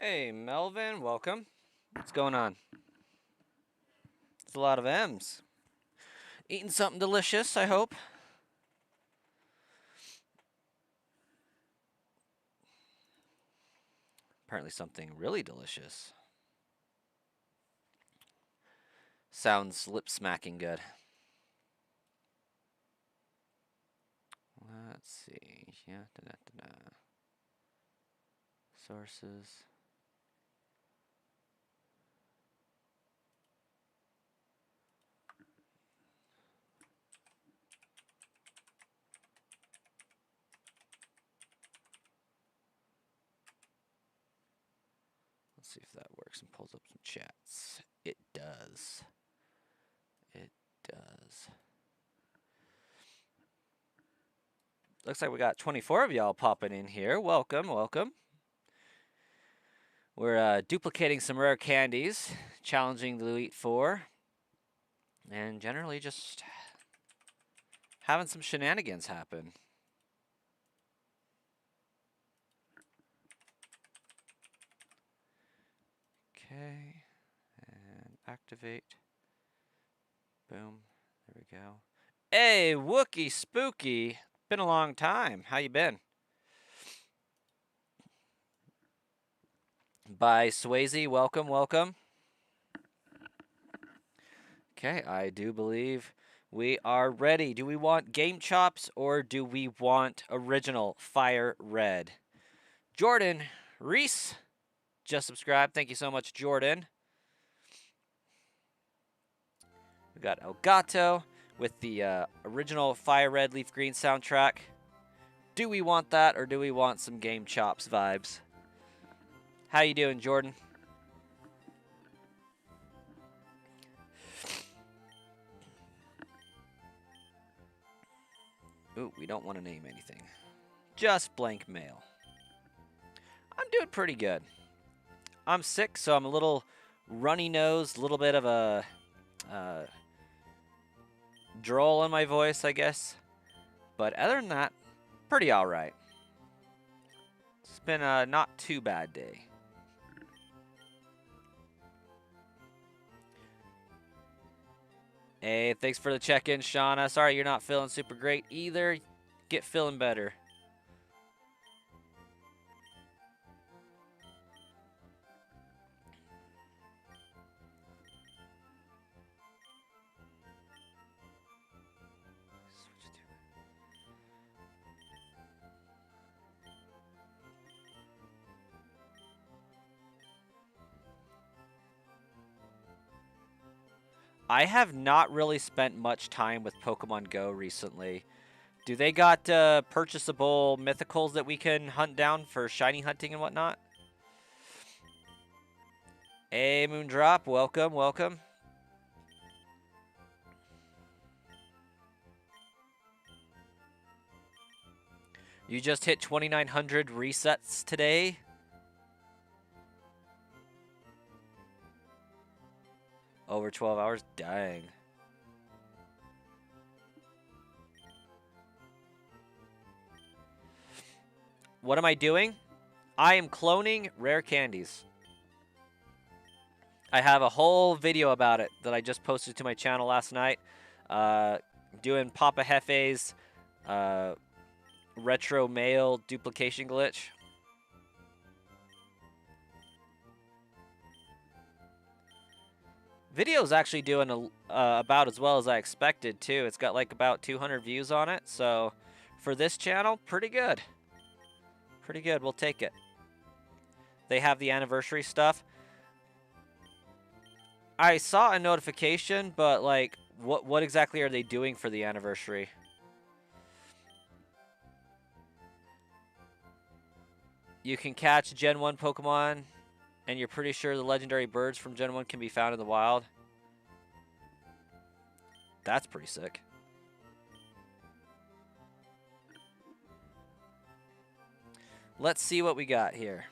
Hey, Melvin, welcome. What's going on? It's a lot of M's. Eating something delicious, I hope. Apparently, something really delicious. Sounds lip smacking good. Let's see. Yeah, sources. Let's see if that works and pulls up some chats. It does. It does. Looks like we got 24 of y'all popping in here. Welcome, welcome. We're duplicating some rare candies, challenging the Elite Four, and generally just having some shenanigans happen. Okay, and activate. Boom. There we go. Hey, Wookie Spooky. Been a long time. How you been? By Swayze, welcome, welcome. Okay, I do believe we are ready. Do we want Game Chops or do we want original Fire Red? Jordan Reese just subscribed. Thank you so much, Jordan. We got Elgato with the original Fire Red Leaf Green soundtrack. Do we want that or do we want some Game Chops vibes? How you doing, Jordan? Ooh, we don't want to name anything. Just blank mail. I'm doing pretty good. I'm sick, so I'm a little runny nosed, a little bit of a drawl in my voice, I guess. But other than that, pretty alright. It's been a not too bad day. Hey, thanks for the check-in, Shauna. Sorry you're not feeling super great either. Get feeling better. I have not really spent much time with Pokemon Go recently. Do they got purchasable mythicals that we can hunt down for shiny hunting and whatnot? Hey, Moondrop, welcome, welcome. You just hit 2,900 resets today. Over 12 hours? Dang. What am I doing? I am cloning rare candies. I have a whole video about it that I just posted to my channel last night. Doing Papa Hefe's retro mail duplication glitch. Video's actually doing about as well as I expected, too. It's got like about 200 views on it, so for this channel, pretty good. Pretty good, we'll take it. They have the anniversary stuff. I saw a notification, but like, what exactly are they doing for the anniversary? You can catch Gen 1 Pokemon, and you're pretty sure the legendary birds from Gen 1 can be found in the wild. That's pretty sick. Let's see what we got here.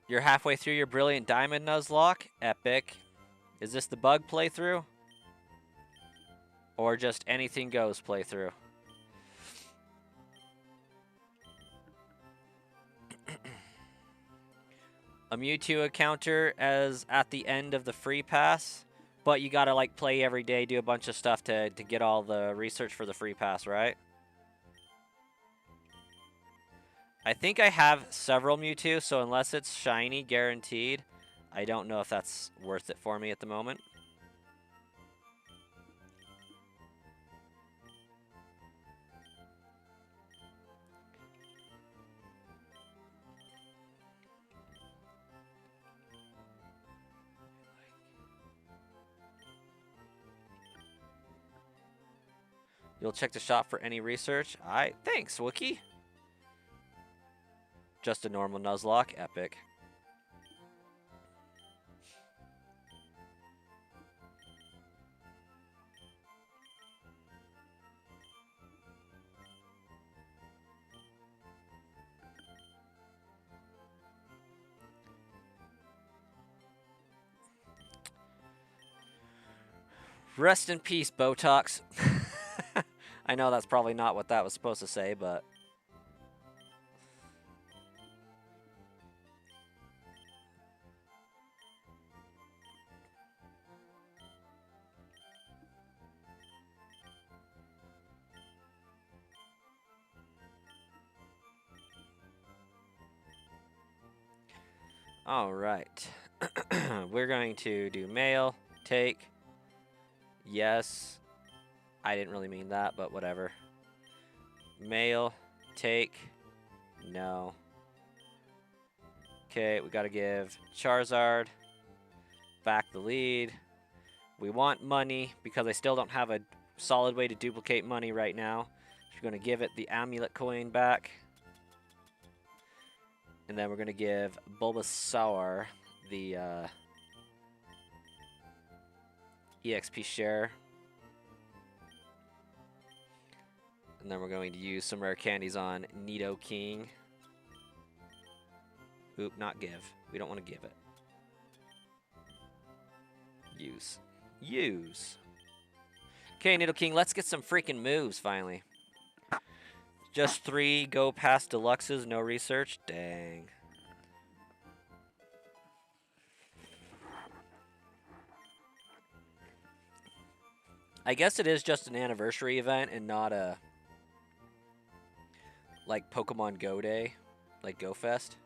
You're halfway through your Brilliant Diamond Nuzlocke? Epic. Is this the bug playthrough? Or just anything goes playthrough? A Mewtwo encounter as at the end of the free pass, but you gotta like play every day, do a bunch of stuff to get all the research for the free pass, right? I think I have several Mewtwo, so unless it's shiny guaranteed, I don't know if that's worth it for me at the moment. You'll check the shop for any research? Thanks, Wookie. Just a normal Nuzlocke? Epic. Rest in peace, Botox. I know that's probably not what that was supposed to say, but... All right. We're going to do mail, take, yes. I didn't really mean that, but whatever. Mail, take, no. Okay, we got to give Charizard back the lead. We want money because I still don't have a solid way to duplicate money right now. We're going to give it the amulet coin back. And then we're going to give Bulbasaur the EXP share. And then we're going to use some rare candies on Nidoking. Oop, not give. We don't want to give it. Use. Use. Okay, Nidoking, let's get some freaking moves finally. Just 3 go past deluxes, no research. Dang. I guess it is just an anniversary event and not a like Pokemon Go Day, like Go Fest.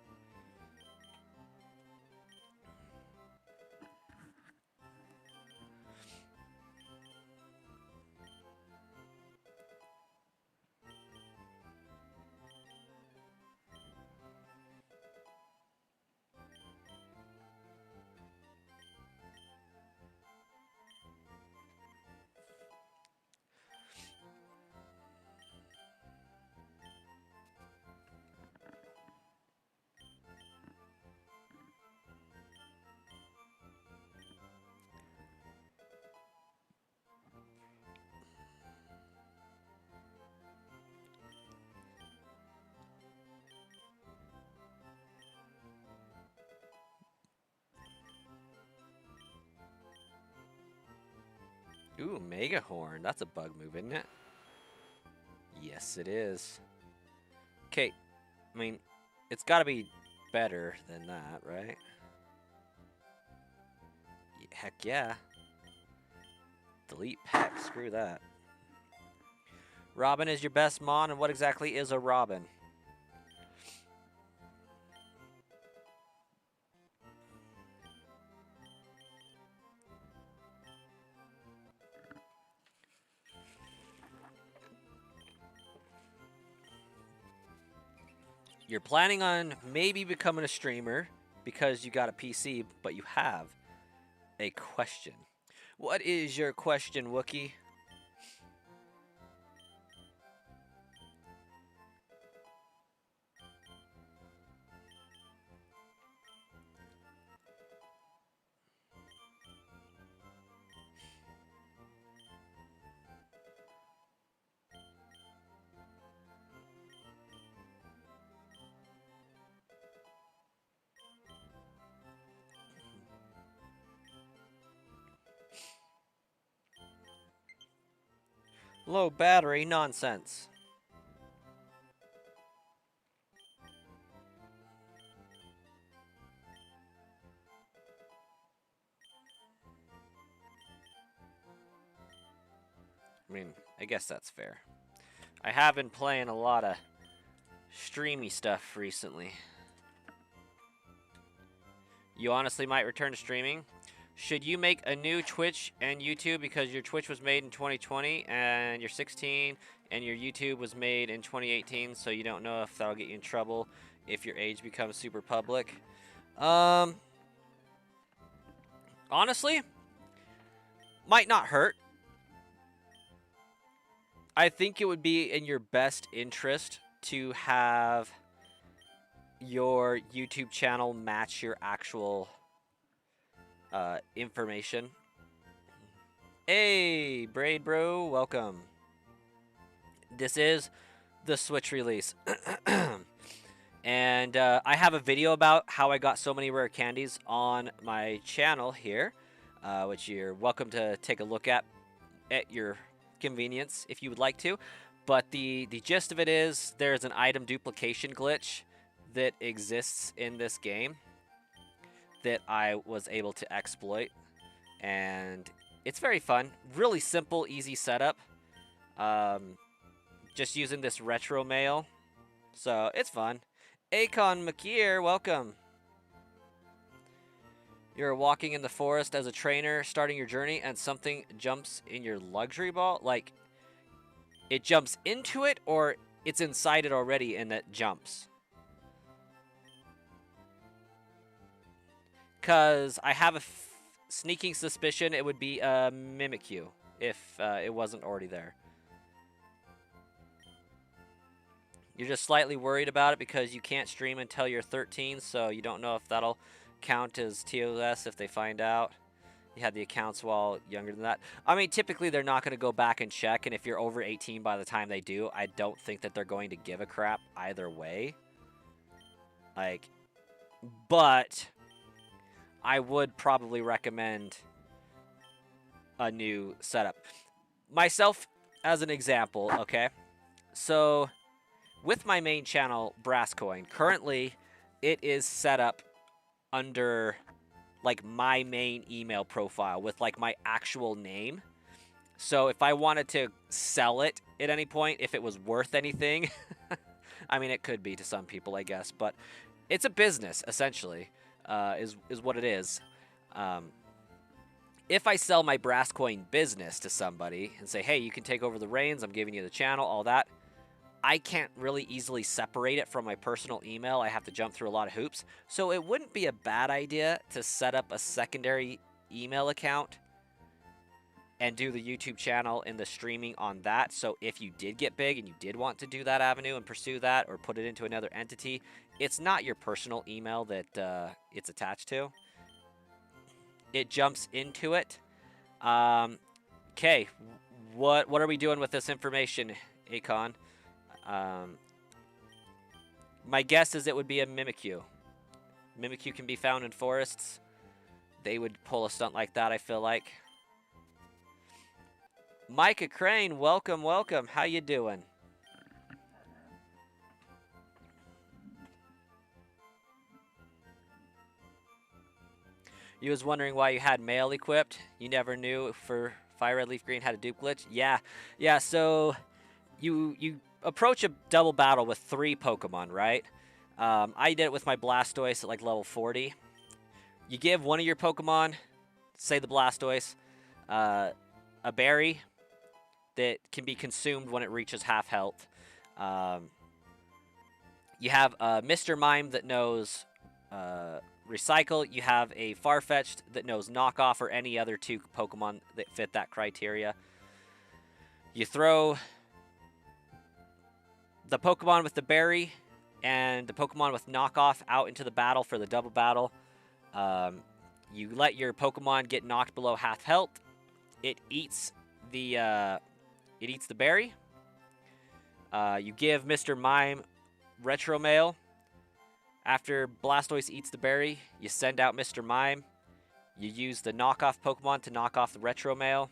Ooh, Mega Horn. That's a bug move, isn't it? Yes, it is. Okay, I mean, it's got to be better than that, right? Heck yeah. Delete Peck. Screw that. Robin is your best mon, and what exactly is a Robin? You're planning on maybe becoming a streamer because you got a PC, but you have a question. What is your question, Wookie? Low battery nonsense. I mean, I guess that's fair. I have been playing a lot of streamy stuff recently. You honestly might return to streaming. Should you make a new Twitch and YouTube because your Twitch was made in 2020 and you're 16 and your YouTube was made in 2018, so you don't know if that'll get you in trouble if your age becomes super public? Honestly, might not hurt. I think it would be in your best interest to have your YouTube channel match your actual information. Hey, Braid Bro, welcome. This is the Switch release. And I have a video about how I got so many rare candies on my channel here, which you're welcome to take a look at your convenience if you would like to. But the gist of it is there's an item duplication glitch that exists in this game that I was able to exploit, and it's very fun. Really simple, easy setup. Just using this retro mail, so it's fun. Akon Makir, welcome. You're walking in the forest as a trainer, starting your journey, and something jumps in your luxury ball. Like, it jumps into it, or it's inside it already and that jumps? Because I have a sneaking suspicion it would be a Mimikyu if it wasn't already there. You're just slightly worried about it because you can't stream until you're 13, so you don't know if that'll count as TOS if they find out you had the accounts while younger than that. I mean, typically they're not going to go back and check, and if you're over 18 by the time they do, I don't think that they're going to give a crap either way. Like, but I would probably recommend a new setup. Myself, as an example, okay? So with my main channel, Brasscoin, currently it is set up under like my main email profile with like my actual name. So if I wanted to sell it at any point, if it was worth anything, I mean, it could be to some people, I guess, but it's a business essentially, is what it is. If I sell my Brasscoin business to somebody and say, hey, you can take over the reins, I'm giving you the channel, all that, I can't really easily separate it from my personal email. I have to jump through a lot of hoops. So it wouldn't be a bad idea to set up a secondary email account and do the YouTube channel and the streaming on that. So if you did get big and you did want to do that avenue and pursue that or put it into another entity, it's not your personal email that it's attached to. It jumps into it. Okay, what are we doing with this information, Akon? My guess is it would be a Mimikyu. Mimikyu can be found in forests. They would pull a stunt like that, I feel like. Micah Crane, welcome, welcome. How you doing? You was wondering why you had mail equipped. You never knew for Fire Red Leaf Green had a dupe glitch? Yeah, so you approach a double battle with 3 Pokemon, right? I did it with my Blastoise at like level 40. You give one of your Pokemon, say the Blastoise, a berry that can be consumed when it reaches half health. You have a Mr. Mime that knows Recycle. You have a Farfetch'd that knows Knockoff, or any other 2 Pokemon that fit that criteria. You throw the Pokemon with the berry and the Pokemon with Knockoff out into the battle for the double battle. You let your Pokemon get knocked below half health. It eats the berry. You give Mr. Mime Retro Mail. After Blastoise eats the berry, you send out Mr. Mime. You use the knockoff Pokemon to knock off the Retro Mail.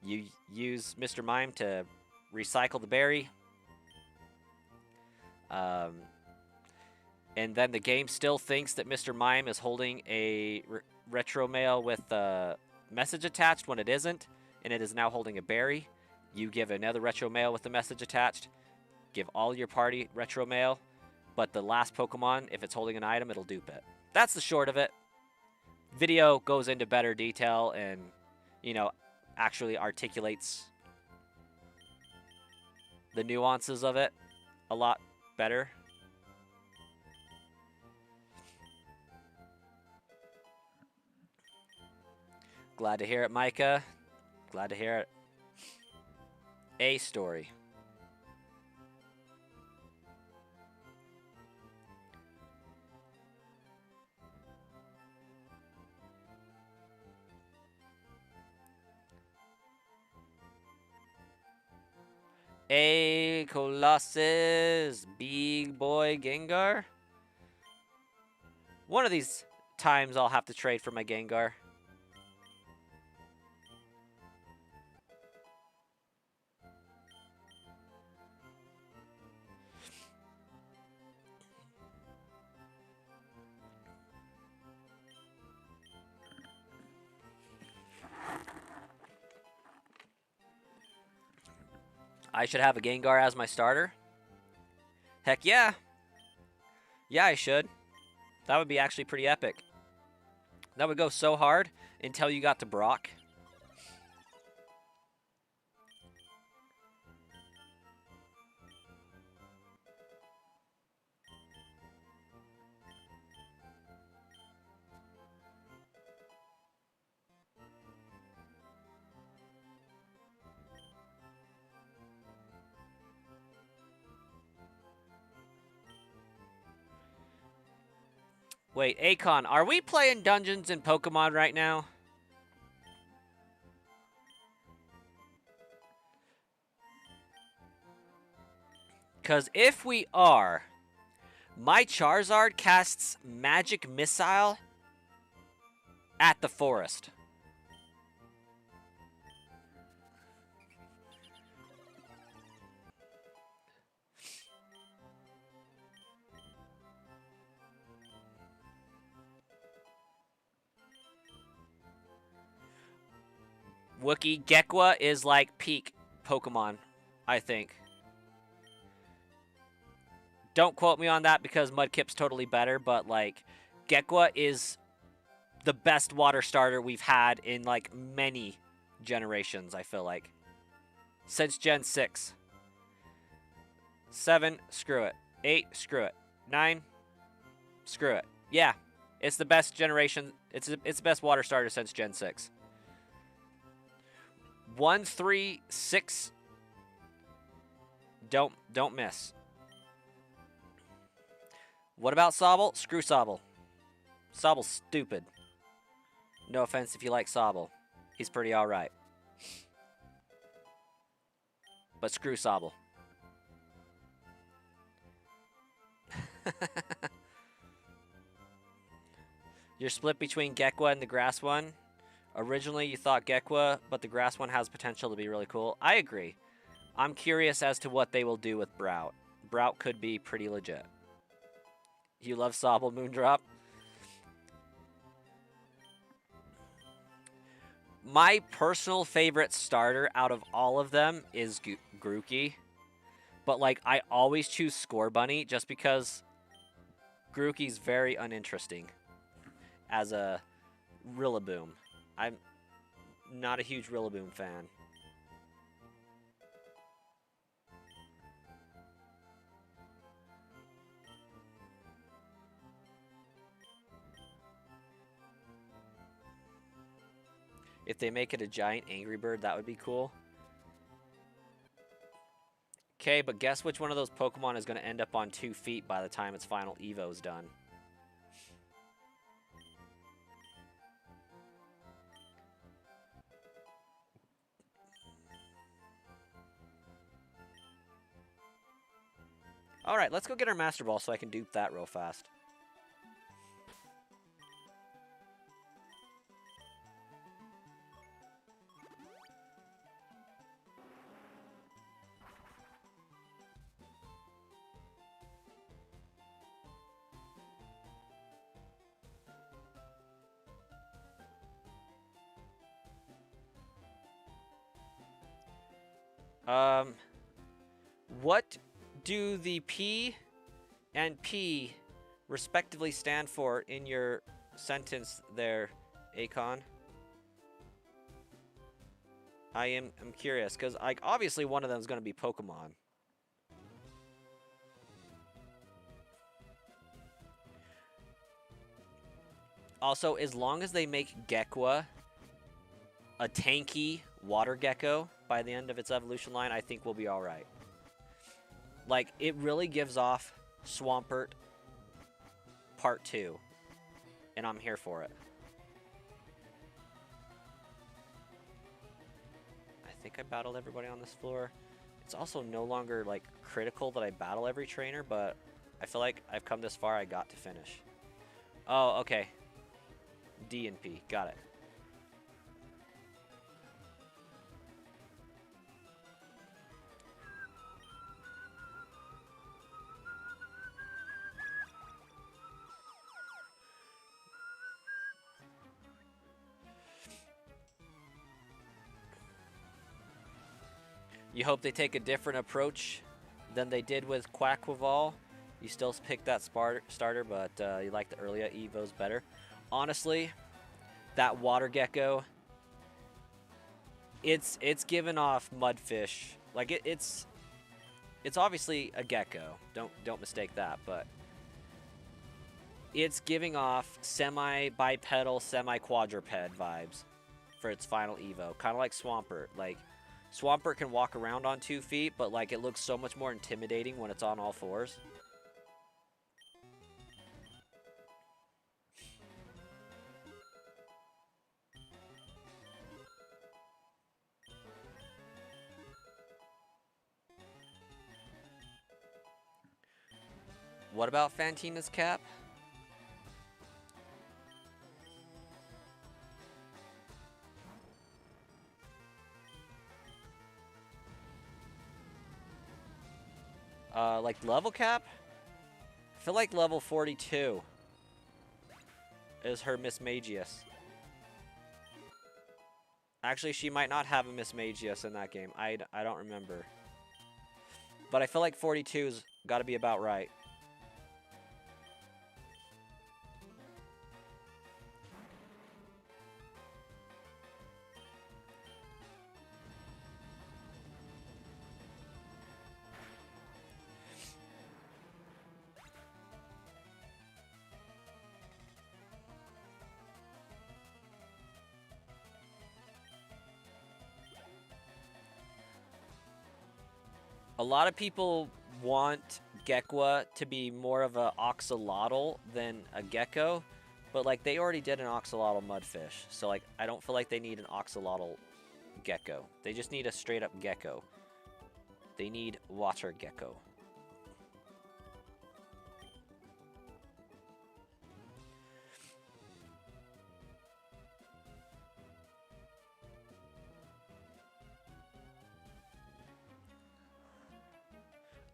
You use Mr. Mime to recycle the berry. And then the game still thinks that Mr. Mime is holding a retro mail with a message attached when it isn't, and it is now holding a berry. You give another retro mail with the message attached. Give all your party retro mail, but the last Pokemon, if it's holding an item, it'll dupe it. That's the short of it. Video goes into better detail and, you know, actually articulates the nuances of it a lot better. Glad to hear it, Micah. Glad to hear it. A story. A Colossus, big boy Gengar. One of these times I'll have to trade for my Gengar. I should have a Gengar as my starter. Heck yeah. Yeah, I should. That would be actually pretty epic. That would go so hard until you got to Brock. Wait, Akon, are we playing Dungeons in Pokemon right now? Because if we are, my Charizard casts Magic Missile at the forest. Wookiee Gekwa is like peak Pokemon, I think. Don't quote me on that because Mudkip's totally better, but like Gekwa is the best water starter we've had in like many generations, I feel like. Since Gen 6. 7, screw it. 8, screw it. 9, screw it. Yeah, it's the best generation. It's the best water starter since Gen 6. 1, 3, 6. Don't miss. What about Sobble? Screw Sobble. Sobble's stupid. No offense if you like Sobble. He's pretty alright. But screw Sobble. You're split between Gekwa and the grass one. Originally, you thought Gekwa, but the grass one has potential to be really cool. I agree. I'm curious as to what they will do with Brout. Brout could be pretty legit. You love Sobble, Moondrop? My personal favorite starter out of all of them is Grookey. But, like, I always choose Score Bunny just because Grookey's very uninteresting as a Rillaboom. I'm not a huge Rillaboom fan. If they make it a giant Angry Bird, that would be cool. Okay, but guess which one of those Pokemon is going to end up on 2 feet by the time its final Evo's done? Alright, let's go get our Master Ball so I can dupe that real fast. Um, what do the P and P respectively stand for in your sentence there, Akon? I'm curious because like obviously one of them is going to be Pokemon. Also, as long as they make Gekwa a tanky water gecko by the end of its evolution line, I think we'll be all right. Like, it really gives off Swampert Part 2, and I'm here for it. I think I battled everybody on this floor. It's also no longer, like, critical that I battle every trainer, but I feel like I've come this far, I got to finish. Oh, okay. D and P. Got it. You hope they take a different approach than they did with Quackwaval. You still pick that starter, but you like the earlier Evos better. Honestly, that water gecko, it's giving off mudfish. Like it's obviously a gecko. Don't mistake that, but it's giving off semi-bipedal, semi-quadruped vibes for its final Evo. Kind of like Swampert. Like, Swampert can walk around on 2 feet, but like it looks so much more intimidating when it's on all fours. What about Fantina's cap? Like level cap? I feel like level 42 is her Miss Magius. Actually, she might not have a Miss Magius in that game. I don't remember. But I feel like 42's got to be about right. A lot of people want Gekwa to be more of a oxalotl than a gecko, but like they already did an oxalotl mudfish, so like I don't feel like they need an oxalotl gecko. They just need a straight up gecko. They need water gecko.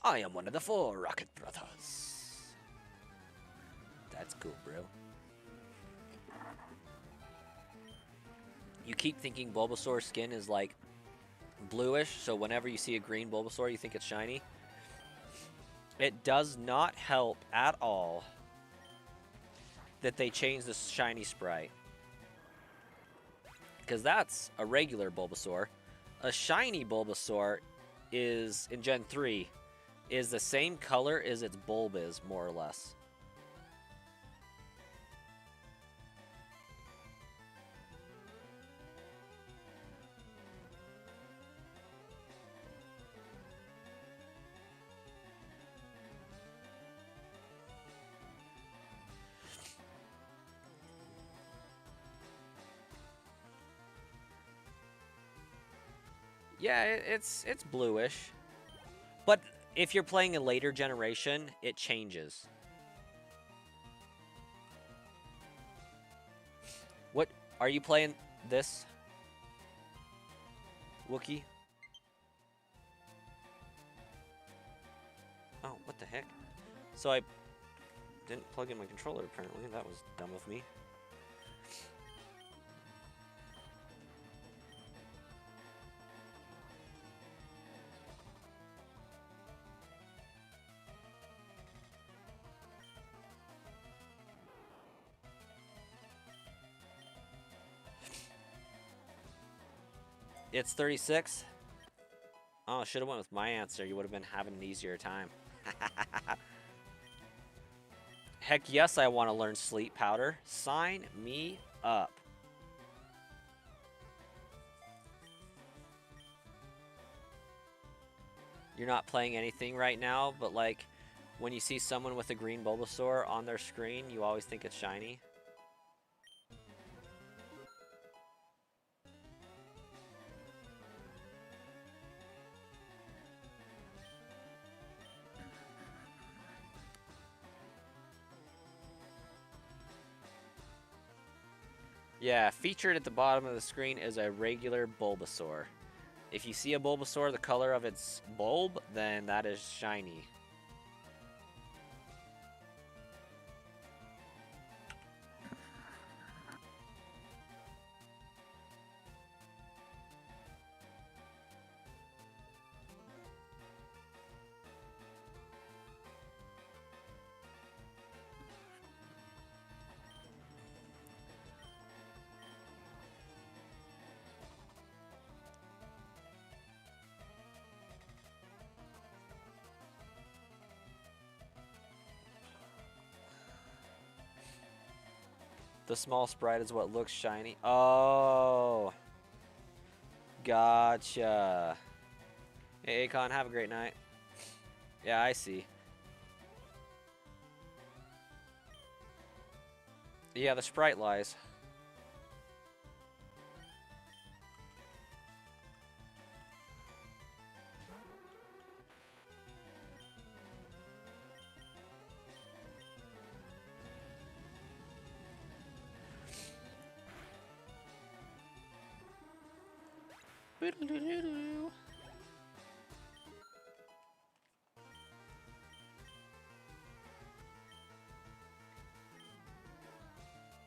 I am one of the 4 Rocket Brothers. That's cool, bro. You keep thinking Bulbasaur's skin is like bluish, so whenever you see a green Bulbasaur, you think it's shiny. It does not help at all that they changed the shiny sprite. Because that's a regular Bulbasaur. A shiny Bulbasaur is, in Gen 3, is the same color as its bulb is, more or less. Yeah, it's bluish. But if you're playing a later generation, it changes. What are you playing this? Wookie? Oh, what the heck? So I didn't plug in my controller apparently. That was dumb of me. It's 36. Oh, should have went with my answer. You would have been having an easier time. Heck yes, I want to learn sleep powder. Sign me up. You're not playing anything right now, but like when you see someone with a green Bulbasaur on their screen, you always think it's shiny. Yeah, featured at the bottom of the screen is a regular Bulbasaur. If you see a Bulbasaur the color of its bulb, then that is shiny. The small sprite is what looks shiny. Oh. Gotcha. Hey, Akon, have a great night. Yeah, I see. Yeah, the sprite lies.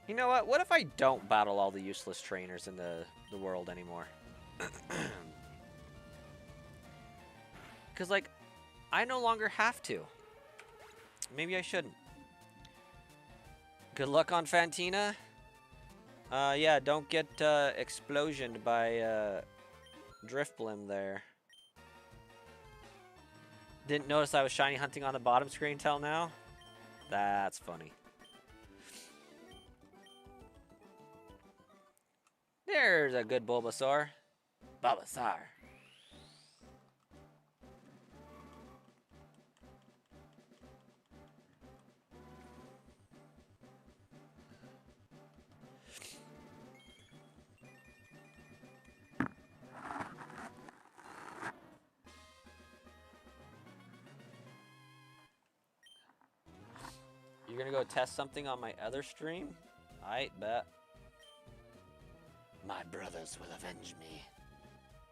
You know what? What if I don't battle all the useless trainers in the world anymore? Because, like, I no longer have to. Maybe I shouldn't. Good luck on Fantina. Yeah, don't get explosioned by Driftblim there. Didn't notice I was shiny hunting on the bottom screen till now? That's funny. There's a good Bulbasaur. Bulbasaur. You're gonna go test something on my other stream? I bet. My brothers will avenge me.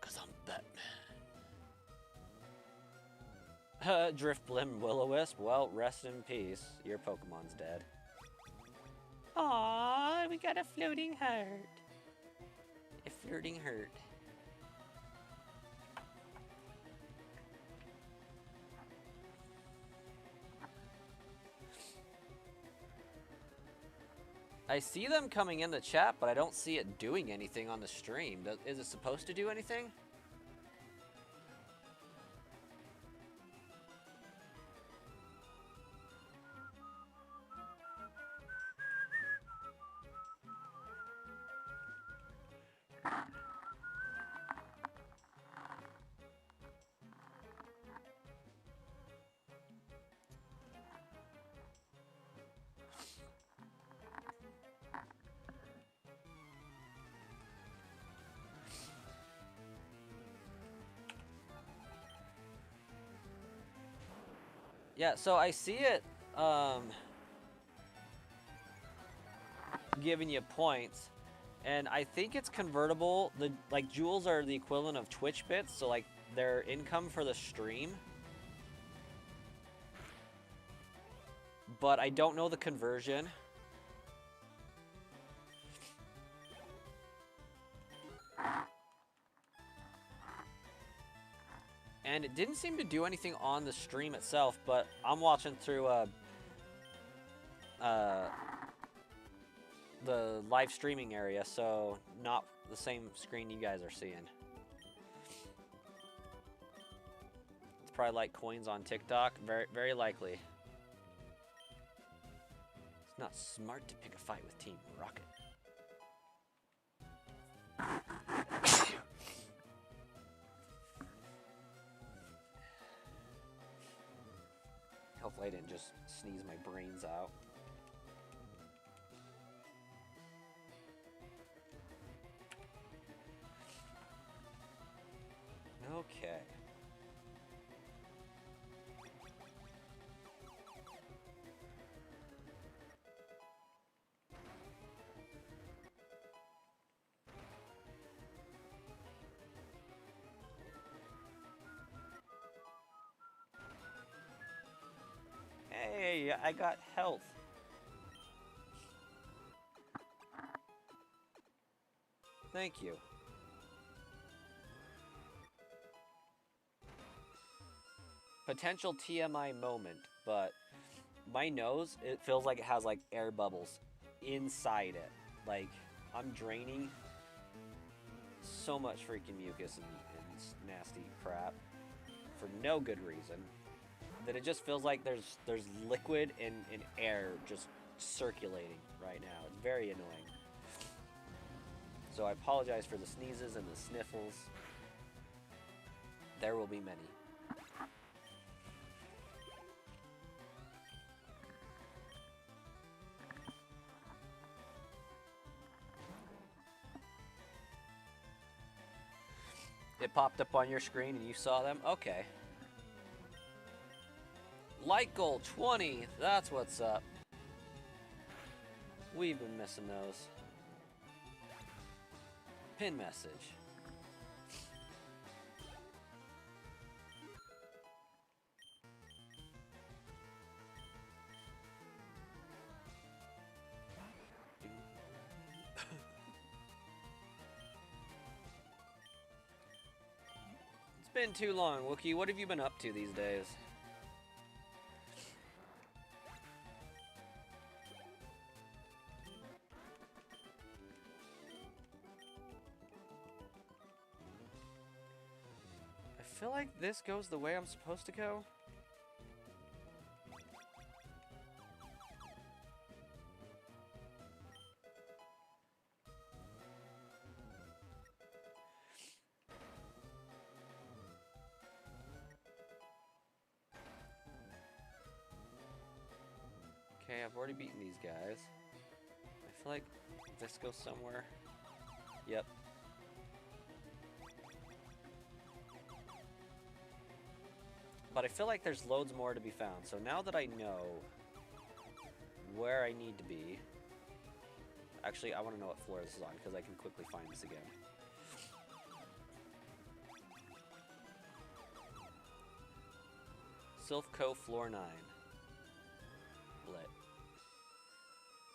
'Cause I'm Batman. Driftblim Will-O-Wisp. Well, rest in peace. Your Pokemon's dead. Aww, we got a floating heart. A floating heart. I see them coming in the chat, but I don't see it doing anything on the stream. Is it supposed to do anything? Yeah, so I see it giving you points, and I think it's convertible. Like jewels are the equivalent of Twitch bits, so like their income for the stream. But I don't know the conversion. And it didn't seem to do anything on the stream itself, but I'm watching through the live streaming area, so not the same screen you guys are seeing. probably like coins on TikTok. Very, very likely. It's not smart to pick a fight with Team Rocket. Hopefully I didn't just sneeze my brains out. Okay. Hey, I got health. Thank you. Potential TMI moment, but my nose, it feels like it has like air bubbles inside it. Like I'm draining so much freaking mucus and nasty crap for no good reason that it just feels like there's liquid and air just circulating right now. It's very annoying. So I apologize for the sneezes and the sniffles. There will be many. It popped up on your screen and you saw them? Okay. Light goal 20, that's what's up. We've been missing those. Pin message. It's been too long, Wookie. What have you been up to these days? I feel like this goes the way I'm supposed to go. Okay, I've already beaten these guys. I feel like this goes somewhere. Yep. But I feel like there's loads more to be found. So now that I know where I need to be... Actually, I want to know what floor this is on, because I can quickly find this again. Sylph Cove, floor 9. Lit.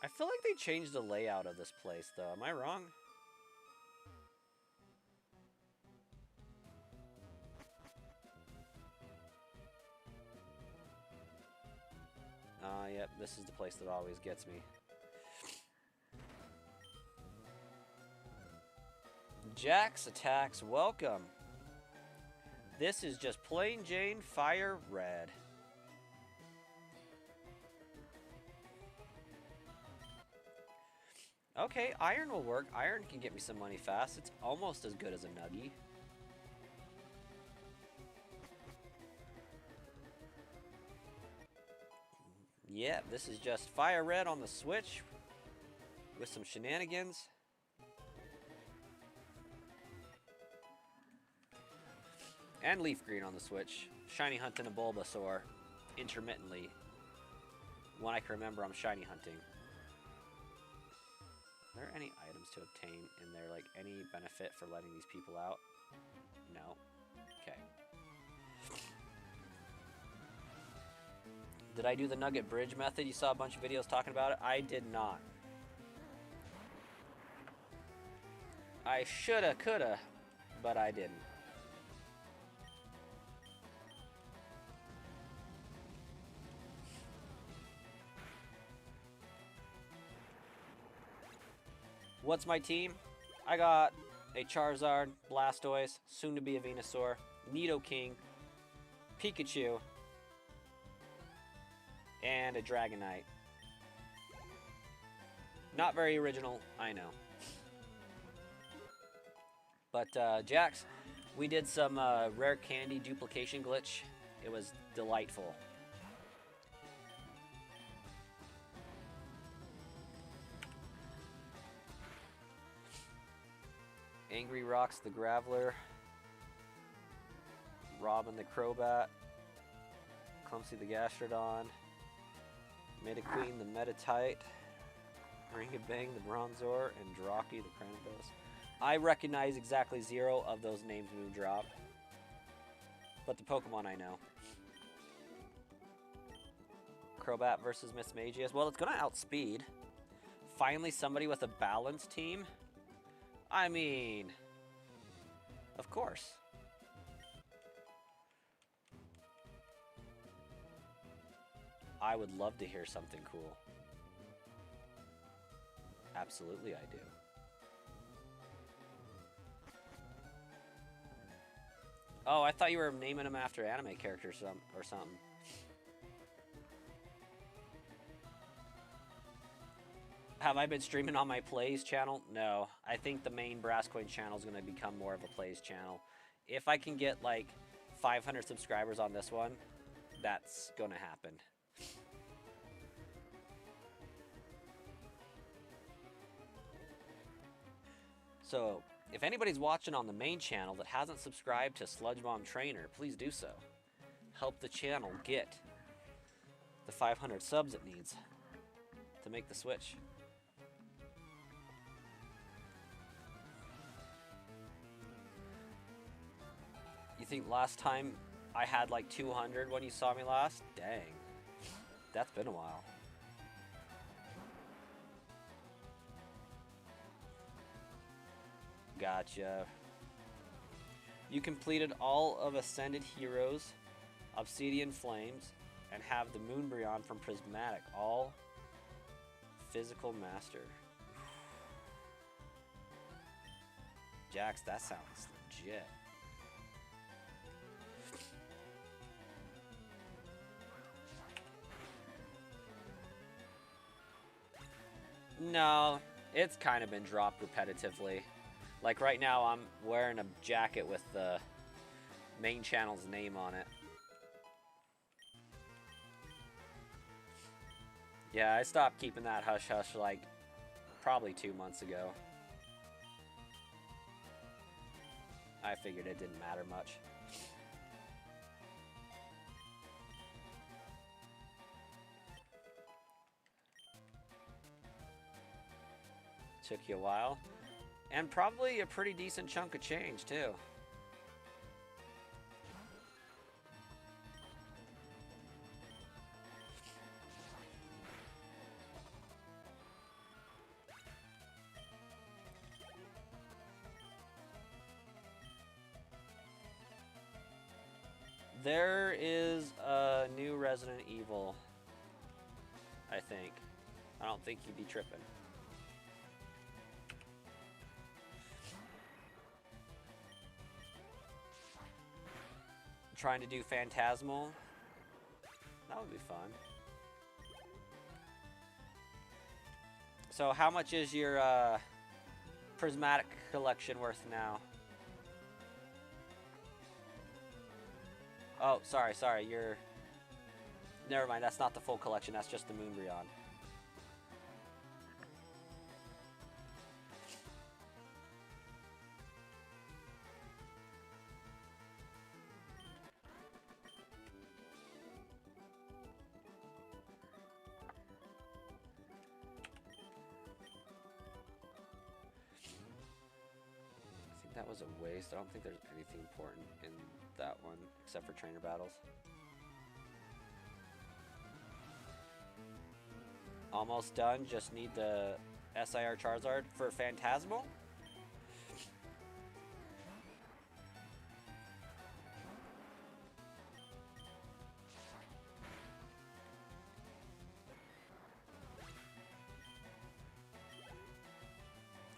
I feel like they changed the layout of this place, though. Am I wrong? Yep, this is the place that always gets me. Jax attacks, welcome. This is just plain Jane fire red. Okay, iron will work. Iron can get me some money fast. It's almost as good as a nuggie. Yeah, this is just fire red on the Switch with some shenanigans. And leaf green on the Switch. Shiny hunting a Bulbasaur intermittently. When I can remember, I'm shiny hunting. Are there any items to obtain in there? Like any benefit for letting these people out? No. Okay. Did I do the Nugget Bridge method? You saw a bunch of videos talking about it. I did not. I shoulda, coulda, but I didn't. What's my team? I got a Charizard, Blastoise, soon to be a Venusaur, Nidoking, Pikachu, and a Dragonite. Not very original, I know. But, Jax, we did some rare candy duplication glitch. It was delightful. Angry Rocks the Graveler. Robin the Crobat. Clumsy the Gastrodon. Metaqueen the Metatite. Ringabang the Bronzor. And Drocky the Cranidos. I recognize exactly 0 of those names Moon Drop. But the Pokemon I know. Crobat versus Mismagius. Well, it's going to outspeed. Finally, somebody with a balanced team. I mean, of course. I would love to hear something cool. Absolutely, I do. Oh, I thought you were naming them after anime characters or something. Have I been streaming on my Plays channel? No. I think the main Brasscoin channel is going to become more of a Plays channel. If I can get like 500 subscribers on this one, that's going to happen. So, if anybody's watching on the main channel that hasn't subscribed to Sludge Bomb Trainer, please do so. Help the channel get the 500 subs it needs to make the switch. You think last time I had like 200 when you saw me last? Dang. That's been a while. Gotcha. You completed all of Ascended Heroes, Obsidian Flames, and have the Moonbryon from Prismatic. All physical master. Jax, that sounds legit. No, it's kind of been dropped repetitively. Like right now, I'm wearing a jacket with the main channel's name on it. Yeah, I stopped keeping that hush-hush like probably 2 months ago. I figured it didn't matter much. Took you a while. And probably a pretty decent chunk of change, too. There is a new Resident Evil, I think. I don't think you'd be tripping. Trying to do Phantasmal. That would be fun. So how much is your Prismatic collection worth now? Oh, sorry. You're... Never mind, that's not the full collection. That's just the Moonbryon. That was a waste. I don't think there's anything important in that one except for trainer battles. Almost done. Just need the SIR Charizard for Phantasmal.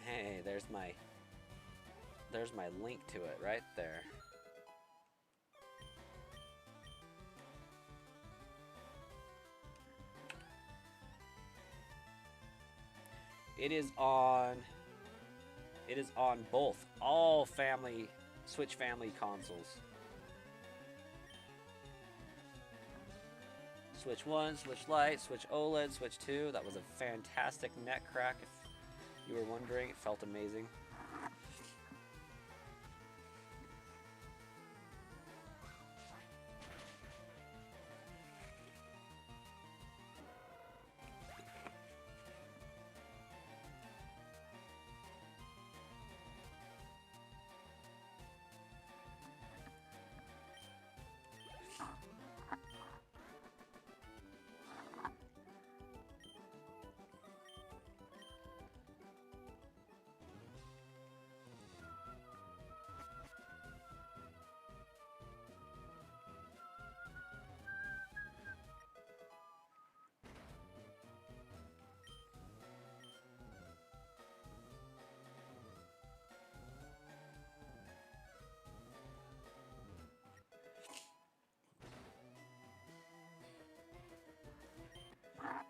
Hey, there's my link to it right there. It is on. It is on both. All family Switch family consoles. Switch 1, Switch Lite, Switch OLED, Switch 2. That was a fantastic net crack, if you were wondering. It felt amazing.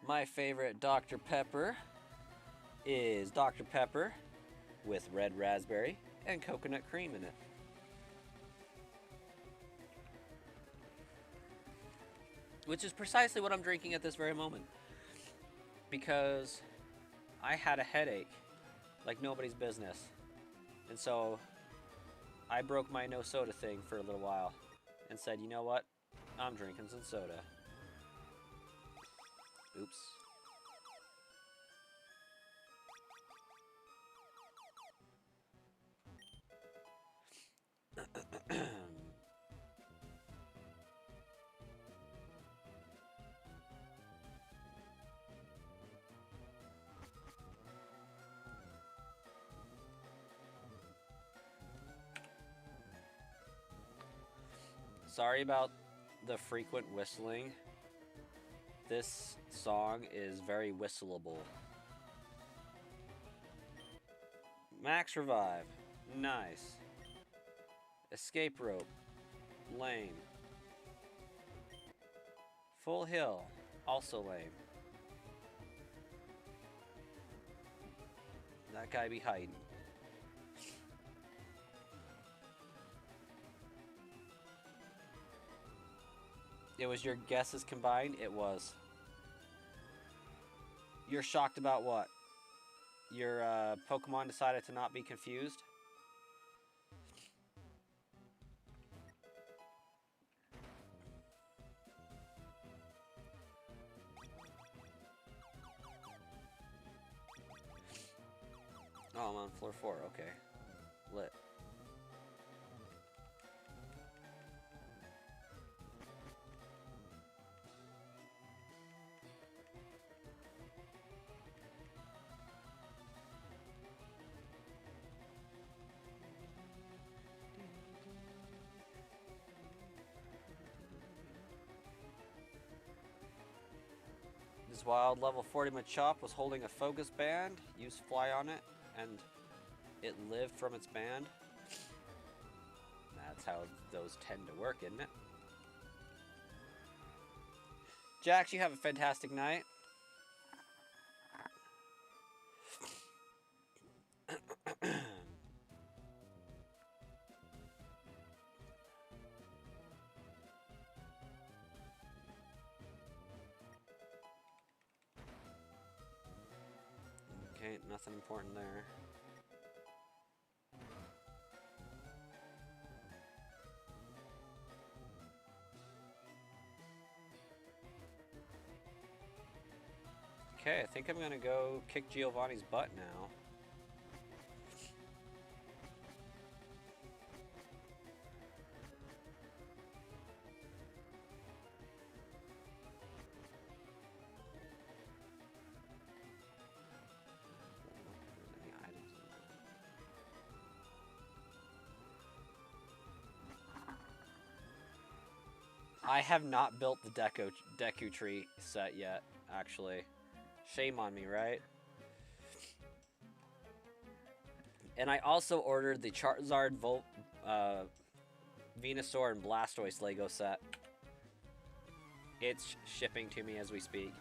My favorite Dr. Pepper is Dr. Pepper with red raspberry and coconut cream in it. Which is precisely what I'm drinking at this very moment. Because I had a headache like nobody's business. And so I broke my no soda thing for a little while and said, you know what? I'm drinking some soda. Oops. Sorry about the frequent whistling. This song is very whistleable. Max Revive. Nice. Escape Rope. Lame. Full Hill. Also lame. That guy be hiding. It was your guesses combined? It was. You're shocked about what? Your Pokemon decided to not be confused? Oh, I'm on floor 4. Okay. Lit. This wild level 40 Machop was holding a focus band, used fly on it, and it lived from its band. That's how those tend to work, isn't it? Jax, you have a fantastic night. Okay, nothing important there. Okay, I think I'm gonna go kick Giovanni's butt now. I have not built the Deku Tree set yet, actually. Shame on me, right? And I also ordered the Charizard, Venusaur, and Blastoise Lego set. It's shipping to me as we speak.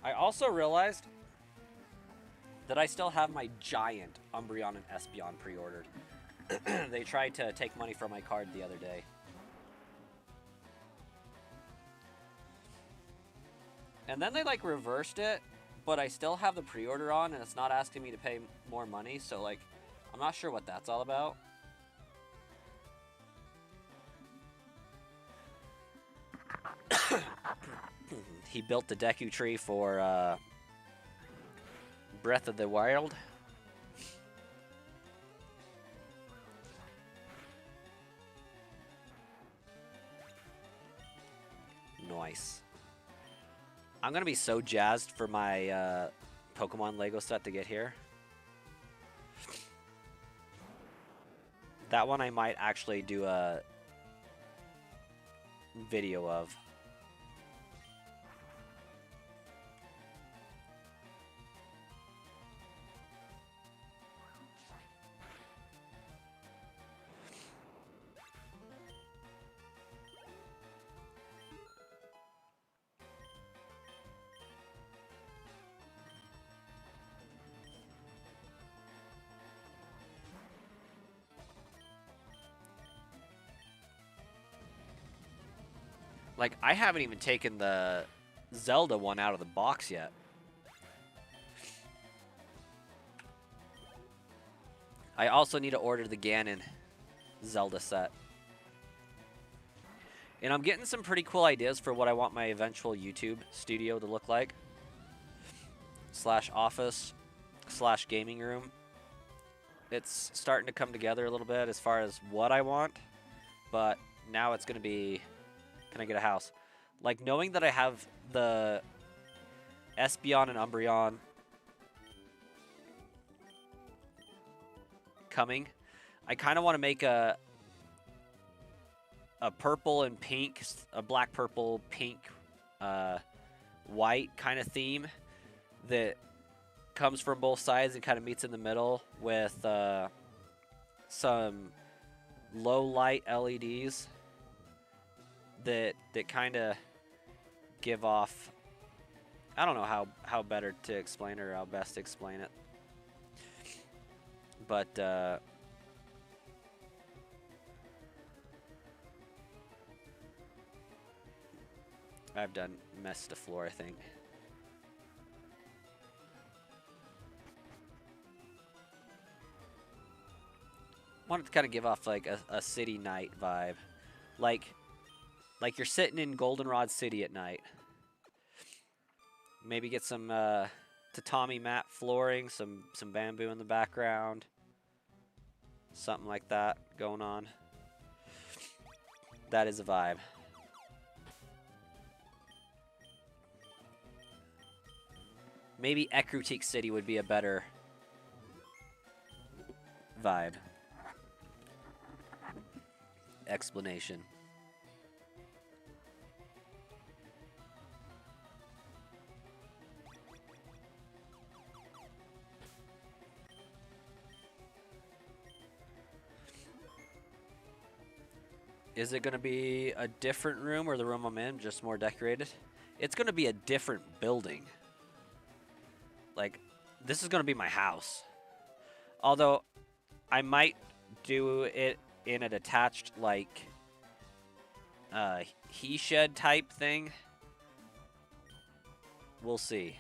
I also realized that I still have my giant Umbreon and Espeon pre-ordered. They tried to take money from my card the other day. And then they like reversed it, but I still have the pre-order on and it's not asking me to pay more money, so like I'm not sure what that's all about. He built the Deku tree for Breath of the Wild. Nice. I'm gonna be so jazzed for my Pokemon Lego set to get here. That one I might actually do a video of. Like, I haven't even taken the Zelda one out of the box yet. I also need to order the Ganon Zelda set. And I'm getting some pretty cool ideas for what I want my eventual YouTube studio to look like. /office /gaming room. It's starting to come together a little bit as far as what I want. But now it's going to be, can I get a house? Like, knowing that I have the Espeon and Umbreon coming, I kind of want to make a purple and pink, a black, purple, pink, white kind of theme that comes from both sides and kind of meets in the middle with some low light LEDs that kind of give off, I don't know how better to explain it or how best to explain it, but I've done messed the floor, I think. Wanted to kind of give off like a city night vibe, like you're sitting in Goldenrod City at night. Maybe get some tatami mat flooring, some bamboo in the background, something like that going on. That is a vibe. Maybe Ecruteak City would be a better vibe. Explanation. Is it going to be a different room or the room I'm in, just more decorated? It's going to be a different building. Like, this is going to be my house. Although, I might do it in a detached, like, he shed type thing. We'll see.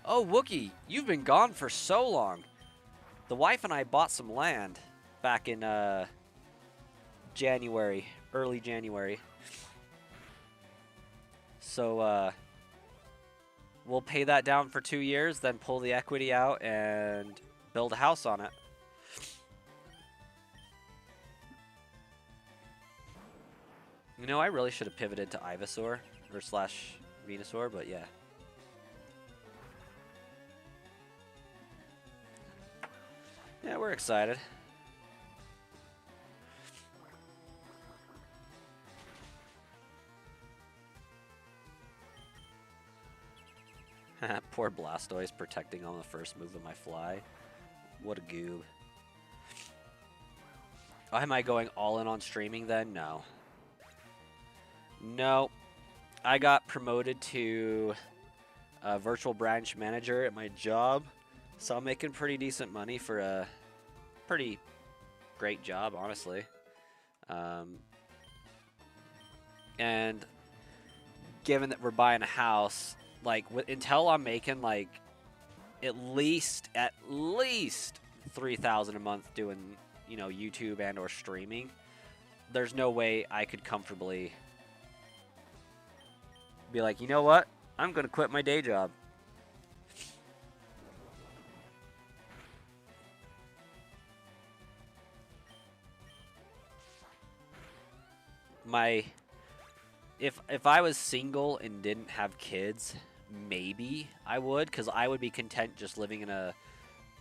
Oh, Wookie, you've been gone for so long. The wife and I bought some land back in January, early January. So we'll pay that down for 2 years, then pull the equity out and build a house on it. You know, I really should have pivoted to Ivysaur or / Venusaur, but yeah. Yeah, we're excited. Poor Blastoise protecting on the first move of my fly. What a goob. Oh, am I going all in on streaming then? No. No. I got promoted to a virtual branch manager at my job, so I'm making pretty decent money for a pretty great job, honestly. And given that we're buying a house, like until I'm making like at least $3,000 a month doing, you know, YouTube and or streaming, there's no way I could comfortably be like, you know what? I'm gonna quit my day job. If I was single and didn't have kids, maybe I would, because I would be content just living in a,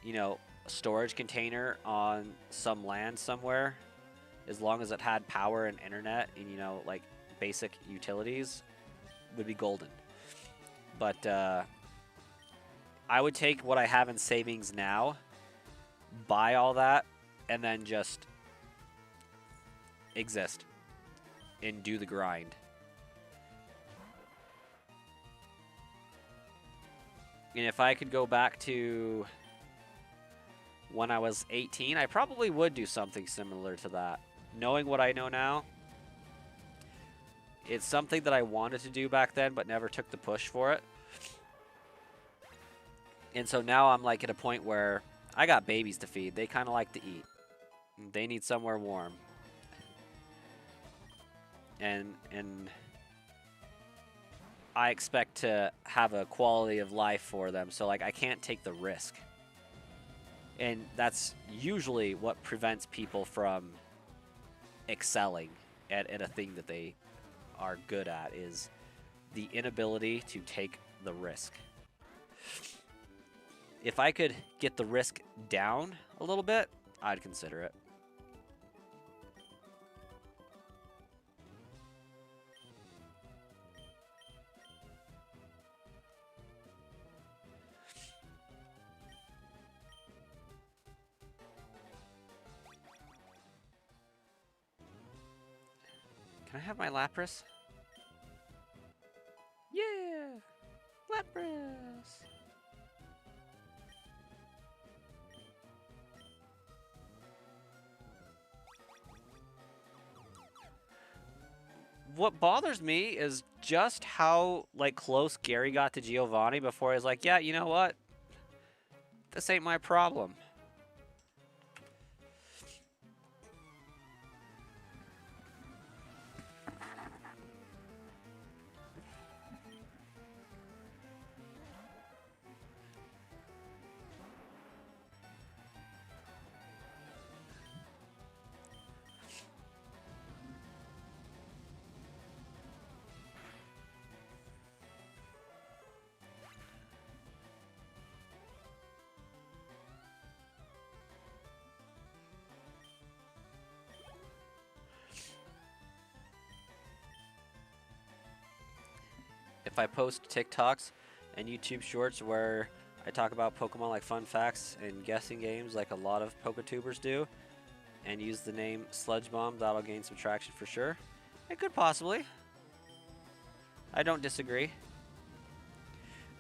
you know, storage container on some land somewhere, as long as it had power and internet and, you know, like basic utilities, would be golden. But I would take what I have in savings now, buy all that, and then just exist and do the grind. And if I could go back to when I was 18, I probably would do something similar to that. Knowing what I know now, it's something that I wanted to do back then, but never took the push for it. And so now I'm like at a point where I got babies to feed. They kind of like to eat. They need somewhere warm. And I expect to have a quality of life for them. So like I can't take the risk. And that's usually what prevents people from excelling at a thing that they are good at, is the inability to take the risk. If I could get the risk down a little bit, I'd consider it. Can I have my Lapras? Yeah! Lapras! What bothers me is just how like close Gary got to Giovanni before he's like, yeah, you know what? This ain't my problem. If I post TikToks and YouTube shorts where I talk about Pokemon like fun facts and guessing games like a lot of Poketubers do, and use the name Sludge Bomb, that'll gain some traction for sure. It could possibly. I don't disagree.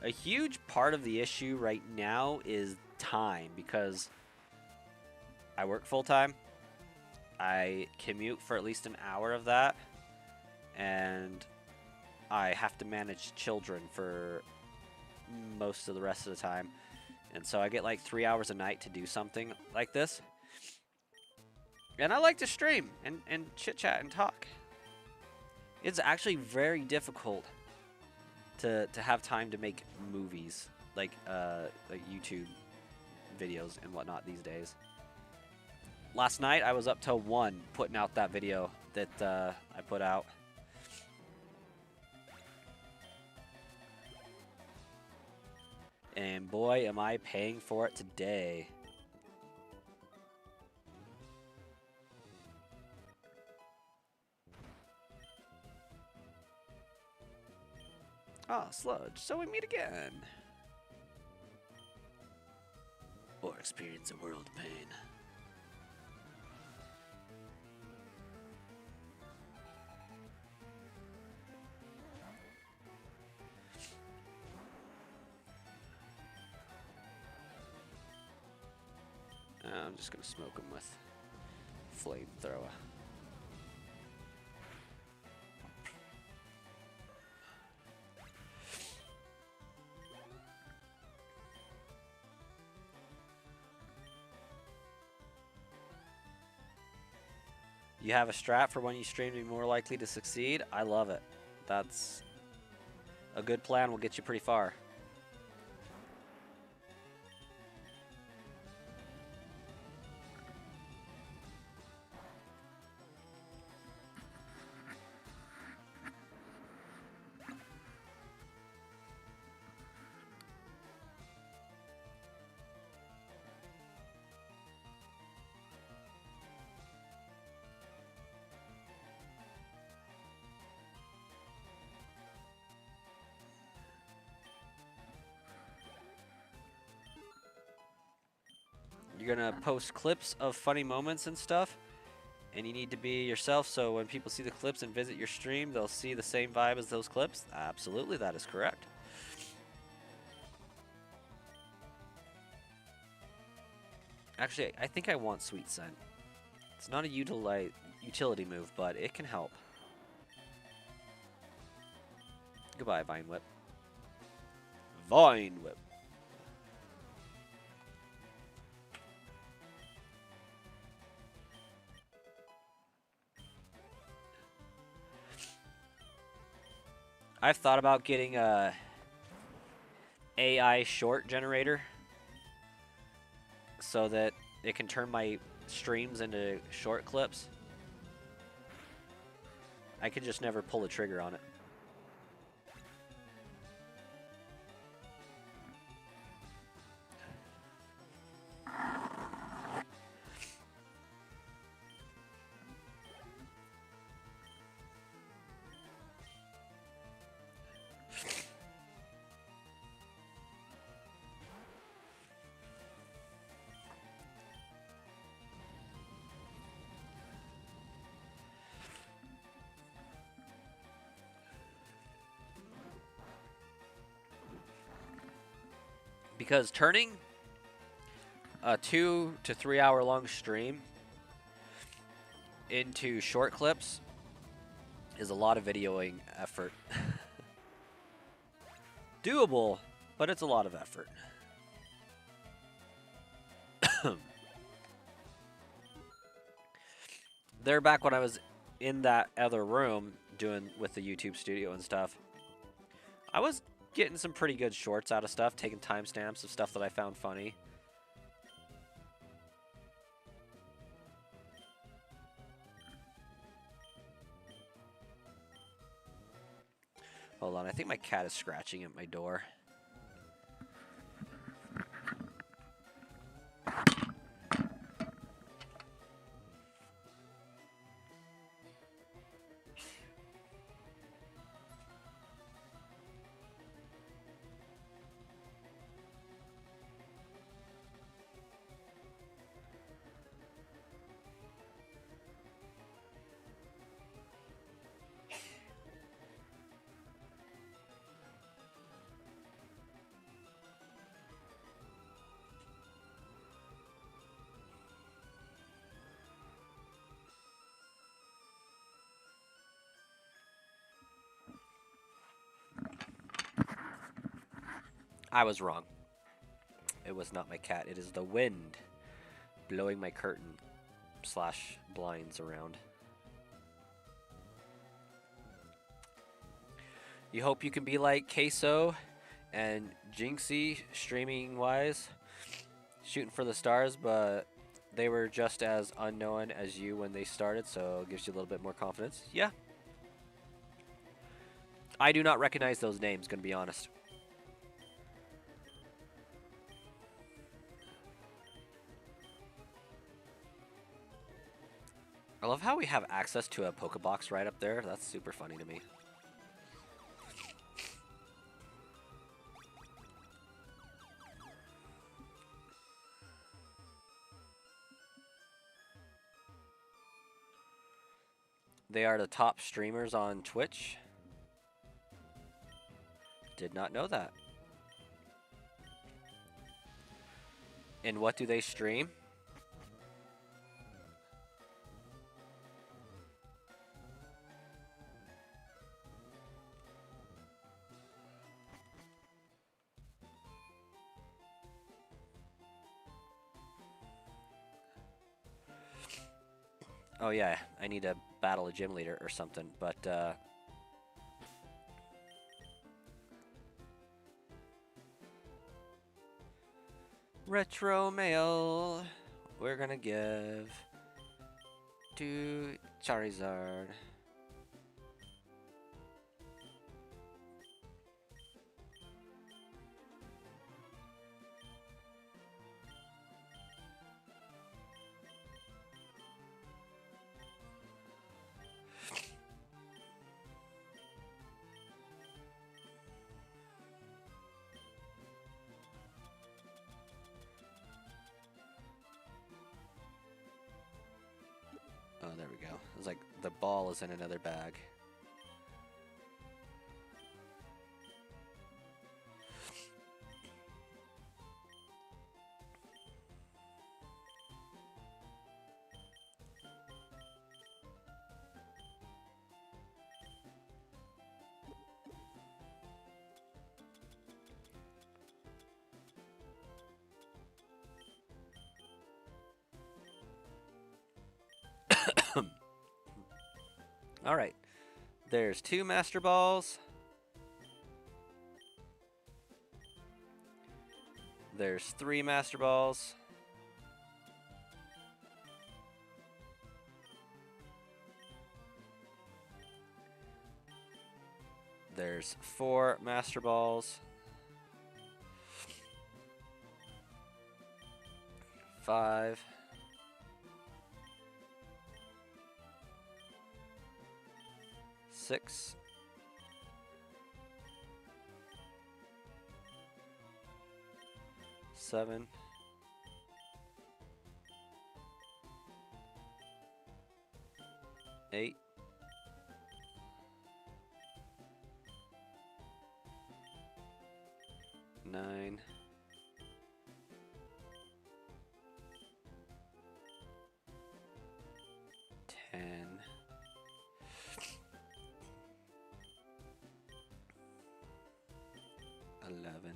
A huge part of the issue right now is time, because I work full time. I commute for at least an hour of that, and I have to manage children for most of the rest of the time. And so I get like 3 hours a night to do something like this. And I like to stream and chit chat and talk. It's actually very difficult to have time to make movies, like YouTube videos and whatnot these days. Last night I was up till 1 putting out that video that I put out. And boy, am I paying for it today. Ah, Sludge, so we meet again. experience a world of pain. I'm just gonna smoke him with flamethrower. You have a strat for when you stream to be more likely to succeed? I love it. That's a good plan, will get you pretty far. You're gonna post clips of funny moments and stuff, and you need to be yourself, so when people see the clips and visit your stream, they'll see the same vibe as those clips? Absolutely, that is correct. Actually, I think I want Sweet Scent. It's not a utility move, but it can help. Goodbye, Vine Whip. Vine Whip. I've thought about getting a AI short generator so that it can turn my streams into short clips. I could just never pull the trigger on it. Because turning a 2 to 3 hour long stream into short clips is a lot of videoing effort. Doable, but it's a lot of effort. They're back when I was in that other room doing with the YouTube studio and stuff. I was getting some pretty good shorts out of stuff, taking timestamps of stuff that I found funny. Hold on, I think my cat is scratching at my door. I was wrong. It was not my cat. It is the wind blowing my curtain / blinds around. You hope you can be like Queso and Jinxie streaming wise, shooting for the stars, but they were just as unknown as you when they started, so it gives you a little bit more confidence. Yeah. I do not recognize those names, gonna be honest. I love how we have access to a Pokebox right up there. That's super funny to me. They are the top streamers on Twitch. Did not know that. And what do they stream? Oh yeah, I need to battle a gym leader or something, but retro mail we're gonna give to Charizard. Oh, there we go. It's like the ball is in another bag. All right. There's 2 Master Balls. There's 3 Master Balls. There's 4 Master Balls. 5. 6. 7. 8. 9. 10. 11.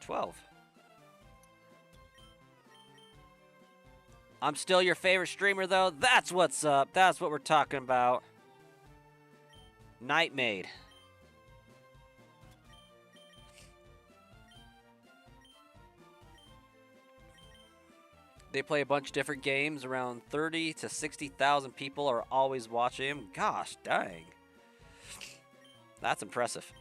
12. I'm still your favorite streamer, though. That's what's up. That's what we're talking about. Nightmade. They play a bunch of different games. Around 30 to 60,000 people are always watching him. Gosh, dang. That's impressive.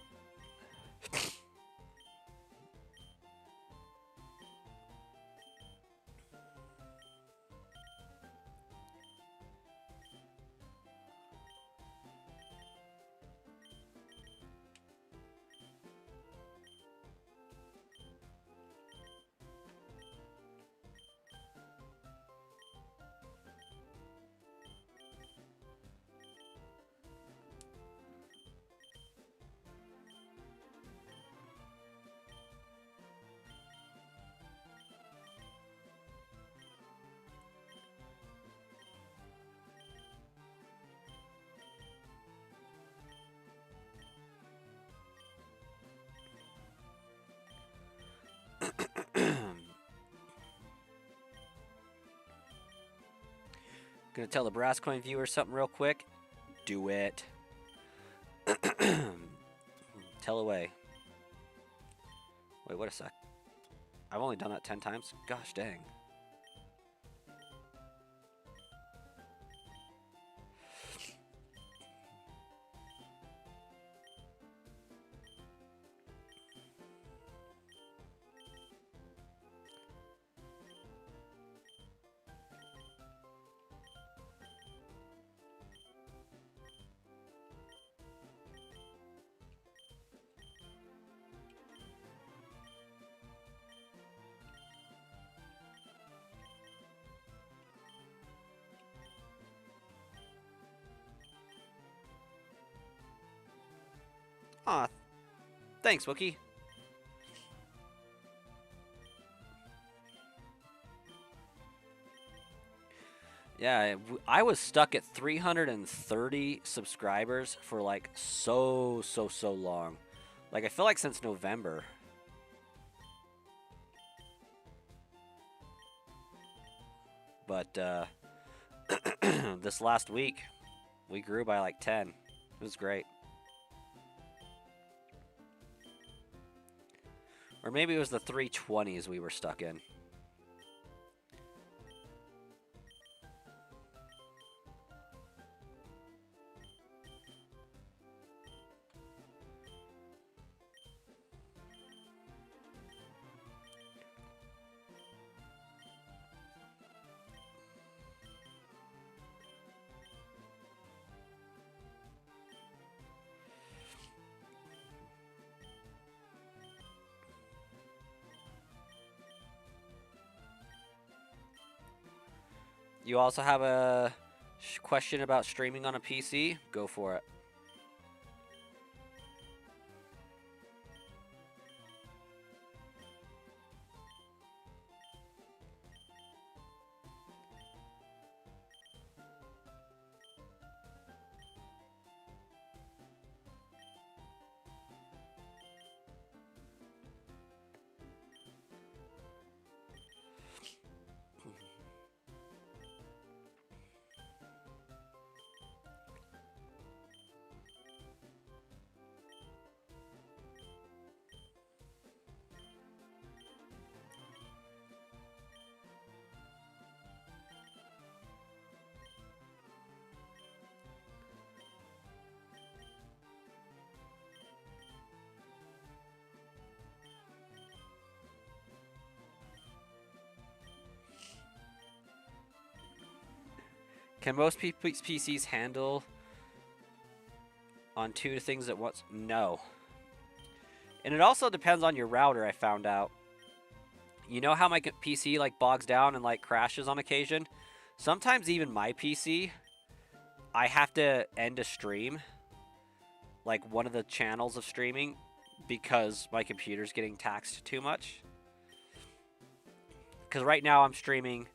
Gonna tell the Brass Coin viewers something real quick. Do it. Tell away. Wait, what a sec. I've only done that 10 times? Gosh dang. Aw, thanks, Wookie. Yeah, I was stuck at 330 subscribers for like so long. Like I feel like since November. But this last week, we grew by like 10. It was great. Or maybe it was the 320s we were stuck in. You also have a question about streaming on a PC? Go for it. Can most PCs handle on two things at once? No. And it also depends on your router, I found out. You know how my PC like bogs down and like crashes on occasion? Sometimes even my PC, I have to end a stream, like one of the channels of streaming, because my computer's getting taxed too much. Because right now I'm streaming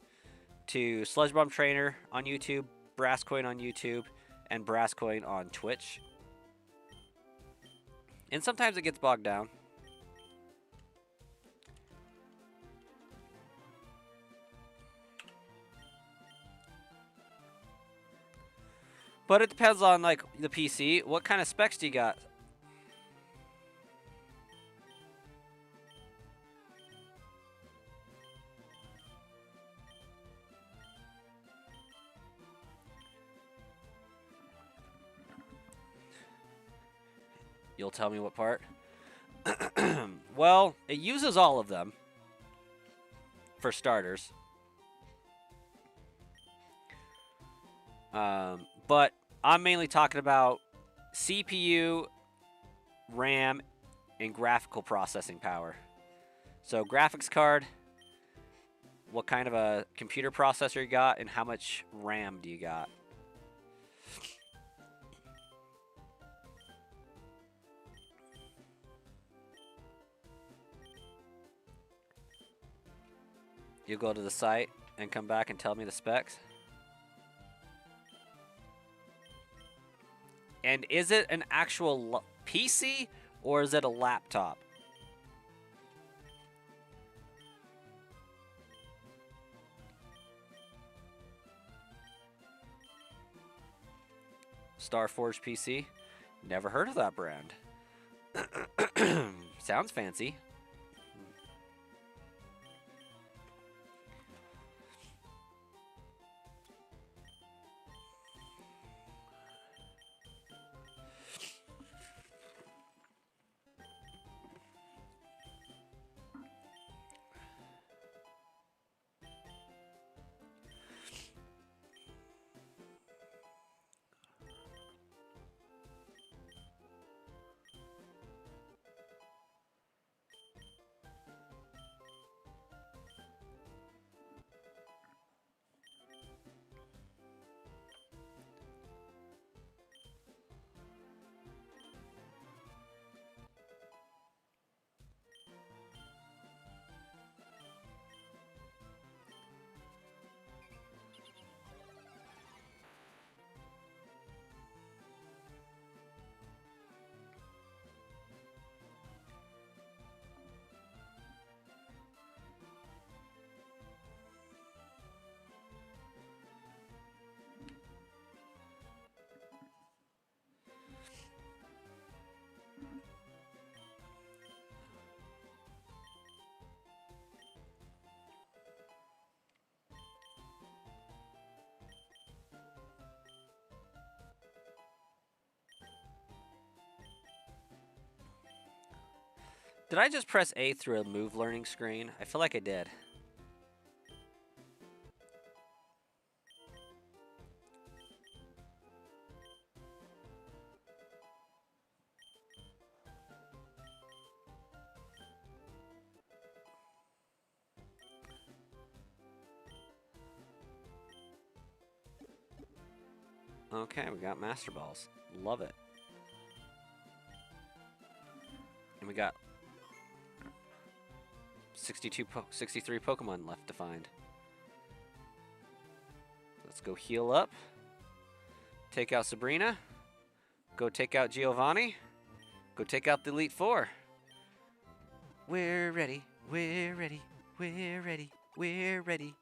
to Sludge Bomb Trainer on YouTube, Brasscoin on YouTube, and Brasscoin on Twitch. And sometimes it gets bogged down. But it depends on like the PC. What kind of specs do you got? You'll tell me what part? Well, it uses all of them, for starters. But I'm mainly talking about CPU, RAM, and graphical processing power. So graphics card, what kind of a computer processor you got, and how much RAM do you got? You'll go to the site and come back and tell me the specs. And is it an actual PC or is it a laptop? Starforge PC? Never heard of that brand. Sounds fancy. Did I just press A through a move learning screen? I feel like I did. Okay, we got Master Balls. Love it. And we got 63 Pokemon left to find. Let's go heal up. Take out Sabrina. Go take out Giovanni. Go take out the Elite Four. We're ready. We're ready. We're ready. We're ready.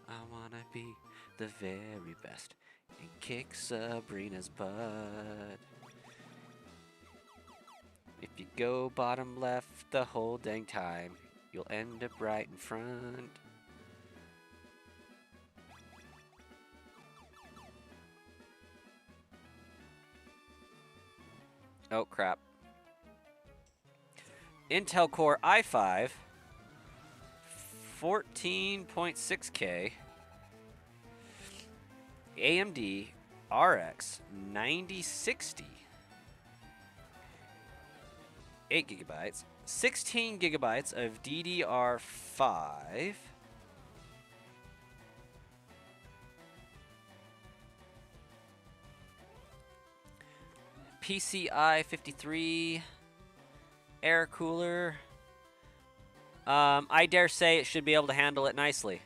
I wanna be the very best and kick Sabrina's butt. If you go bottom left the whole dang time, you'll end up right in front. Oh crap. Intel Core i5, 14.6K, AMD RX 9060, 8 gigabytes, 16 gigabytes of DDR5, PCI 53, air cooler. I dare say it should be able to handle it nicely.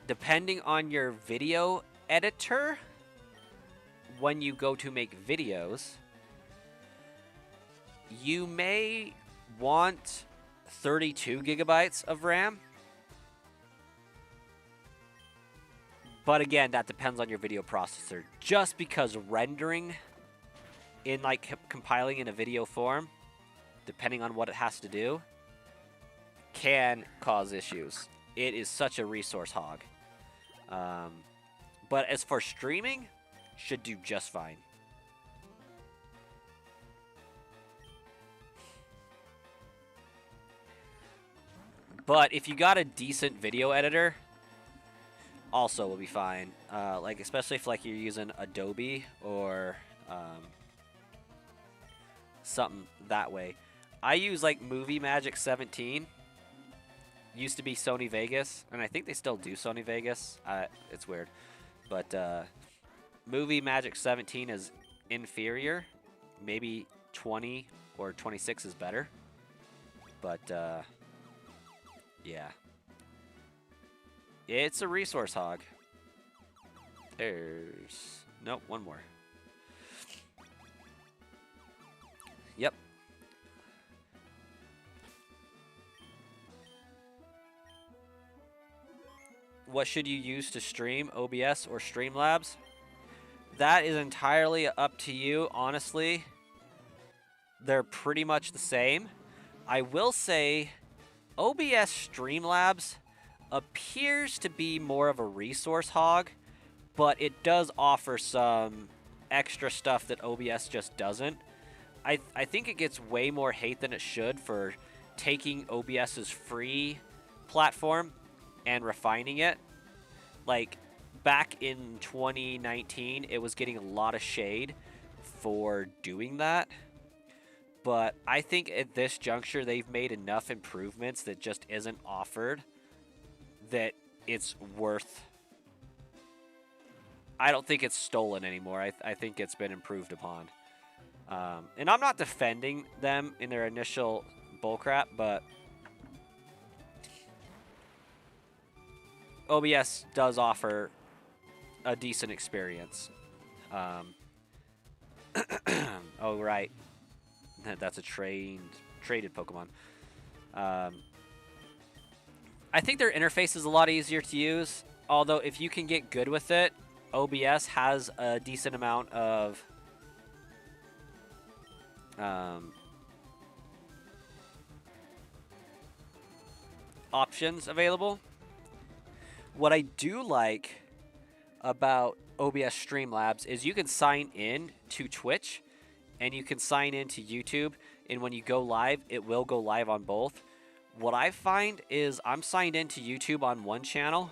Depending on your video editor, when you go to make videos, you may want 32 gigabytes of RAM. But again, that depends on your video processor. Just because rendering in like compiling in a video form, depending on what it has to do, can cause issues. It is such a resource hog. But as for streaming, should do just fine. But if you got a decent video editor, also will be fine. Like especially if like you're using Adobe or something that way. I use like Movie Magic 17. Used to be Sony Vegas, and I think they still do Sony Vegas. It's weird, but Movie Magic 17 is inferior. Maybe 20 or 26 is better, but yeah, it's a resource hog. There's nope, one more. Yep. What should you use to stream, OBS or Streamlabs? That is entirely up to you, honestly. They're pretty much the same. I will say OBS Streamlabs appears to be more of a resource hog, but it does offer some extra stuff that OBS just doesn't. I think it gets way more hate than it should for taking OBS's free platform and refining it. Like back in 2019, it was getting a lot of shade for doing that. But I think at this juncture, they've made enough improvements that just isn't offered that it's worth. I don't think it's stolen anymore. I think it's been improved upon. And I'm not defending them in their initial bullcrap, but OBS does offer a decent experience. Oh, right. That's a traded Pokemon. I think their interface is a lot easier to use, although if you can get good with it, OBS has a decent amount of options available. What I do like about OBS Streamlabs is you can sign in to Twitch and you can sign in to YouTube, and when you go live, it will go live on both. What I find is I'm signed into YouTube on one channel.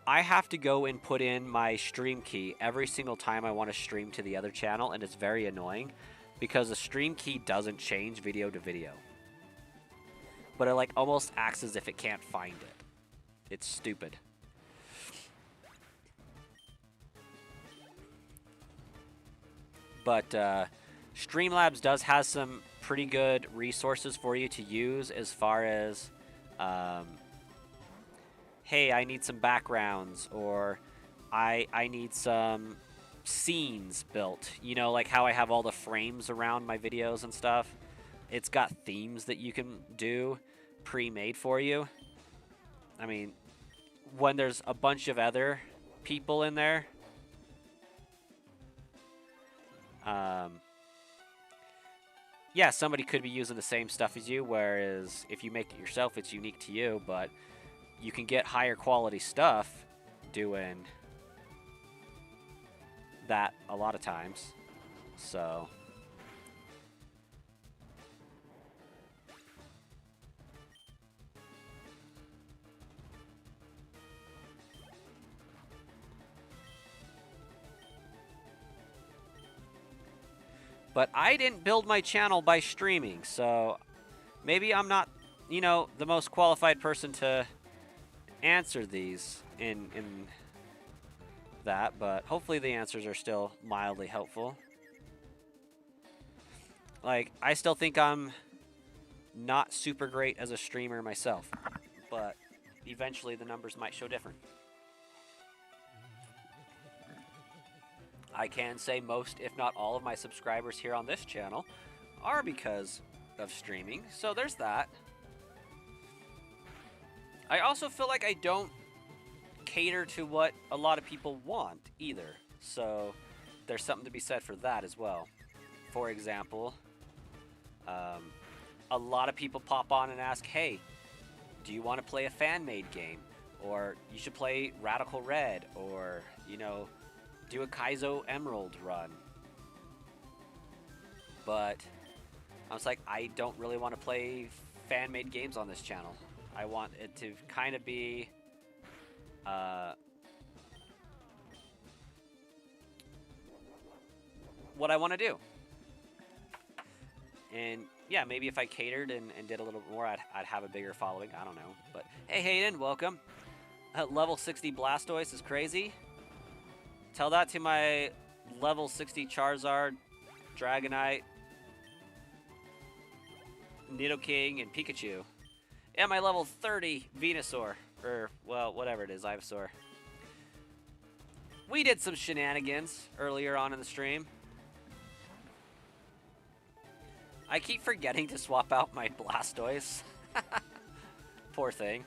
I have to go and put in my stream key every single time I want to stream to the other channel, and it's very annoying because the stream key doesn't change video to video. But it like almost acts as if it can't find it. It's stupid. But Streamlabs does have some pretty good resources for you to use as far as, hey, I need some backgrounds, or I need some scenes built. You know, like how I have all the frames around my videos and stuff. It's got themes that you can do pre-made for you. I mean, when there's a bunch of other people in there, yeah, somebody could be using the same stuff as you, whereas if you make it yourself, it's unique to you, but you can get higher quality stuff doing that a lot of times. So but I didn't build my channel by streaming, so maybe I'm not, you know, the most qualified person to answer these in that, but hopefully the answers are still mildly helpful. Like, I still think I'm not super great as a streamer myself, but eventually the numbers might show different. I can say most, if not all, of my subscribers here on this channel are because of streaming, so there's that. I also feel like I don't cater to what a lot of people want either, so there's something to be said for that as well. For example, a lot of people pop on and ask, hey, do you want to play a fan-made game? Or you should play Radical Red, or, you know, do a Kaizo Emerald run. But I was like, I don't really want to play fan-made games on this channel. I want it to kind of be what I want to do. And yeah, maybe if I catered and did a little more, I'd have a bigger following. I don't know. But hey, Hayden, welcome. Level 60 Blastoise is crazy. Tell that to my level 60 Charizard, Dragonite, Nidoking, and Pikachu. And my level 30 Venusaur. Or, well, whatever it is, Ivysaur. We did some shenanigans earlier on in the stream. I keep forgetting to swap out my Blastoise. Poor thing.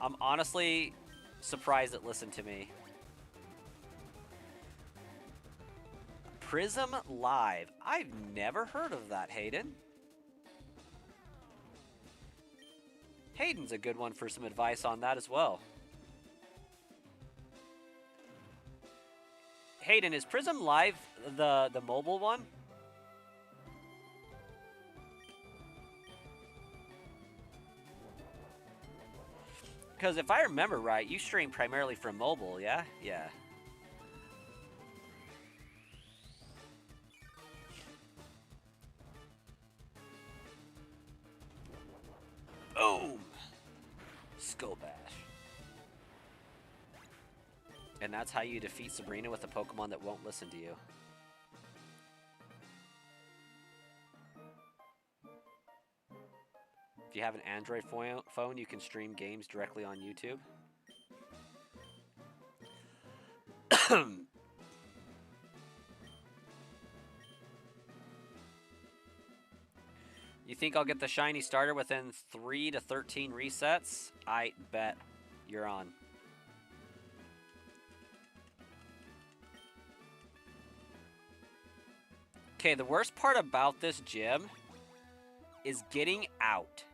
I'm honestly surprised it listened to me. Prism Live. I've never heard of that, Hayden. Hayden's a good one for some advice on that as well. Hayden, is Prism Live the mobile one? Because if I remember right, you stream primarily from mobile, yeah? Yeah. Boom! Skull Bash. And that's how you defeat Sabrina with a Pokemon that won't listen to you. If you have an Android phone, you can stream games directly on YouTube. You think I'll get the shiny starter within 3 to 13 resets? I bet you're on. Okay, the worst part about this gym is getting out.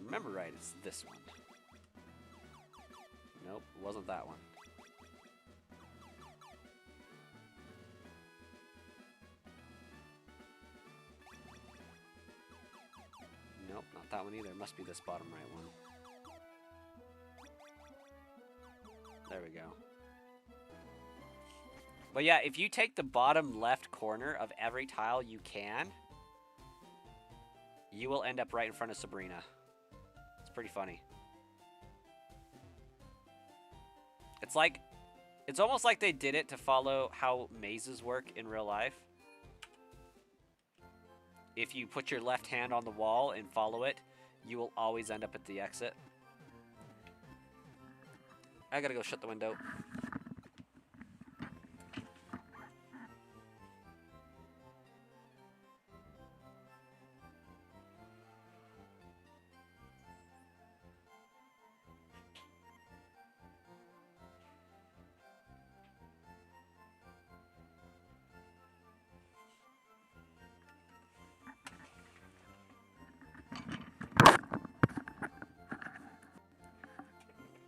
remember right, it's this one. Nope, it wasn't that one. Nope, not that one either. It must be this bottom right one. There we go. But yeah, if you take the bottom left corner of every tile you can, you will end up right in front of Sabrina. It's pretty funny. It's almost like they did it to follow how mazes work in real life. If you put your left hand on the wall and follow it, you will always end up at the exit. I gotta go shut the window.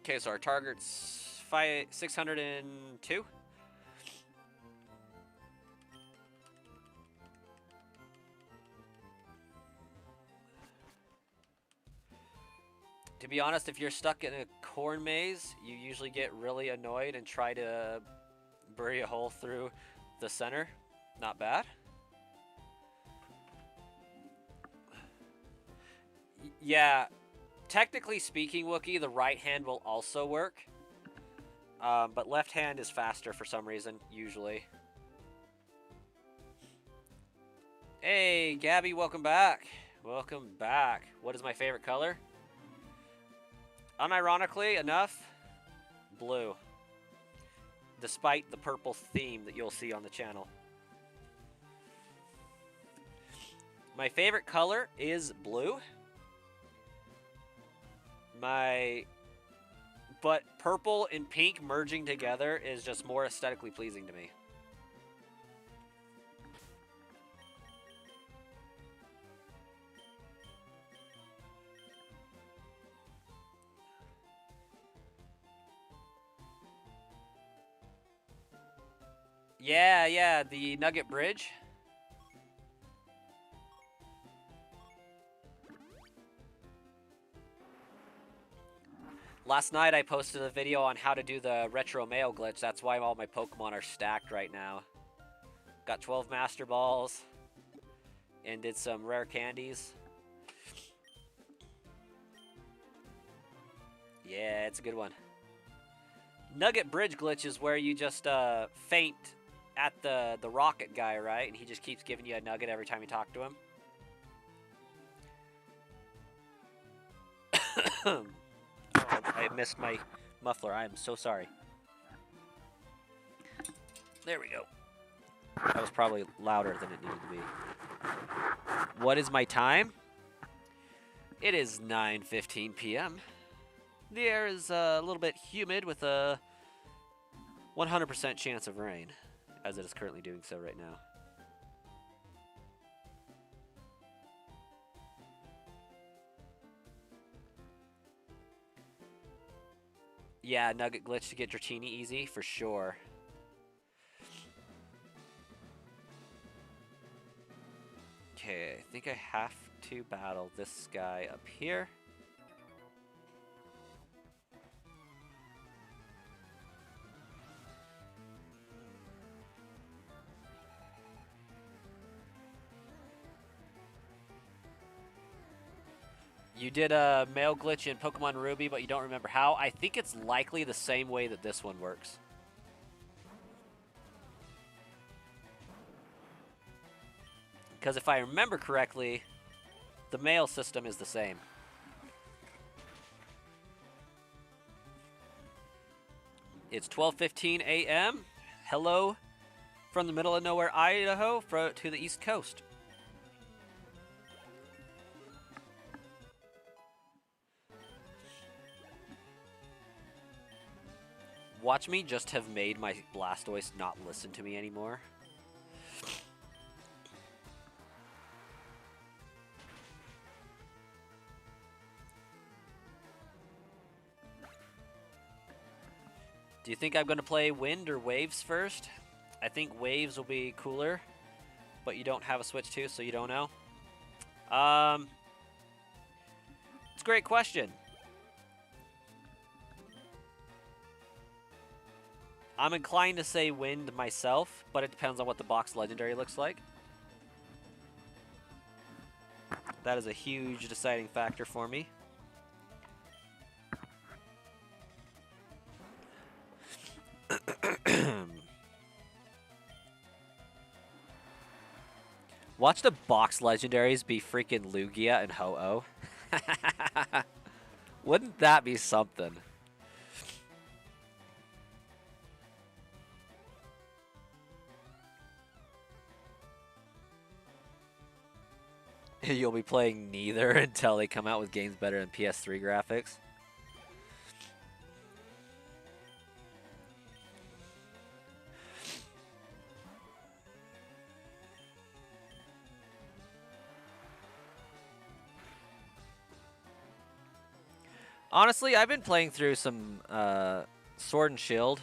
Okay, so our target's 602. To be honest, if you're stuck in a corn maze, you usually get really annoyed and try to bury a hole through the center. Not bad. Yeah, technically speaking, Wookie, the right hand will also work. But left hand is faster for some reason, usually. Hey, Gabby, welcome back. Welcome back. What is my favorite color? Unironically enough, blue. Despite the purple theme that you'll see on the channel. My favorite color is blue. But purple and pink merging together is just more aesthetically pleasing to me. Yeah, the Nugget Bridge. Last night I posted a video on how to do the retro mail glitch. That's why all my Pokemon are stacked right now. Got 12 Master Balls and did some rare candies. Yeah, it's a good one. Nugget Bridge glitch is where you just faint at the rocket guy, right? And he just keeps giving you a nugget every time you talk to him. Oh, I missed my muffler. I am so sorry. There we go. That was probably louder than it needed to be. What is my time? It is 9:15 p.m. The air is a little bit humid with a 100% chance of rain, as it is currently doing so right now. Yeah, Nugget glitch to get Dratini easy, for sure. Okay, I think I have to battle this guy up here. You did a mail glitch in Pokemon Ruby, but you don't remember how. I think it's likely the same way that this one works. Because if I remember correctly, the mail system is the same. It's 12:15 a.m. Hello from the middle of nowhere, Idaho, to the East Coast. Watch me just have made my Blastoise not listen to me anymore. Do you think I'm going to play Wind or Waves first? I think Waves will be cooler, but you don't have a Switch 2, so you don't know. It's a great question. I'm inclined to say Wind myself, but it depends on what the box legendary looks like. That is a huge deciding factor for me. Watch the box legendaries be freaking Lugia and Ho-Oh. Wouldn't that be something? You'll be playing neither until they come out with games better than PS3 graphics. Honestly, I've been playing through some Sword and Shield.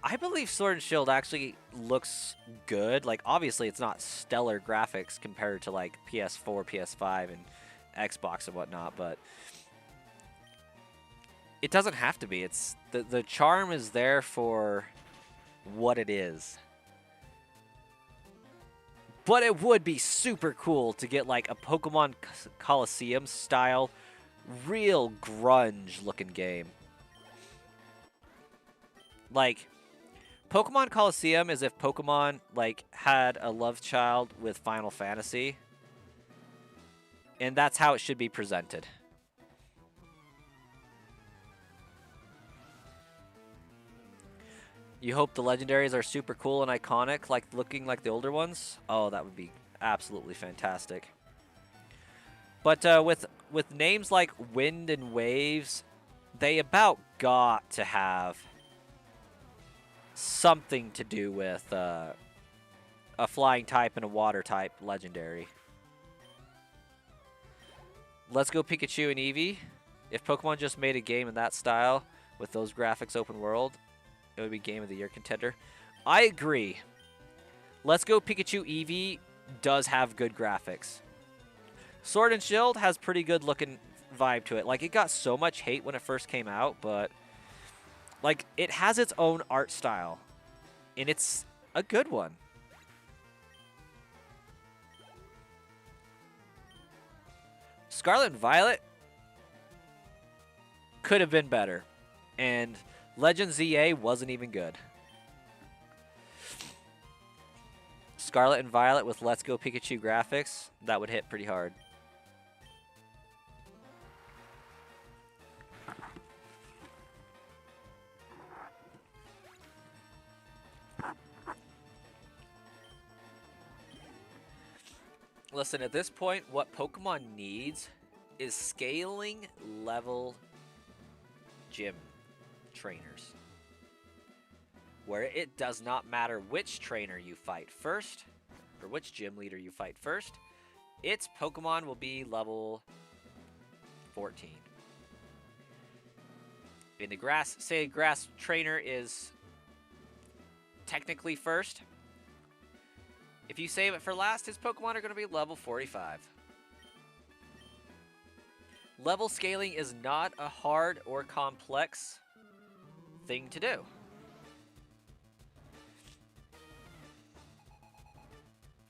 I believe Sword and Shield actually looks good. Like, obviously, it's not stellar graphics compared to, like, PS4, PS5, and Xbox and whatnot, but it doesn't have to be. It's the charm is there for what it is. But it would be super cool to get, like, a Pokemon Colosseum style, real grunge-looking game. Like, Pokemon Colosseum is if Pokemon, like, had a love child with Final Fantasy. And that's how it should be presented. You hope the legendaries are super cool and iconic, like looking like the older ones? Oh, that would be absolutely fantastic. But with names like Wind and Waves, they about got to have something to do with a flying type and a water type legendary. Let's Go Pikachu and Eevee. If Pokemon just made a game in that style with those graphics open world, it would be Game of the Year contender. I agree. Let's Go Pikachu Eevee does have good graphics. Sword and Shield has pretty good looking vibe to it. Like, it got so much hate when it first came out, but like, it has its own art style, and it's a good one. Scarlet and Violet could have been better, and Legend ZA wasn't even good. Scarlet and Violet with Let's Go Pikachu graphics, that would hit pretty hard. Listen, at this point, what Pokemon needs is scaling level gym trainers, where it does not matter which trainer you fight first, or which gym leader you fight first, its Pokemon will be level 14. In the grass, say grass trainer is technically first. If you save it for last, his Pokemon are going to be level 45. Level scaling is not a hard or complex thing to do.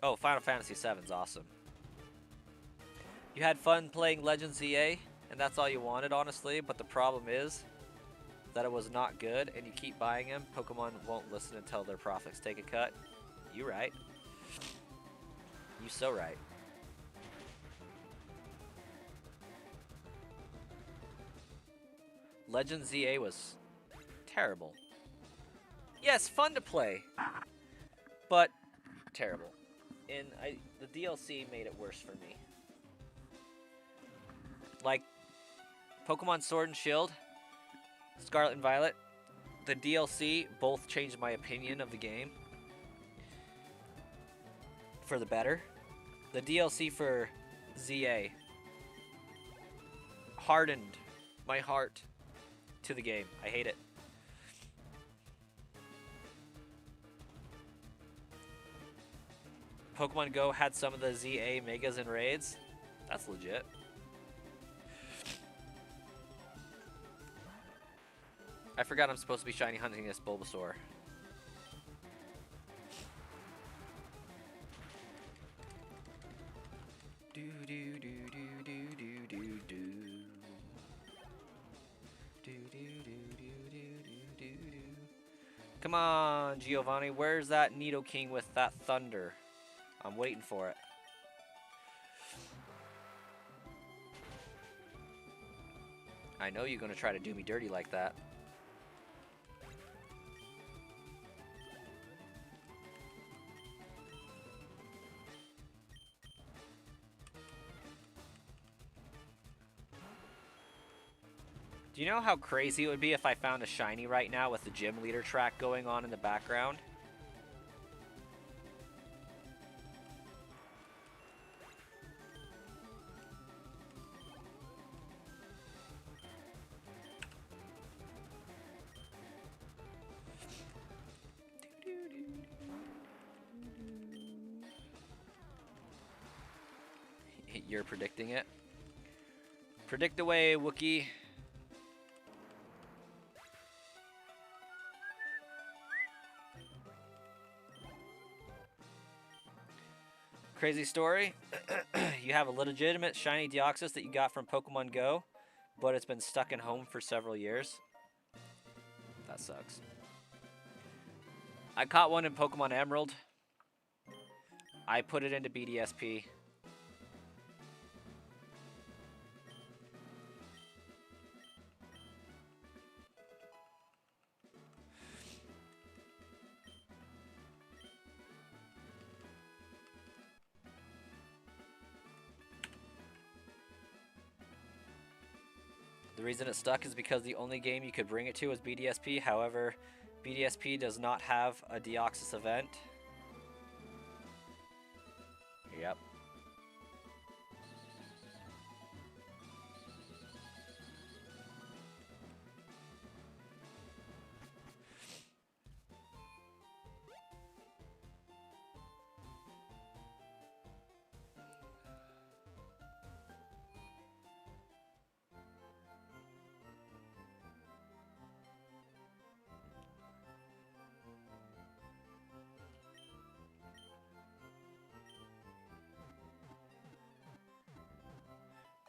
Oh, Final Fantasy VII is awesome. You had fun playing Legends ZA, and that's all you wanted, honestly, but the problem is that it was not good, and you keep buying them. Pokemon won't listen until their profits take a cut. You right. You so right. Legend ZA was terrible. Yes, fun to play, but terrible. And the DLC made it worse for me. Like, Pokemon Sword and Shield, Scarlet and Violet, the DLC both changed my opinion of the game for the better. The DLC for ZA hardened my heart to the game. I hate it. Pokemon Go had some of the ZA Megas and Raids. That's legit. I forgot I'm supposed to be shiny hunting this Bulbasaur. Do do do do do do do do. Do do do do do do do. Come on, Giovanni. Where's that Nidoking with that thunder? I'm waiting for it. I know you're gonna try to do me dirty like that. Do you know how crazy it would be if I found a shiny right now with the gym leader track going on in the background? You're predicting it? Predict away, Wookie. Crazy story. You have a legitimate shiny Deoxys that you got from Pokemon Go, but it's been stuck in home for several years. That sucks. I caught one in Pokemon Emerald. I put it into BDSP. The reason it stuck is because the only game you could bring it to was BDSP. However, BDSP does not have a Deoxys event. Yep.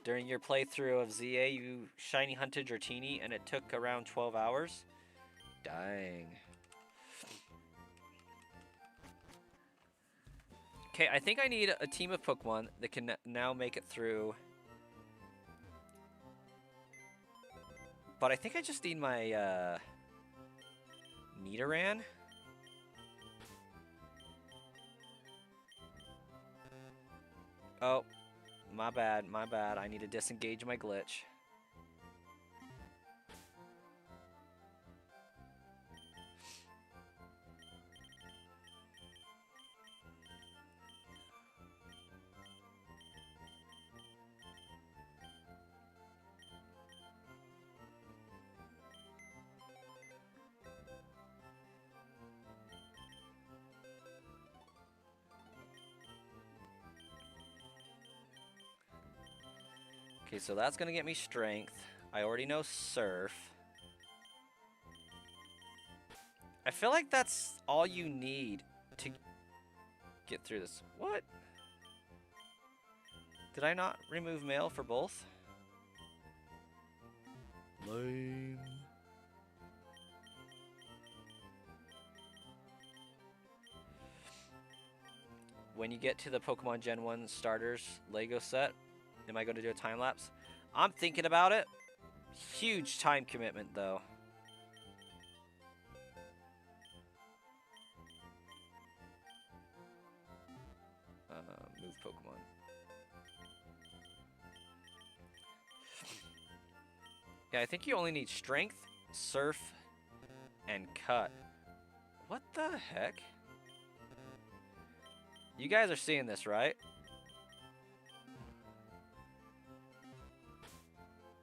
During your playthrough of ZA, you shiny hunted Dratini, and it took around 12 hours. Dang. Okay, I think I need a team of Pokemon that can now make it through. But I think I just need my Nidoran. Oh, my bad, my bad. I need to disengage my glitch. Okay, so that's gonna get me strength. I already know surf. I feel like that's all you need to get through this. What? Did I not remove mail for both? Lame. When you get to the Pokemon Gen 1 starters Lego set, am I going to do a time lapse? I'm thinking about it. Huge time commitment, though. Move Pokemon. Yeah, I think you only need Strength, Surf, and Cut. What the heck? You guys are seeing this, right?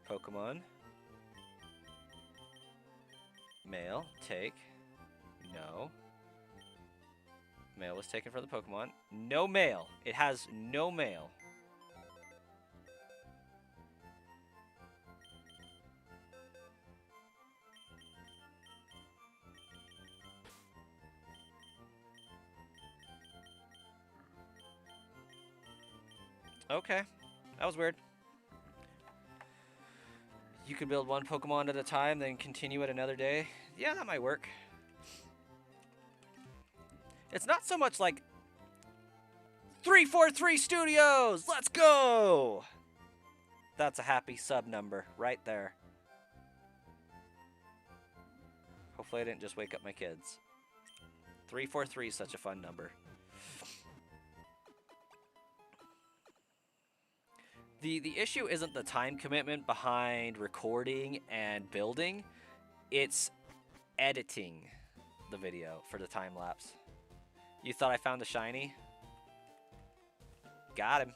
Pokemon. Mail. Take. No. Mail was taken from the Pokemon. No mail. It has no mail. Okay. That was weird. You could build one Pokemon at a time, then continue it another day. Yeah, that might work. It's not so much like 343 Studios! Let's go! That's a happy sub number right there. Hopefully I didn't just wake up my kids. 343 is such a fun number. The issue isn't the time commitment behind recording and building. It's editing the video for the time lapse. You thought I found the shiny? Got him.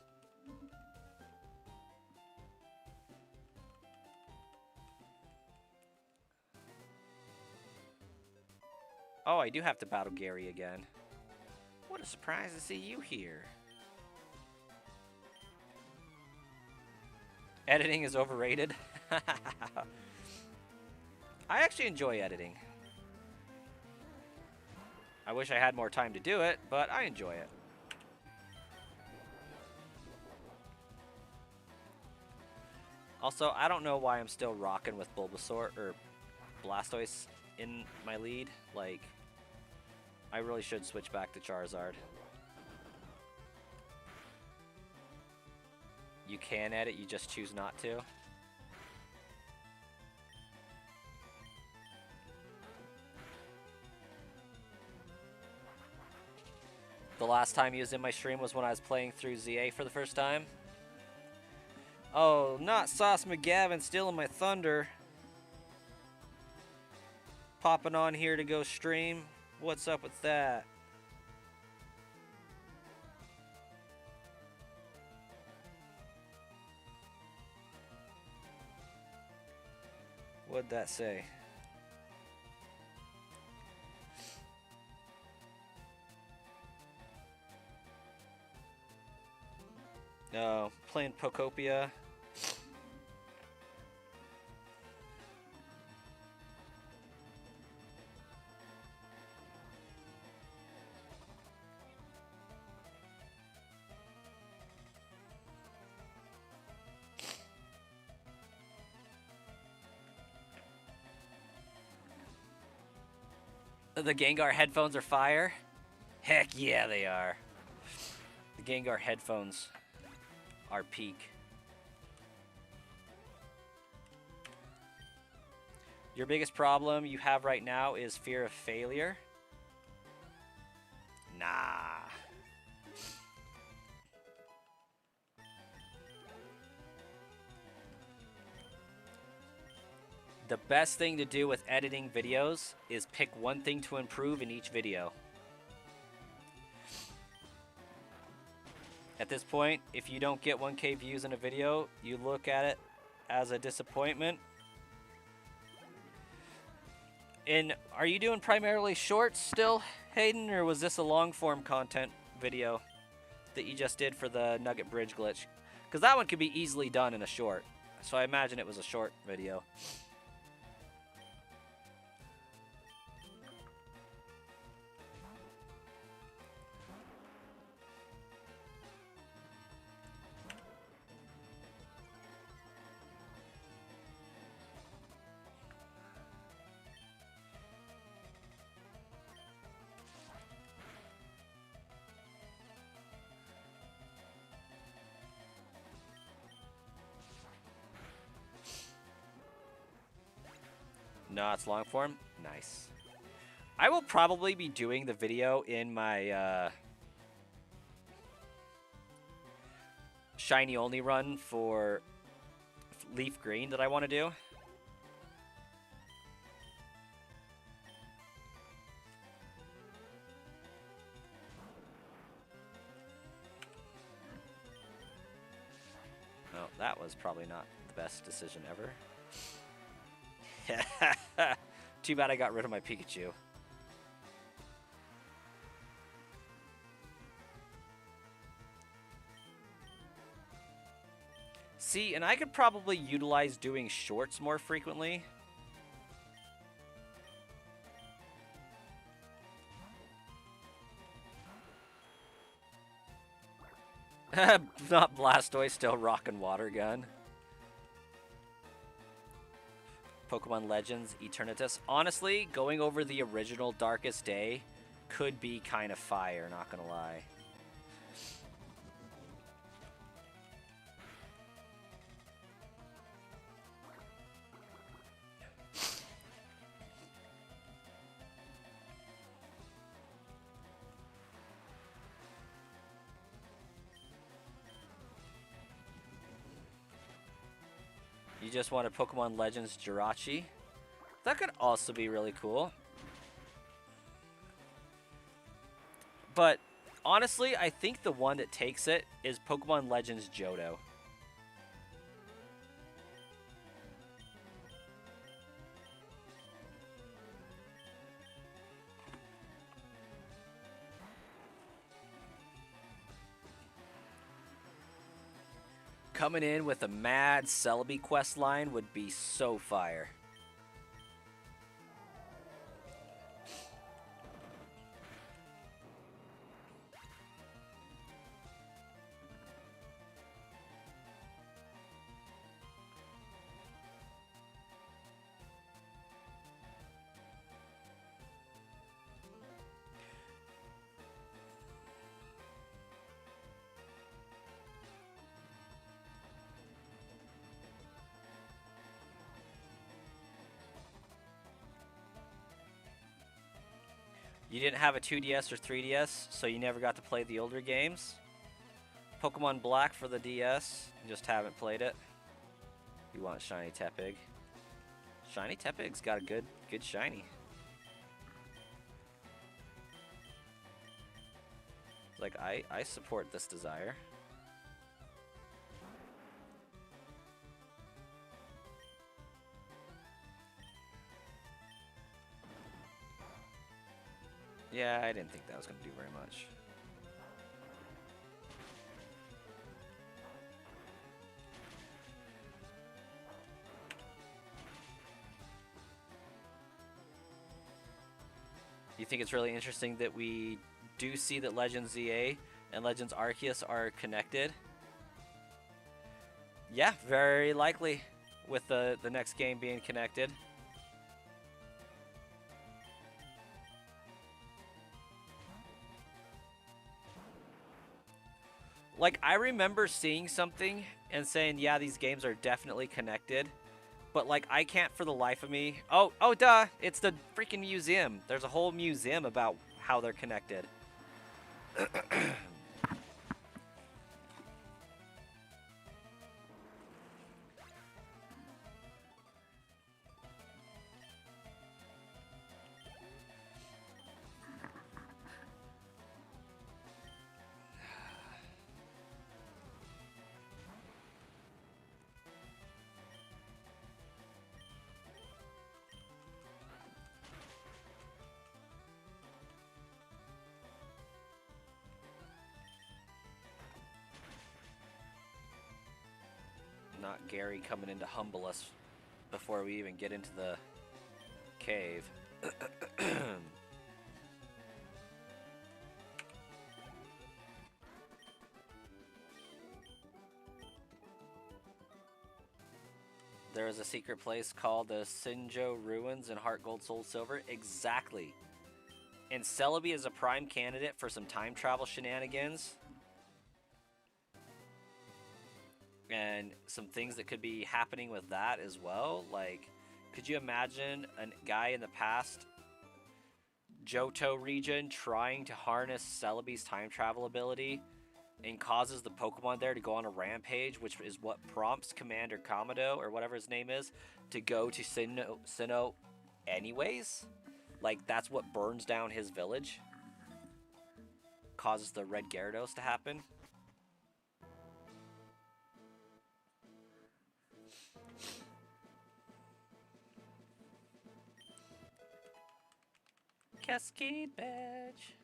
Oh, I do have to battle Gary again. What a surprise to see you here. Editing is overrated. I actually enjoy editing. I wish I had more time to do it, but I enjoy it. Also, I don't know why I'm still rocking with Bulbasaur or Blastoise in my lead. Like, I really should switch back to Charizard. You can edit, you just choose not to. The last time he was in my stream was when I was playing through ZA for the first time. Oh, not Sauce McGavin stealing my thunder. Popping on here to go stream. What's up with that? What'd that say? No, playing Pokopia. The Gengar headphones are fire? Heck yeah, they are. The Gengar headphones are peak. Your biggest problem you have right now is fear of failure? Nah. The best thing to do with editing videos is pick one thing to improve in each video. At this point, if you don't get 1K views in a video, you look at it as a disappointment. And are you doing primarily shorts still, Hayden, or was this a long form content video that you just did for the Nugget Bridge glitch? Because that one could be easily done in a short. So I imagine it was a short video. No, it's long form. Nice. I will probably be doing the video in my shiny only run for Leaf Green that I want to do. Oh, that was probably not the best decision ever. Too bad I got rid of my Pikachu. See, and I could probably utilize doing shorts more frequently. Not Blastoise, still rockin' water gun. Pokemon Legends Eternatus. Honestly, going over the original Darkest Day could be kind of fire, not gonna lie. You just want a Pokemon Legends Jirachi. That could also be really cool. But honestly, I think the one that takes it is Pokemon Legends Johto. Coming in with a mad Celebi quest line would be so fire. You didn't have a 2DS or 3DS, so you never got to play the older games. Pokemon Black for the DS, you just haven't played it. You want Shiny Tepig. Shiny Tepig's got a good shiny. Like, I support this desire. Yeah, I didn't think that was going to do very much. You think it's really interesting that we do see that Legends ZA and Legends Arceus are connected? Yeah, very likely with the next game being connected. Like, I remember seeing something and saying, yeah, these games are definitely connected. But, like, I can't for the life of me... Oh, duh! It's the freaking museum. There's a whole museum about how they're connected. Not Gary coming in to humble us before we even get into the cave. There is a secret place called the Sinjo Ruins in Heart Gold Soul Silver. Exactly. And Celebi is a prime candidate for some time travel shenanigans. And some things that could be happening with that as well. Like, could you imagine a guy in the past Johto region trying to harness Celebi's time travel ability and causes the Pokemon there to go on a rampage, which is what prompts Commander Kamado, or whatever his name is, to go to Sinnoh anyways? Like, that's what burns down his village. Causes the Red Gyarados to happen. Cascade badge.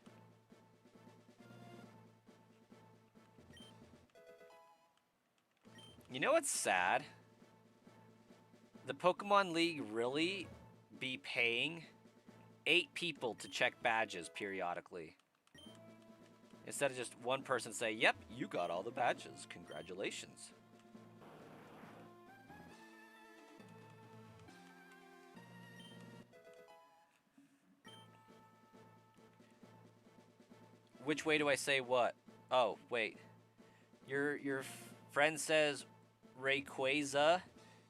You know what's sad? The Pokemon League really be paying 8 people to check badges periodically. Instead of just one person say, yep, you got all the badges. Congratulations. Which way do I say what? Oh, wait. Your friend says Rayquaza,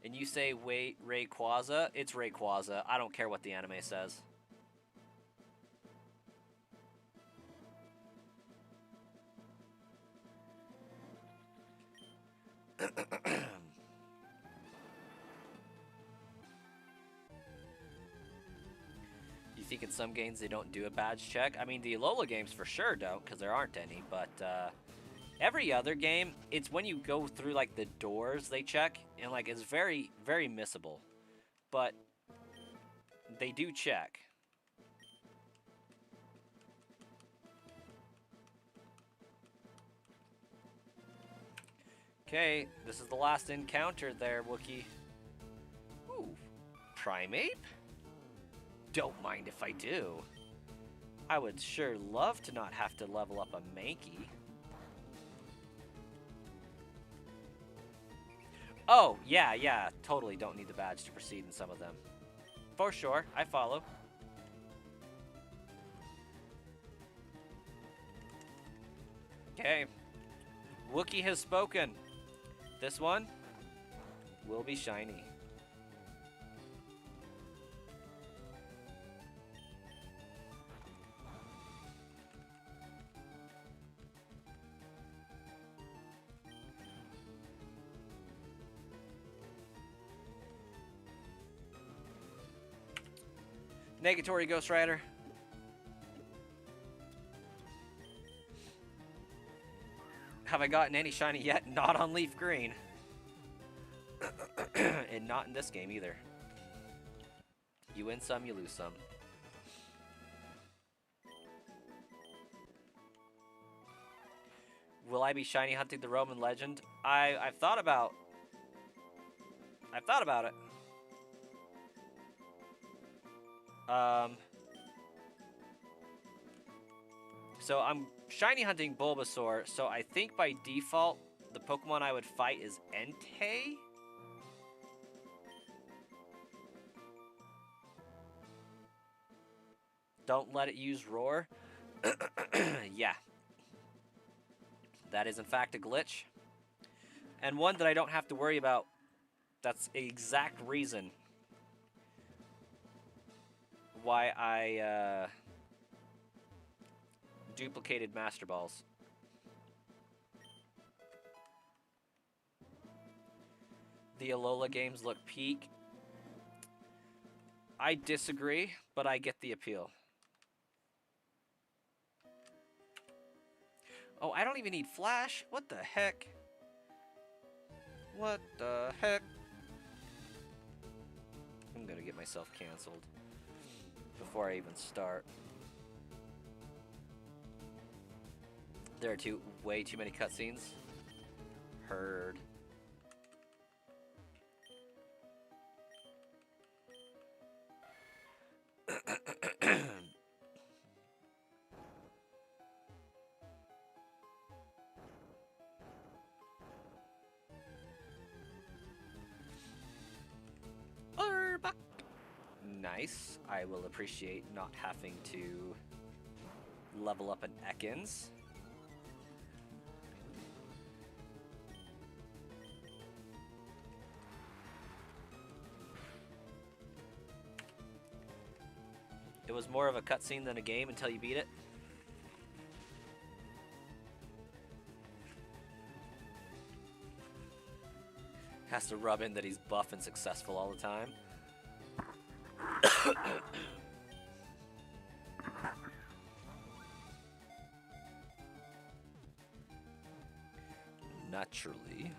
and you say wait Rayquaza. It's Rayquaza. I don't care what the anime says. You think in some games they don't do a badge check? I mean, the Alola games for sure don't, because there aren't any, but every other game, it's when you go through, like, the doors they check, and, like, it's very, very missable. But they do check. Okay, this is the last encounter there, Wookie. Ooh, Primeape? Don't mind if I do. I would sure love to not have to level up a Mankey. Oh, yeah, totally don't need the badge to proceed in some of them. For sure, I follow. Okay. Wookie has spoken. This one will be shiny. Negatory Ghost Rider. Have I gotten any shiny yet? Not on Leaf Green. And not in this game either. You win some, you lose some. Will I be shiny hunting the Roman legend? I've thought about it. So I'm shiny hunting Bulbasaur, so I think by default, the Pokemon I would fight is Entei? Don't let it use Roar? Yeah. That is in fact a glitch. And one that I don't have to worry about. That's the exact reason why I duplicated Master Balls. The Alola games look peak. I disagree, but I get the appeal. Oh, I don't even need Flash? What the heck? What the heck? I'm gonna get myself canceled before I even start. There are way too many cutscenes. Heard. Nice. I will appreciate not having to level up an Ekans. It was more of a cutscene than a game until you beat it. Has to rub in that he's buff and successful all the time. Naturally.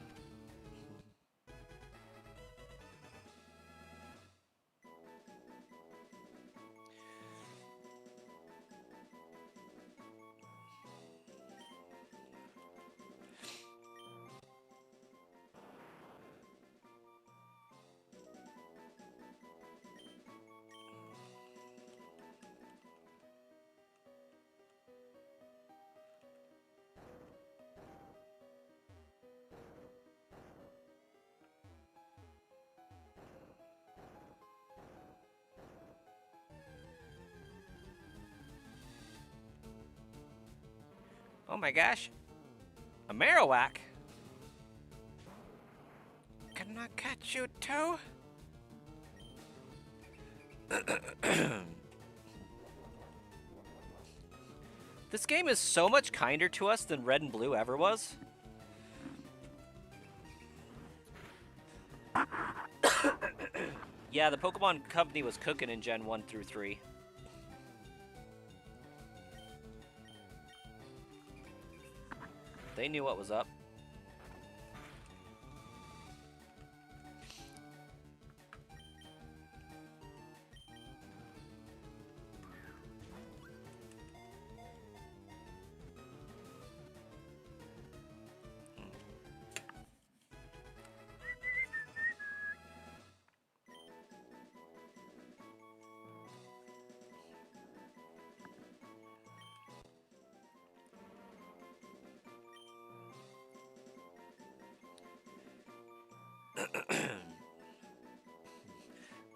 Oh my gosh. A Marowak? Can I catch you too? This game is so much kinder to us than Red and Blue ever was. Yeah, the Pokemon Company was cooking in Gen 1 through 3. They knew what was up.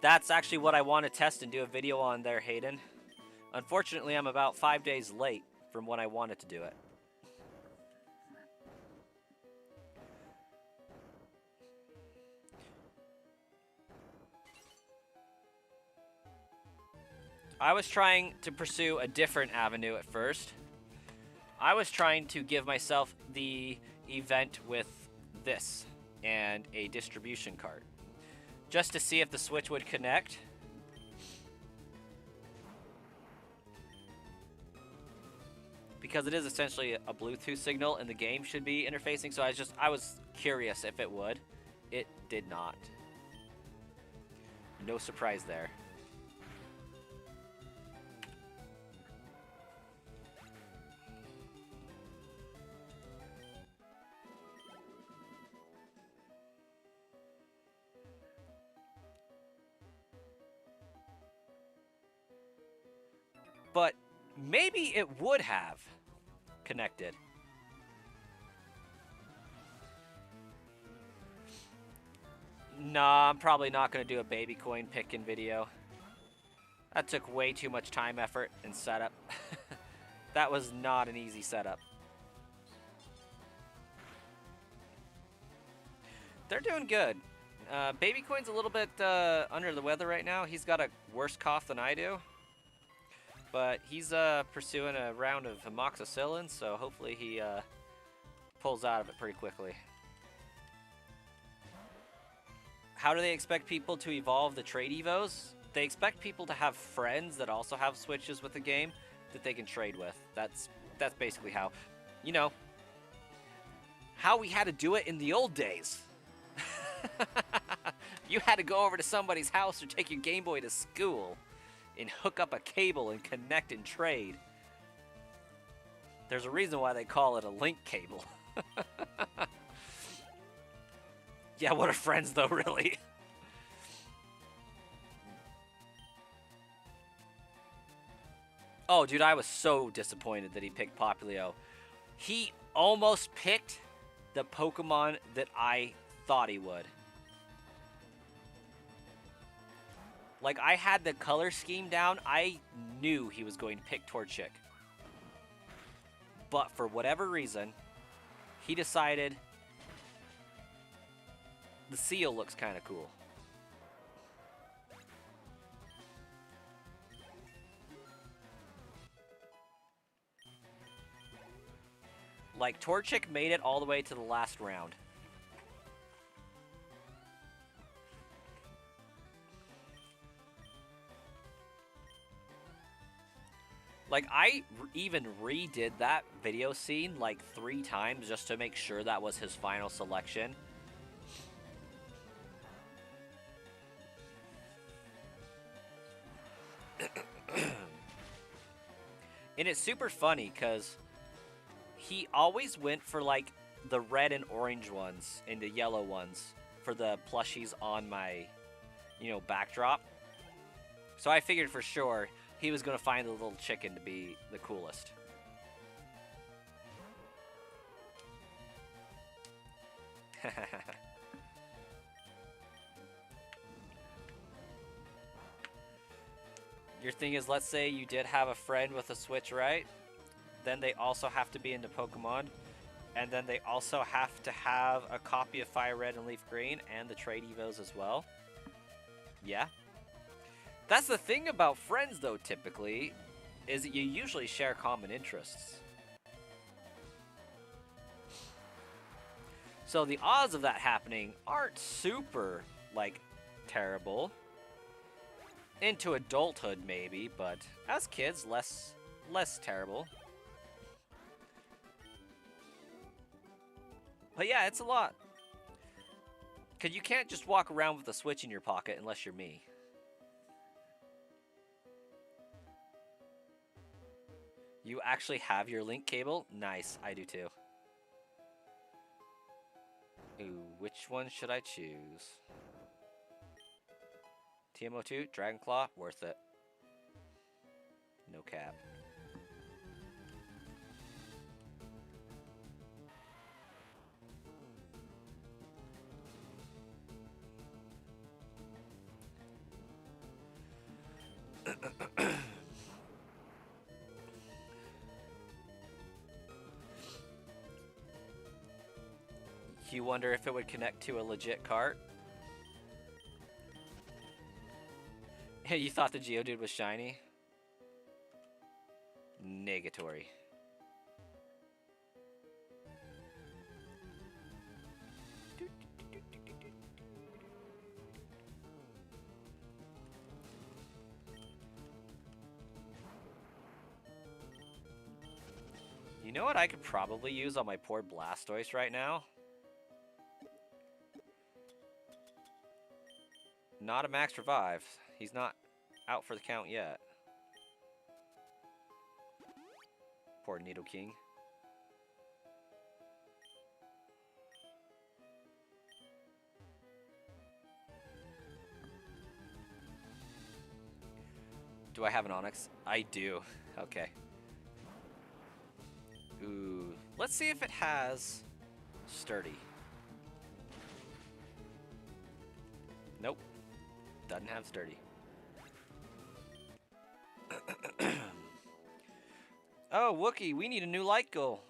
That's actually what I want to test and do a video on there, Hayden. Unfortunately, I'm about 5 days late from when I wanted to do it. I was trying to pursue a different avenue at first. I was trying to give myself the event with this and a distribution cart, just to see if the Switch would connect. Because it is essentially a Bluetooth signal and the game should be interfacing, so I was curious if it would. It did not. No surprise there. But maybe it would have connected. Nah, I'm probably not going to do a baby coin picking video. That took way too much time, effort, and setup. That was not an easy setup. They're doing good. Baby Coin's a little bit under the weather right now. He's got a worse cough than I do. But he's pursuing a round of amoxicillin, so hopefully he pulls out of it pretty quickly. How do they expect people to evolve the trade evos? They expect people to have friends that also have Switches with the game that they can trade with. That's basically how, you know, how we had to do it in the old days. You had to go over to somebody's house or take your Game Boy to school and hook up a cable and connect and trade. There's a reason why they call it a link cable. Yeah, what are friends though, really? Oh, dude, I was so disappointed that he picked Popplio. He almost picked the Pokemon that I thought he would. Like, I had the color scheme down. I knew he was going to pick Torchic. But for whatever reason, he decided the seal looks kind of cool. Like, Torchic made it all the way to the last round. Like, I even redid that video scene like 3 times just to make sure that was his final selection. And it's super funny because he always went for like the red and orange ones and the yellow ones for the plushies on my, backdrop. So I figured for sure he was going to find the little chicken to be the coolest. Your thing is, let's say you did have a friend with a Switch, right? then they also have to be into Pokemon, and then they also have to have a copy of Fire Red and Leaf Green and the trade evos as well. Yeah. That's the thing about friends, though, typically, is that you usually share common interests. So the odds of that happening aren't super, like, terrible. Into adulthood, maybe, but as kids, less terrible. But yeah, it's a lot. Because you can't just walk around with a Switch in your pocket unless you're me. You actually have your link cable? Nice, I do too. Ooh, which one should I choose? TMO2, Dragonclaw, worth it. No cap. You wonder if it would connect to a legit cart? You thought the Geodude was shiny? Negatory. You know what I could probably use on my poor Blastoise right now? Not a max revive. He's not out for the count yet. Poor Nidoking. Do I have an Onix? I do. Okay. Ooh. Let's see if it has Sturdy. Nope. Doesn't have Sturdy. Oh, Wookie, we need a new light goal.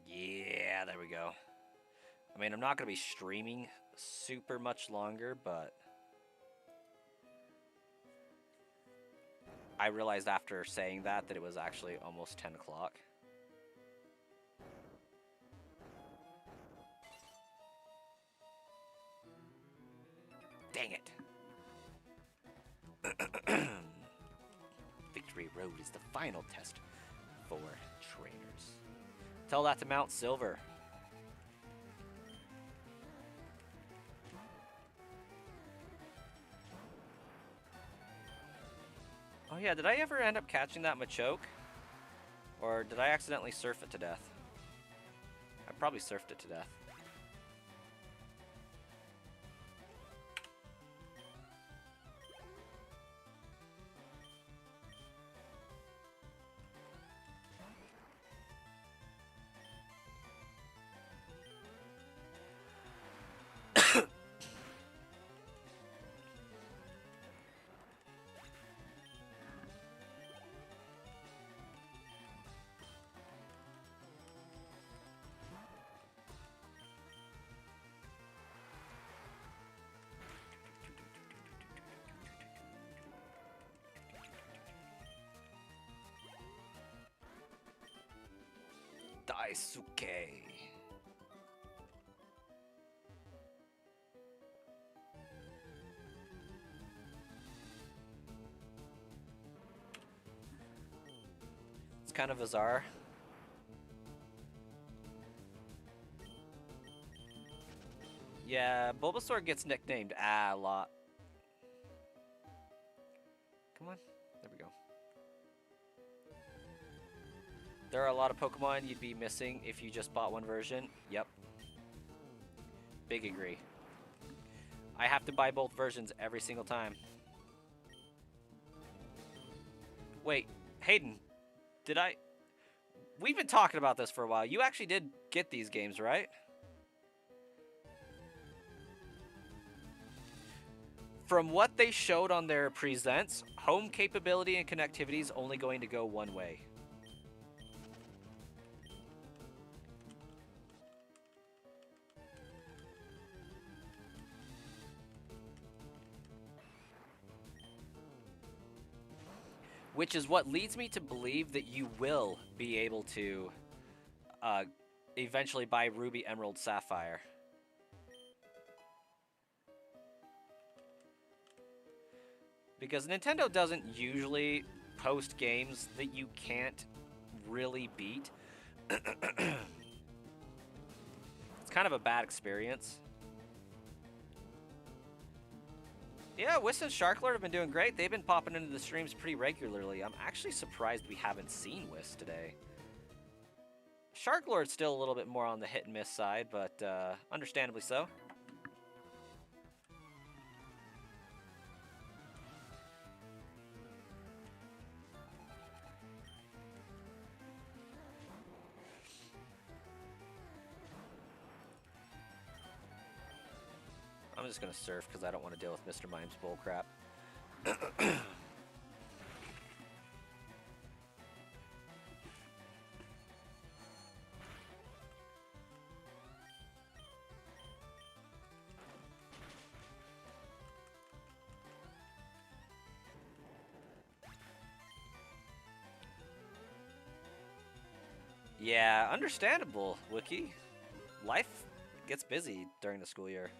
Yeah, there we go. I mean, I'm not going to be streaming super much longer, but I realized after saying that it was actually almost 10 o'clock. Dang it. Victory Road is the final test for trainers. Tell that to Mount Silver. Oh yeah, did I ever end up catching that Machoke? Or did I accidentally surf it to death? I probably surfed it to death. Daisuke. It's kind of bizarre. Yeah, Bulbasaur gets nicknamed a lot. Come on. There we go. There are a lot of Pokemon you'd be missing if you just bought one version. Yep. Big agree. I have to buy both versions every single time. Wait, Hayden, did I... We've been talking about this for a while. You actually did get these games, right? From what they showed on their presents, home capability and connectivity is only going to go one way. Which is what leads me to believe that you will be able to eventually buy Ruby, Emerald, Sapphire. Because Nintendo doesn't usually post games that you can't really beat. It's kind of a bad experience. Yeah, Whist and Sharklord have been doing great. They've been popping into the streams pretty regularly. I'm actually surprised we haven't seen Whist today. Sharklord's still a little bit more on the hit and miss side, but understandably so. I'm just gonna surf because I don't want to deal with Mr. Mime's bullcrap. Yeah, understandable, Wiki. Life gets busy during the school year.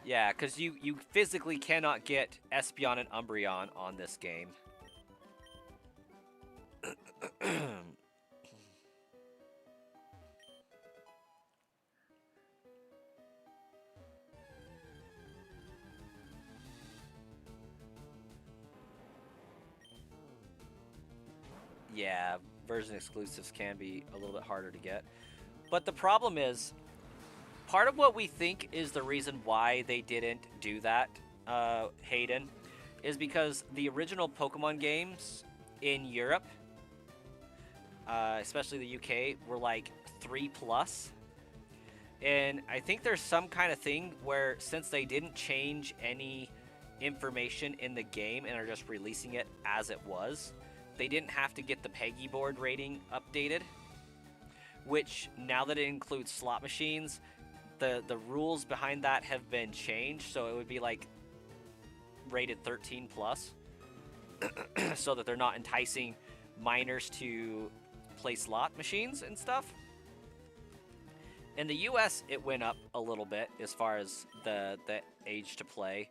Yeah, because you physically cannot get Espeon and Umbreon on this game. Yeah, version exclusives can be a little bit harder to get. But the problem is, part of what we think is the reason why they didn't do that, Hayden, is because the original Pokemon games in Europe, especially the UK, were like 3+. And I think there's some kind of thing where since they didn't change any information in the game and are just releasing it as it was, they didn't have to get the Peggy board rating updated, which now that it includes slot machines, the rules behind that have been changed, so it would be like rated 13+, so that they're not enticing minors to play slot machines and stuff. In the US, it went up a little bit as far as the age to play.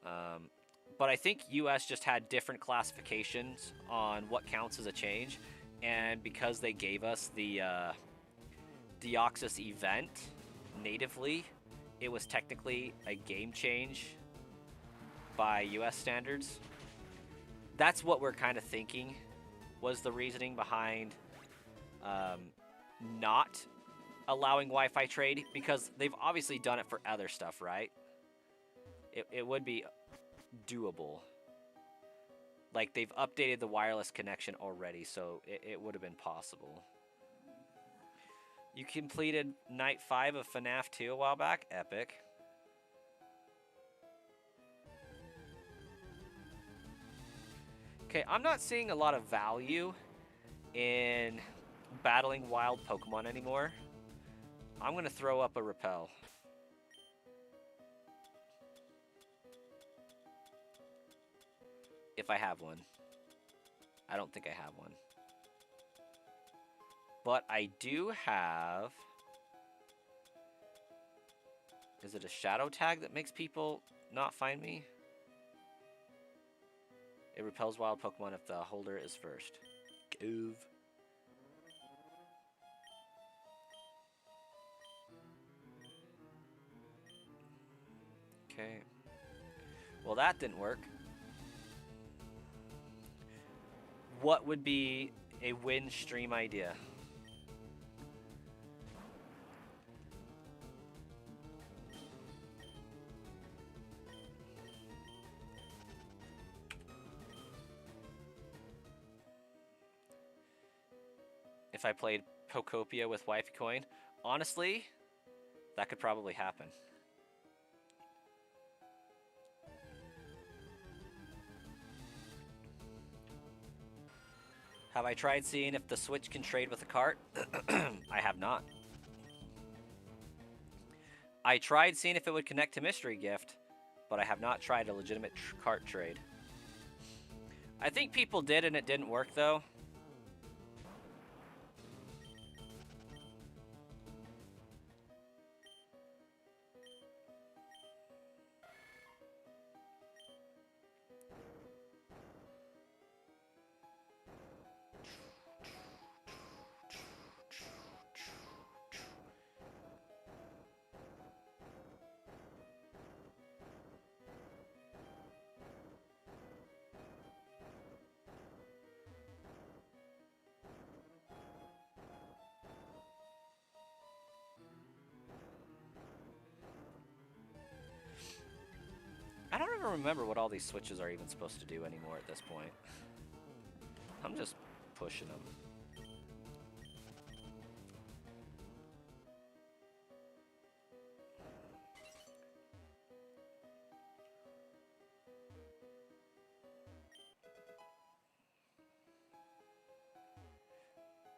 But I think US just had different classifications on what counts as a change. And because they gave us the Deoxys event natively, it was technically a game change by US standards. That's what we're kind of thinking was the reasoning behind not allowing Wi-Fi trade, because they've obviously done it for other stuff, right? It would be doable. Like, they've updated the wireless connection already, so it would have been possible. You completed Night 5 of FNAF 2 a while back? Epic. Okay, I'm not seeing a lot of value in battling wild Pokemon anymore. I'm going to throw up a Repel. If I have one. I don't think I have one. But I do have... Is it a shadow tag that makes people not find me? It repels wild Pokemon if the holder is first. Goof. Okay. Well, that didn't work. What would be a win stream idea? If I played Pokopia with Wifey Coin, honestly, that could probably happen. Have I tried seeing if the Switch can trade with a cart? I have not. I tried seeing if it would connect to Mystery Gift, but I have not tried a legitimate cart trade. I think people did and it didn't work though. I don't even remember what all these switches are even supposed to do anymore at this point. I'm just pushing them.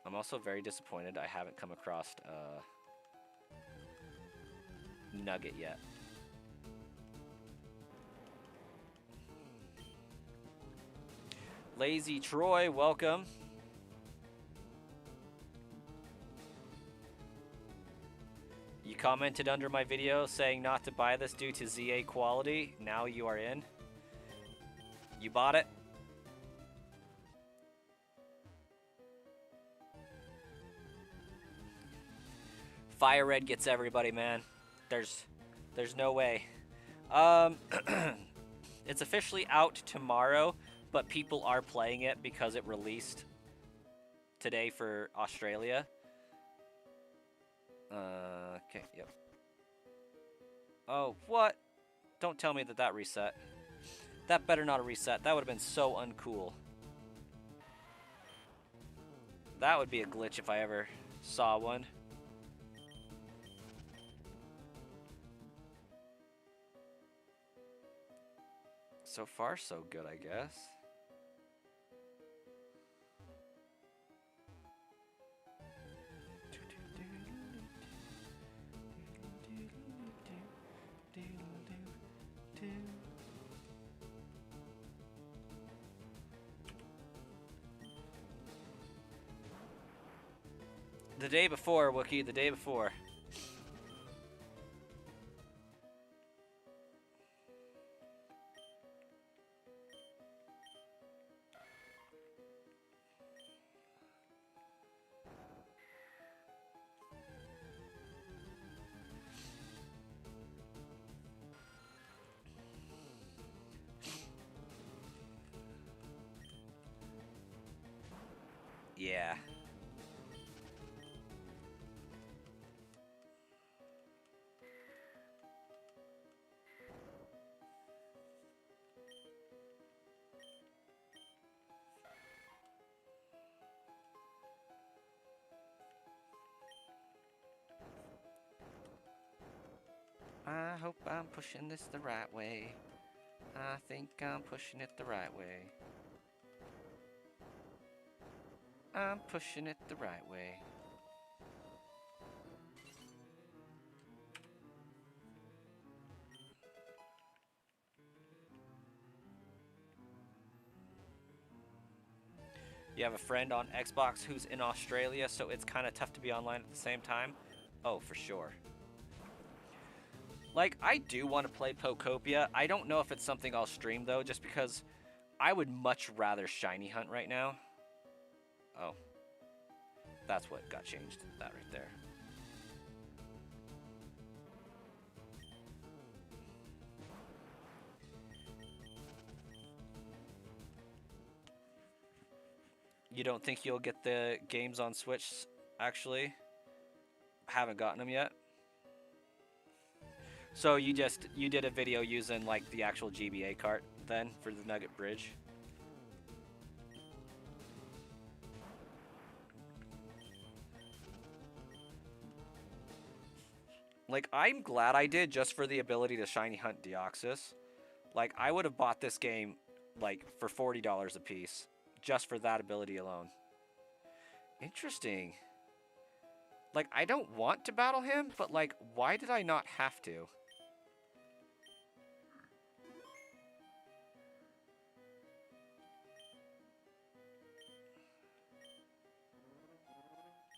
I'm also very disappointed I haven't come across Nugget yet. Lazy Troy, welcome. You commented under my video saying not to buy this due to ZA quality. Now you are in. You bought it? Fire Red gets everybody, man. There's no way. It's officially out tomorrow, but people are playing it because it released today for Australia. Okay, yep. Oh, what? Don't tell me that reset. That better not have reset. That would have been so uncool. That would be a glitch if I ever saw one. So far, so good, I guess. The day before, Wookie, the day before. Yeah. I hope I'm pushing this the right way. I think I'm pushing it the right way. I'm pushing it the right way. You have a friend on Xbox who's in Australia, so it's kind of tough to be online at the same time? Oh, for sure. Like, I do want to play Pokopia. I don't know if it's something I'll stream, though, just because I would much rather shiny hunt right now. Oh. That's what got changed. That right there. You don't think you'll get the games on Switch, actually? Haven't gotten them yet. So you did a video using like the actual GBA cart then for the Nugget Bridge? Like, I'm glad I did just for the ability to shiny hunt Deoxys. Like, I would have bought this game like for $40 a piece just for that ability alone. Interesting. Like, I don't want to battle him, but like, why did I not have to?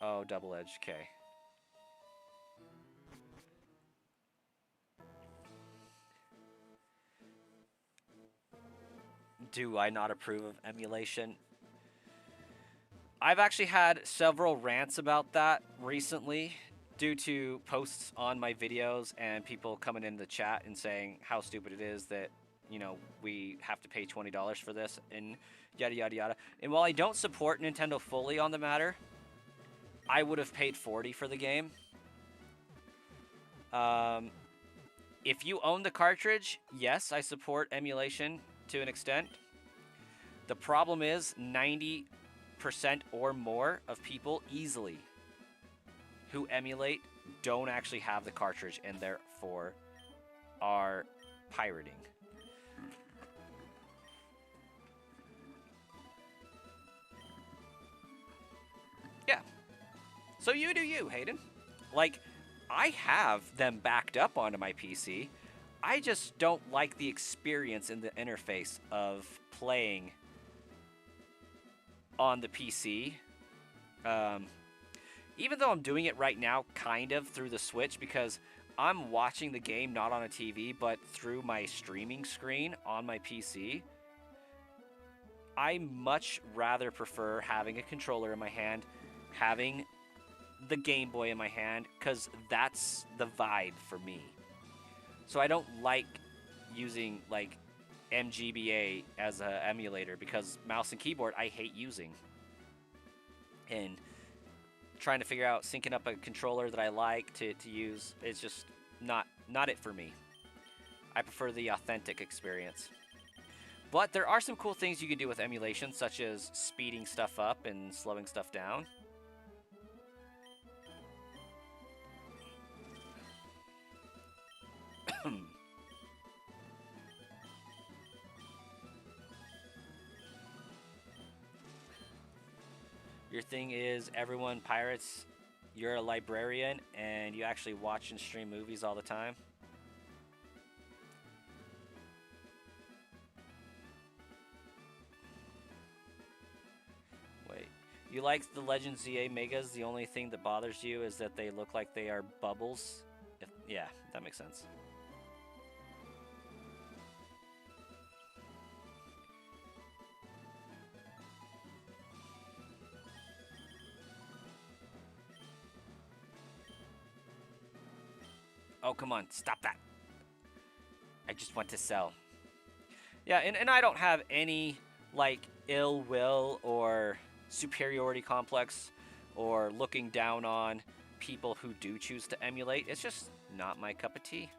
Oh, double edge. Okay. Do I not approve of emulation? I've actually had several rants about that recently due to posts on my videos and people coming in the chat and saying how stupid it is that, you know, we have to pay $20 for this and yada yada yada. And while I don't support Nintendo fully on the matter, I would have paid $40 for the game. If you own the cartridge, yes, I support emulation to an extent. The problem is 90% or more of people easily who emulate don't actually have the cartridge and therefore are pirating. Yeah. So you do you, Hayden. Like, I have them backed up onto my PC. I just don't like the experience in the interface of playing on the PC. Even though I'm doing it right now kind of through the Switch because I'm watching the game not on a TV but through my streaming screen on my PC, I much rather prefer having a controller in my hand, having the Game Boy in my hand, because that's the vibe for me. So I don't like using like MGBA as an emulator because mouse and keyboard I hate using. And trying to figure out syncing up a controller that I like to use, it's just not it for me. I prefer the authentic experience. But there are some cool things you can do with emulation, such as speeding stuff up and slowing stuff down. Your thing is everyone pirates, you're a librarian, and you actually watch and stream movies all the time. Wait. You like the Legend ZA Megas, the only thing that bothers you is that they look like they are bubbles? Yeah, that makes sense. Oh, come on, stop that. I just want to sell. Yeah, and I don't have any, like, ill will or superiority complex or looking down on people who do choose to emulate. It's just not my cup of tea.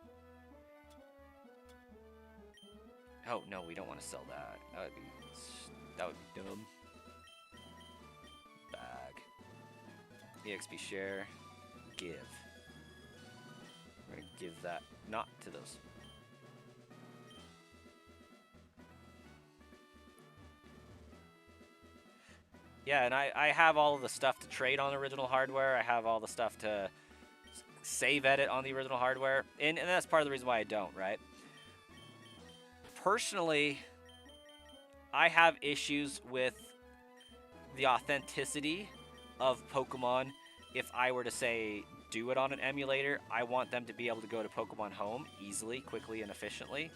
Oh, no, we don't want to sell that. That would be dumb. Bag. EXP share. Give. We're going to give that not to those. Yeah, and I have all of the stuff to trade on original hardware. I have all the stuff to save edit on the original hardware. And that's part of the reason why I don't, right? Personally, I have issues with the authenticity of Pokemon. If I were to say do it on an emulator, I want them to be able to go to Pokemon Home easily, quickly, and efficiently.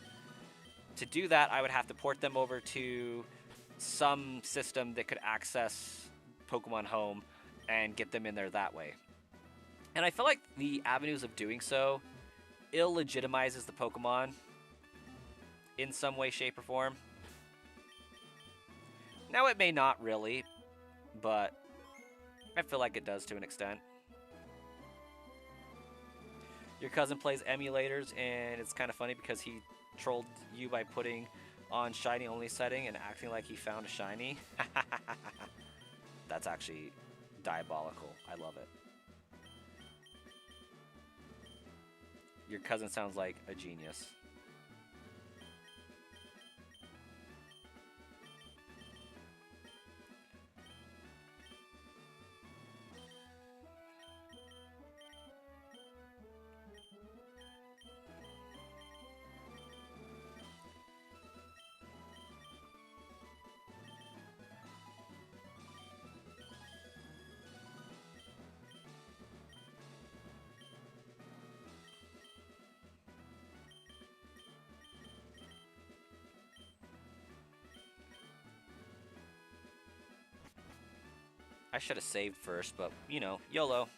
To do that, I would have to port them over to some system that could access Pokemon Home and get them in there that way. And I feel like the avenues of doing so illegitimizes the Pokemon in some way, shape, or form. Now, it may not really, but I feel like it does to an extent. Your cousin plays emulators, and it's kind of funny because he trolled you by putting on shiny only setting and acting like he found a shiny. That's actually diabolical. I love it. Your cousin sounds like a genius. I should have saved first, but you know, YOLO.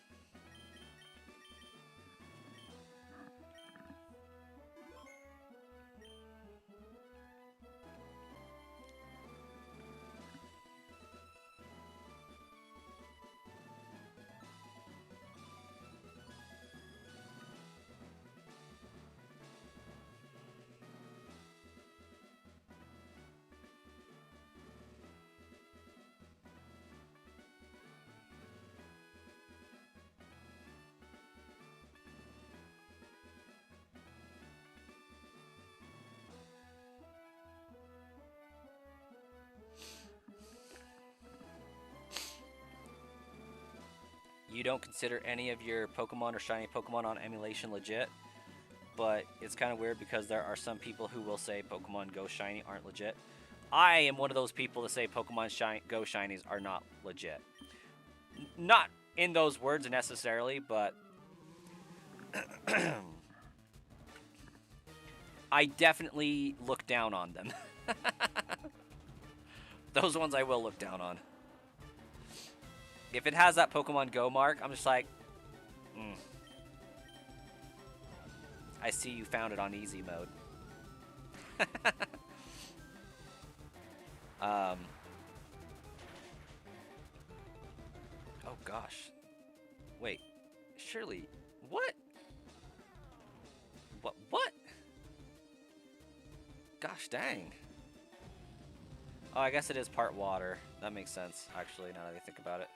You don't consider any of your Pokemon or shiny Pokemon on emulation legit, but it's kind of weird because there are some people who will say Pokemon Go Shiny aren't legit. I am one of those people that say Pokemon Go Shinies are not legit. Not in those words necessarily, but I definitely look down on them. Those ones I will look down on. If it has that Pokemon Go mark, I'm just like, I see you found it on easy mode. Oh gosh. Wait. Surely. What? What? Gosh dang. Oh, I guess it is part water. That makes sense, actually, now that I think about it.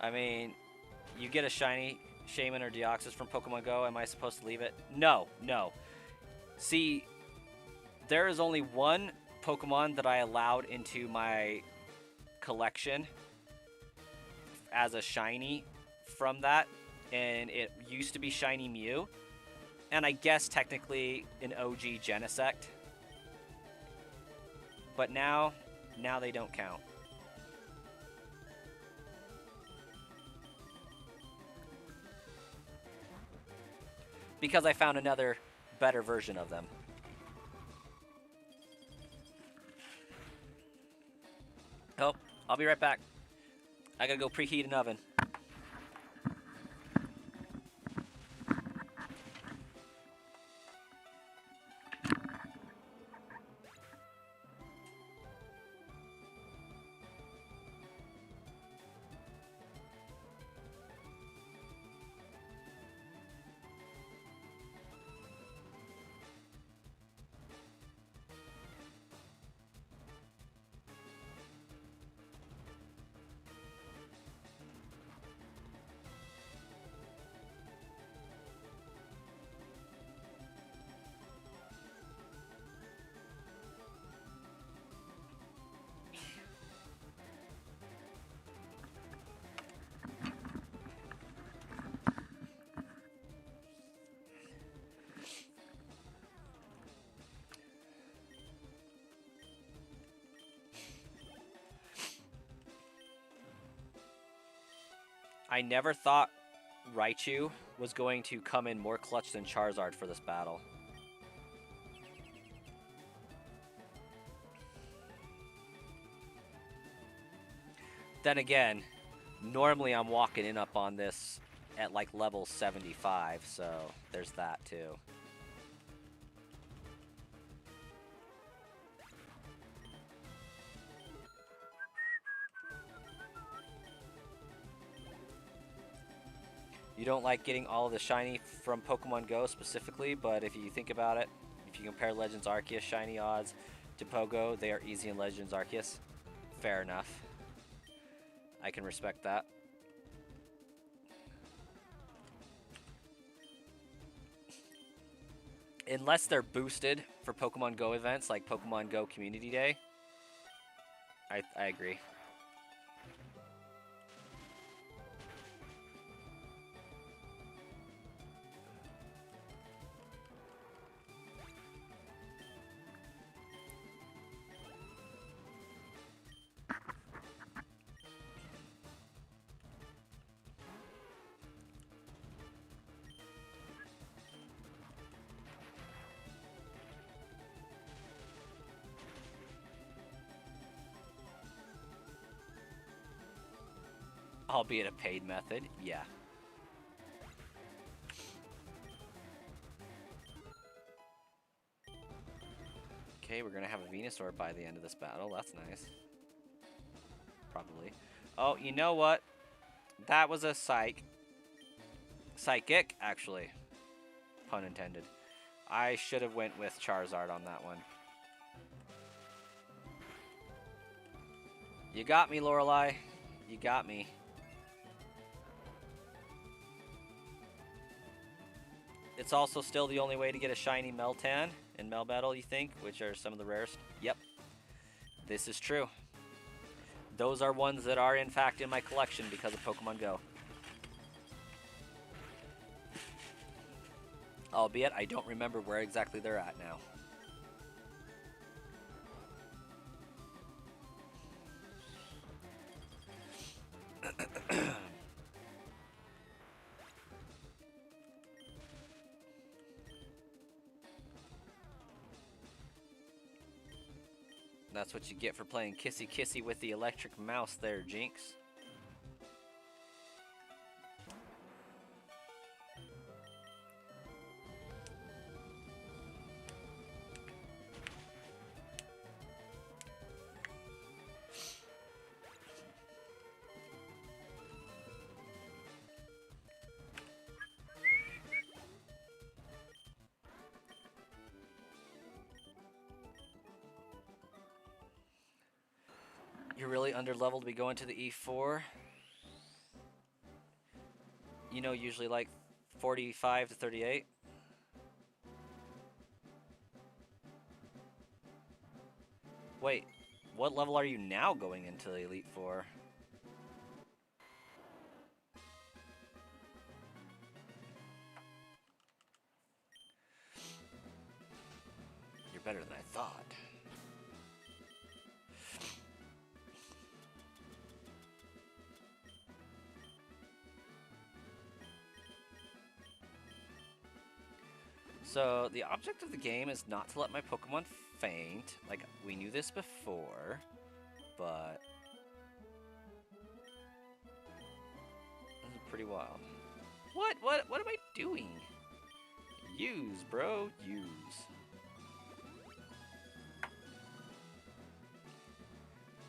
I mean, you get a shiny Shaman or Deoxys from Pokemon Go. Am I supposed to leave it? No, no. See, there is only one Pokemon that I allowed into my collection as a shiny from that, and it used to be Shiny Mew, and I guess technically an OG Genesect. But now they don't count. Because I found another better version of them. Oh, I'll be right back. I gotta go preheat an oven. I never thought Raichu was going to come in more clutch than Charizard for this battle. Then again, normally I'm walking in up on this at like level 75, so there's that too. You don't like getting all of the shiny from Pokemon Go specifically, but if you think about it, if you compare Legends Arceus shiny odds to Pogo, they are easy in Legends Arceus. Fair enough. I can respect that. Unless they're boosted for Pokemon Go events like Pokemon Go Community Day. I agree. Albeit a paid method, yeah. Okay, we're gonna have a Venusaur by the end of this battle. That's nice. Probably. Oh, you know what? That was a psychic, actually. Pun intended. I should have went with Charizard on that one. You got me, Lorelei. You got me. It's also still the only way to get a shiny Meltan in Melbattle, you think, which are some of the rarest. Yep. This is true. Those are ones that are, in fact, in my collection because of Pokemon Go. Albeit, I don't remember where exactly they're at now. That's what you get for playing Kissy Kissy with the electric mouse there, Jinx. You're really underleveled to be going to the E4. You know, usually like 45 to 38. Wait, what level are you now going into the Elite Four? You're better than I thought. So, the object of the game is not to let my Pokemon faint. Like, we knew this before, but this is pretty wild. What am I doing? Use, bro, use.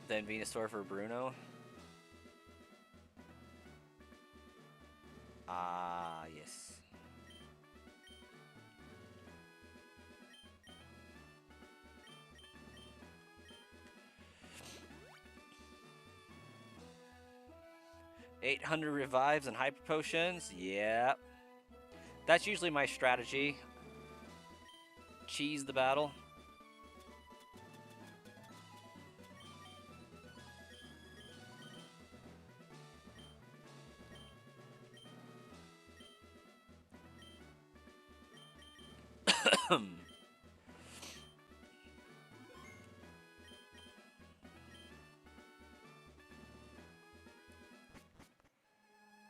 Then Venusaur for Bruno. Ah, yes. $800 revives and hyper potions. Yep. That's usually my strategy. Cheese the battle.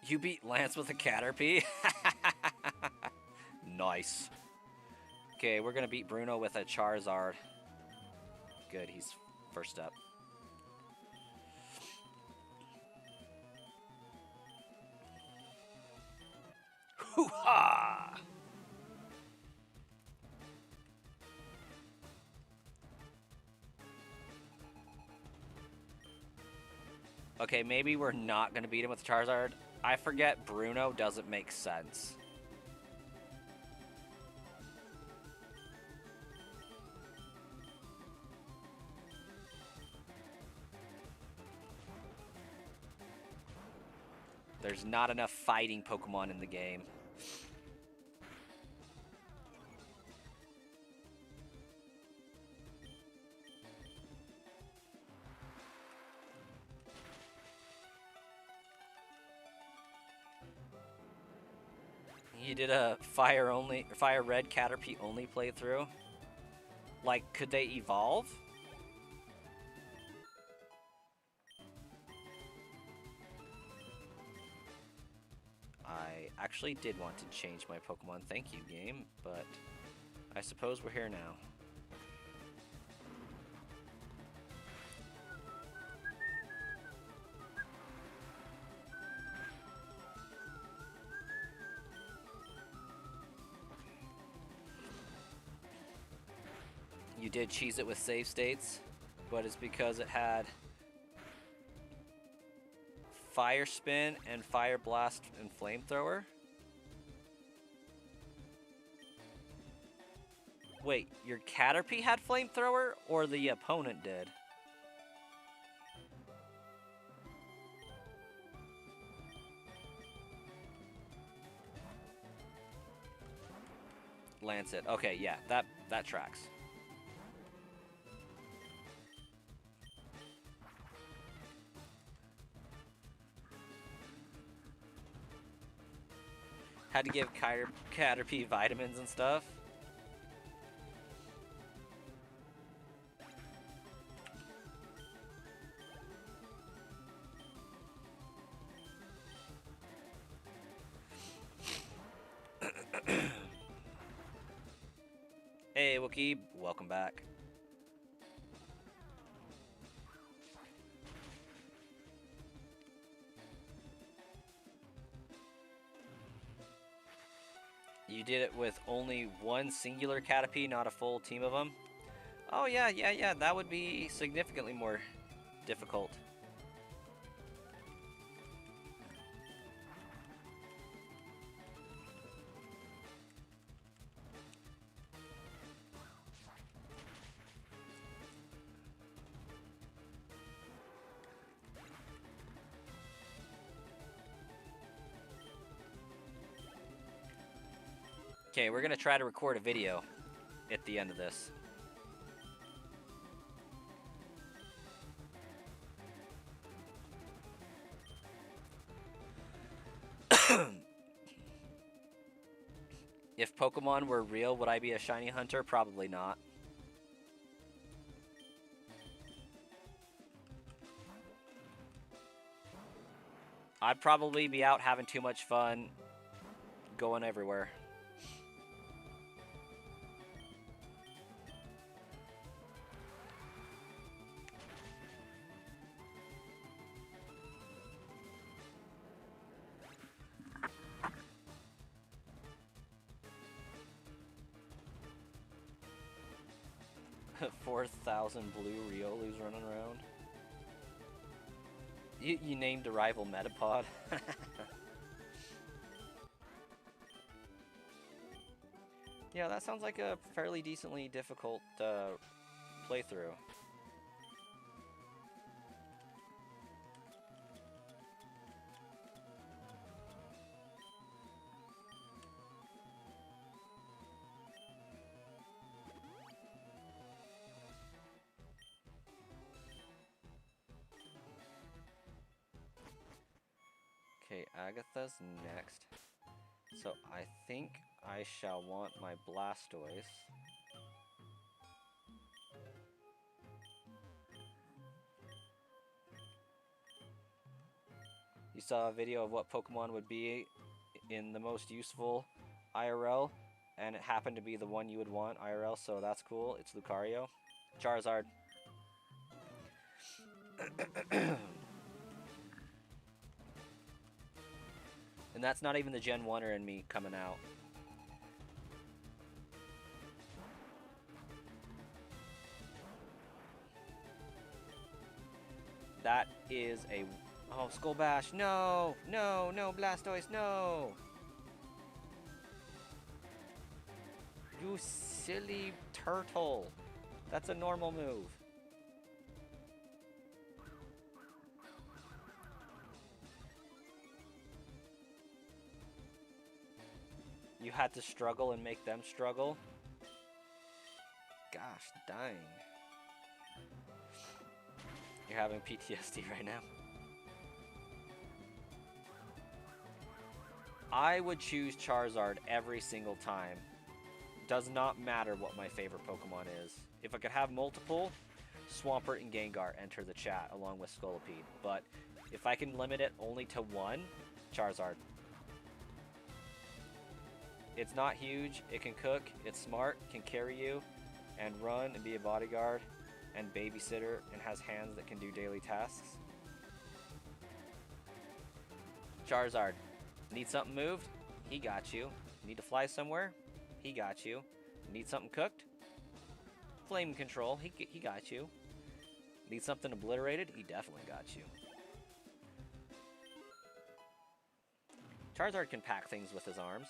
You beat Lance with a Caterpie? Nice. Okay, we're gonna beat Bruno with a Charizard. Good, he's first up. Hoo-ha! Okay, maybe we're not gonna beat him with Charizard. I forget Bruno doesn't make sense. There's not enough fighting Pokemon in the game. You did a Fire Red Caterpie only playthrough. Like, could they evolve? I actually did want to change my Pokemon. Thank you, game, but I suppose we're here now. You did cheese it with save states, but it's because it had Fire Spin and Fire Blast and Flamethrower. Wait, your Caterpie had Flamethrower, or the opponent did? Lancet. Okay, yeah, that tracks. Had to give Caterpie vitamins and stuff. Hey, Wookie, welcome back. You did it with only one singular Caterpie, not a full team of them? Oh, yeah, that would be significantly more difficult. Okay, we're gonna try to record a video at the end of this. If Pokemon were real, would I be a shiny hunter? Probably not. I'd probably be out having too much fun, going everywhere. $4,000 blue Riolu's running around. You named a rival Metapod. Yeah, that sounds like a fairly decently difficult playthrough. Okay, Agatha's next. So I think I shall want my Blastoise. You saw a video of what Pokemon would be in the most useful IRL, and it happened to be the one you would want IRL, so that's cool. It's Lucario. Charizard. And that's not even the Gen 1er in me coming out. That is a Oh, Skull Bash. No, no, no, Blastoise, no. You silly turtle. That's a normal move. You had to struggle and make them struggle? Gosh, dang. You're having PTSD right now. I would choose Charizard every single time. Does not matter what my favorite Pokemon is. If I could have multiple, Swampert and Gengar enter the chat along with Scolipede. But if I can limit it only to one, Charizard. It's not huge, it can cook, it's smart, can carry you, and run and be a bodyguard, and babysitter, and has hands that can do daily tasks. Charizard. Need something moved? He got you. Need to fly somewhere? He got you. Need something cooked? Flame control, he got you. Need something obliterated? He definitely got you. Charizard can pack things with his arms.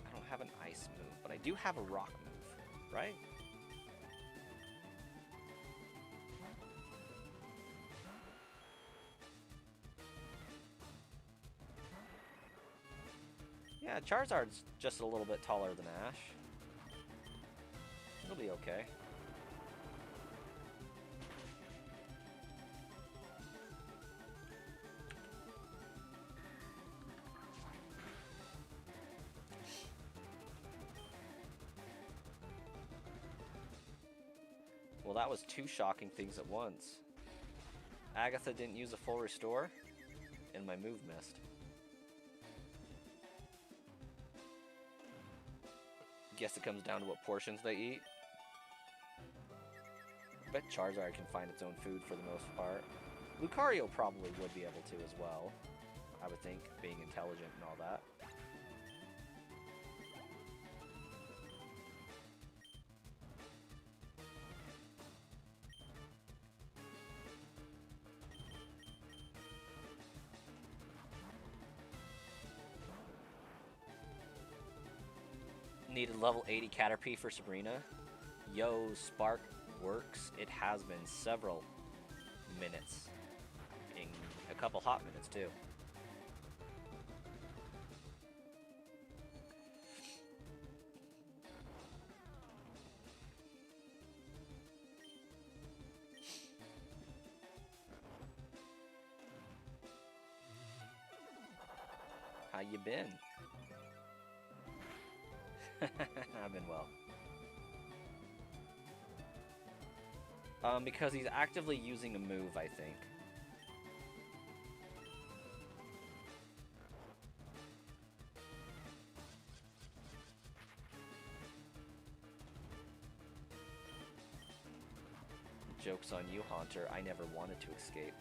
I don't have an ice move, but I do have a rock move, right? Yeah, Charizard's just a little bit taller than Ash. It'll be okay. Well, that was two shocking things at once. Agatha didn't use a full restore, and my move missed. Guess it comes down to what portions they eat. I bet Charizard can find its own food for the most part. Lucario probably would be able to as well, I would think, being intelligent and all that. Needed level 80 Caterpie for Sabrina. Yo, Spark works. It has been several minutes. In a couple hot minutes, too. How you been? I've been well. Because he's actively using a move, I think. Joke's on you, Haunter. I never wanted to escape.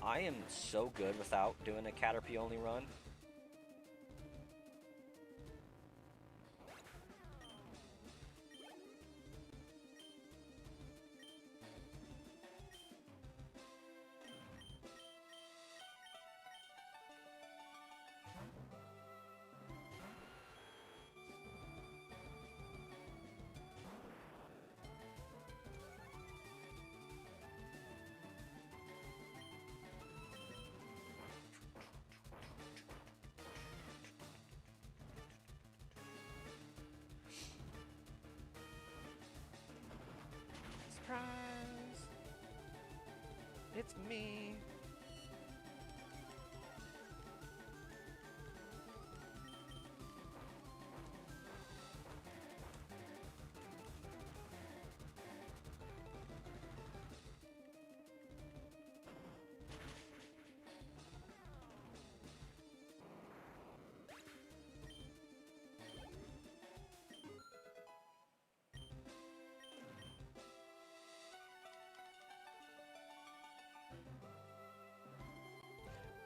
I am so good without doing a Caterpie only run. Surprise! It's me!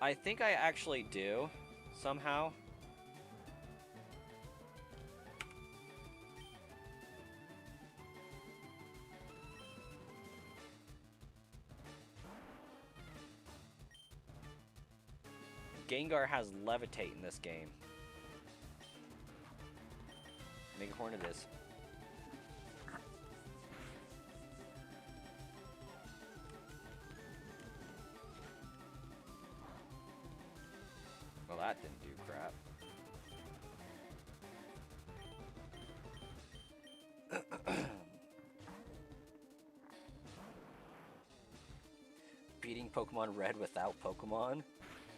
I think I actually do, somehow. Gengar has Levitate in this game. Megahorn it is. Well, that didn't do crap. Beating Pokemon Red without Pokemon,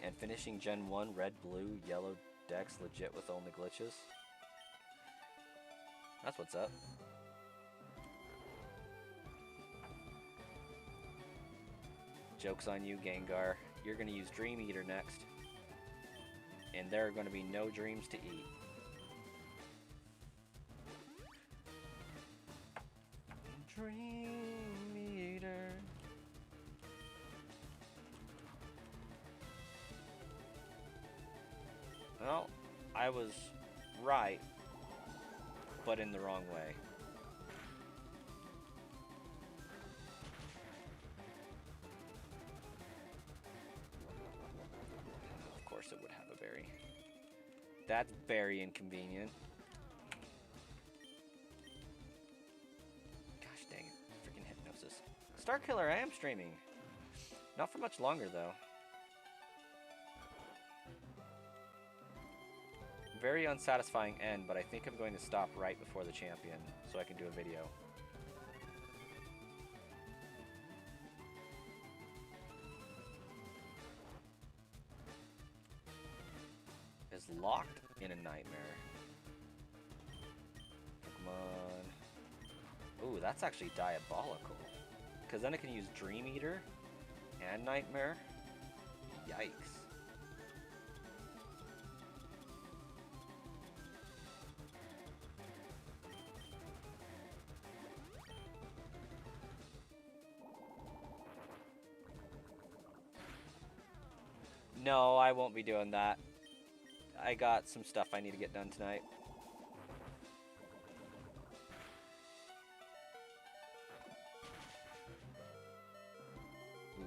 and finishing Gen 1 Red, Blue, Yellow decks legit with only glitches. That's what's up. Joke's on you, Gengar. You're gonna use Dream Eater next. And there are gonna be no dreams to eat. Dream Eater. Well, I was right, but in the wrong way. Of course it would have a berry. That's very inconvenient. Gosh dang it. Freaking Hypnosis. Starkiller, I am streaming. Not for much longer, though. Very unsatisfying end, but I think I'm going to stop right before the champion so I can do a video. Is locked in a nightmare. Pokemon. Ooh, that's actually diabolical. Because then I can use Dream Eater and Nightmare. Yikes. No, I won't be doing that. I got some stuff I need to get done tonight. Ooh.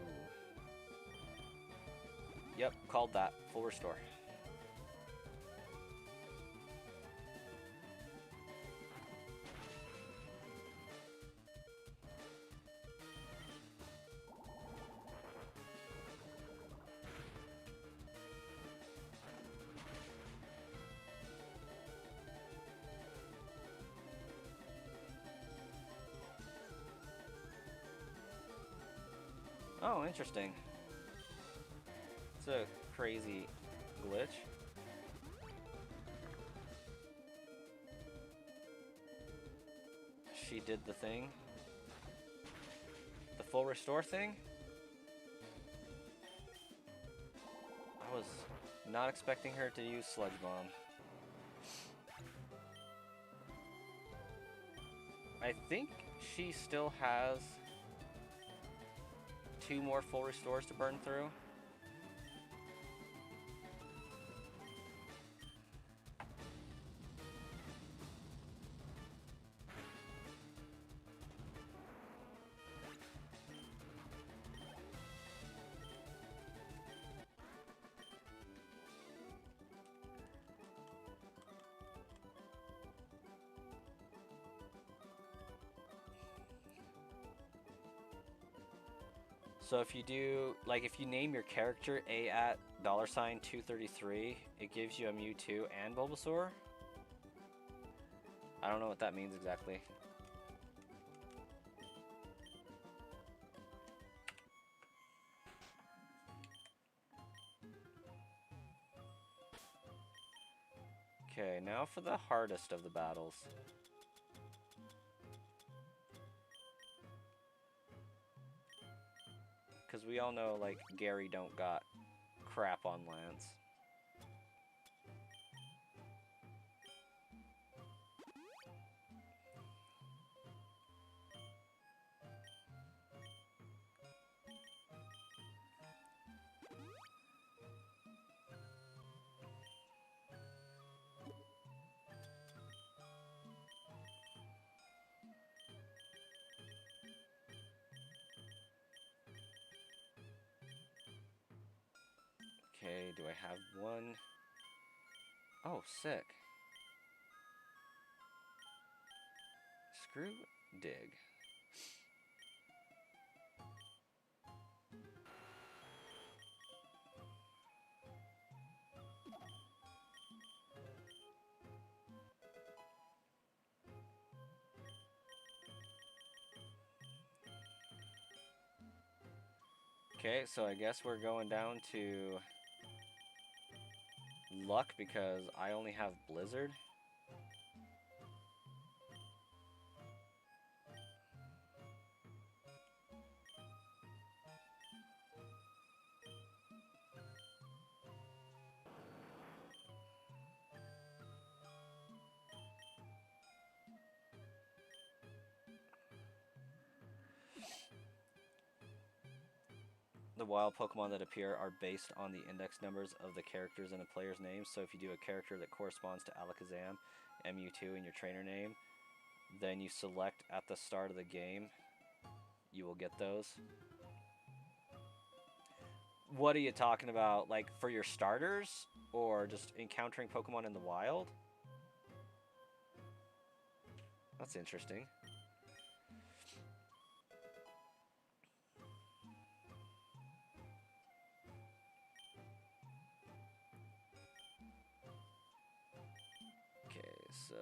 Yep, called that. Full restore. Oh, interesting. It's a crazy glitch. She did the thing. The full restore thing? I was not expecting her to use Sludge Bomb. I think she still has 2 more full restores to burn through. So if you do, like if you name your character A at $233, it gives you a Mewtwo and Bulbasaur. I don't know what that means exactly. Okay, now for the hardest of the battles. Because we all know, like, Gary don't got crap on Lance. Okay, do I have one? Oh, sick. Screw dig. Okay, so I guess we're going down to luck because I only have Blizzard. The wild Pokemon that appear are based on the index numbers of the characters in a player's name. So if you do a character that corresponds to Alakazam, MU2 in your trainer name, then you select at the start of the game, you will get those. What are you talking about? Like for your starters or just encountering Pokemon in the wild? That's interesting. Okay, so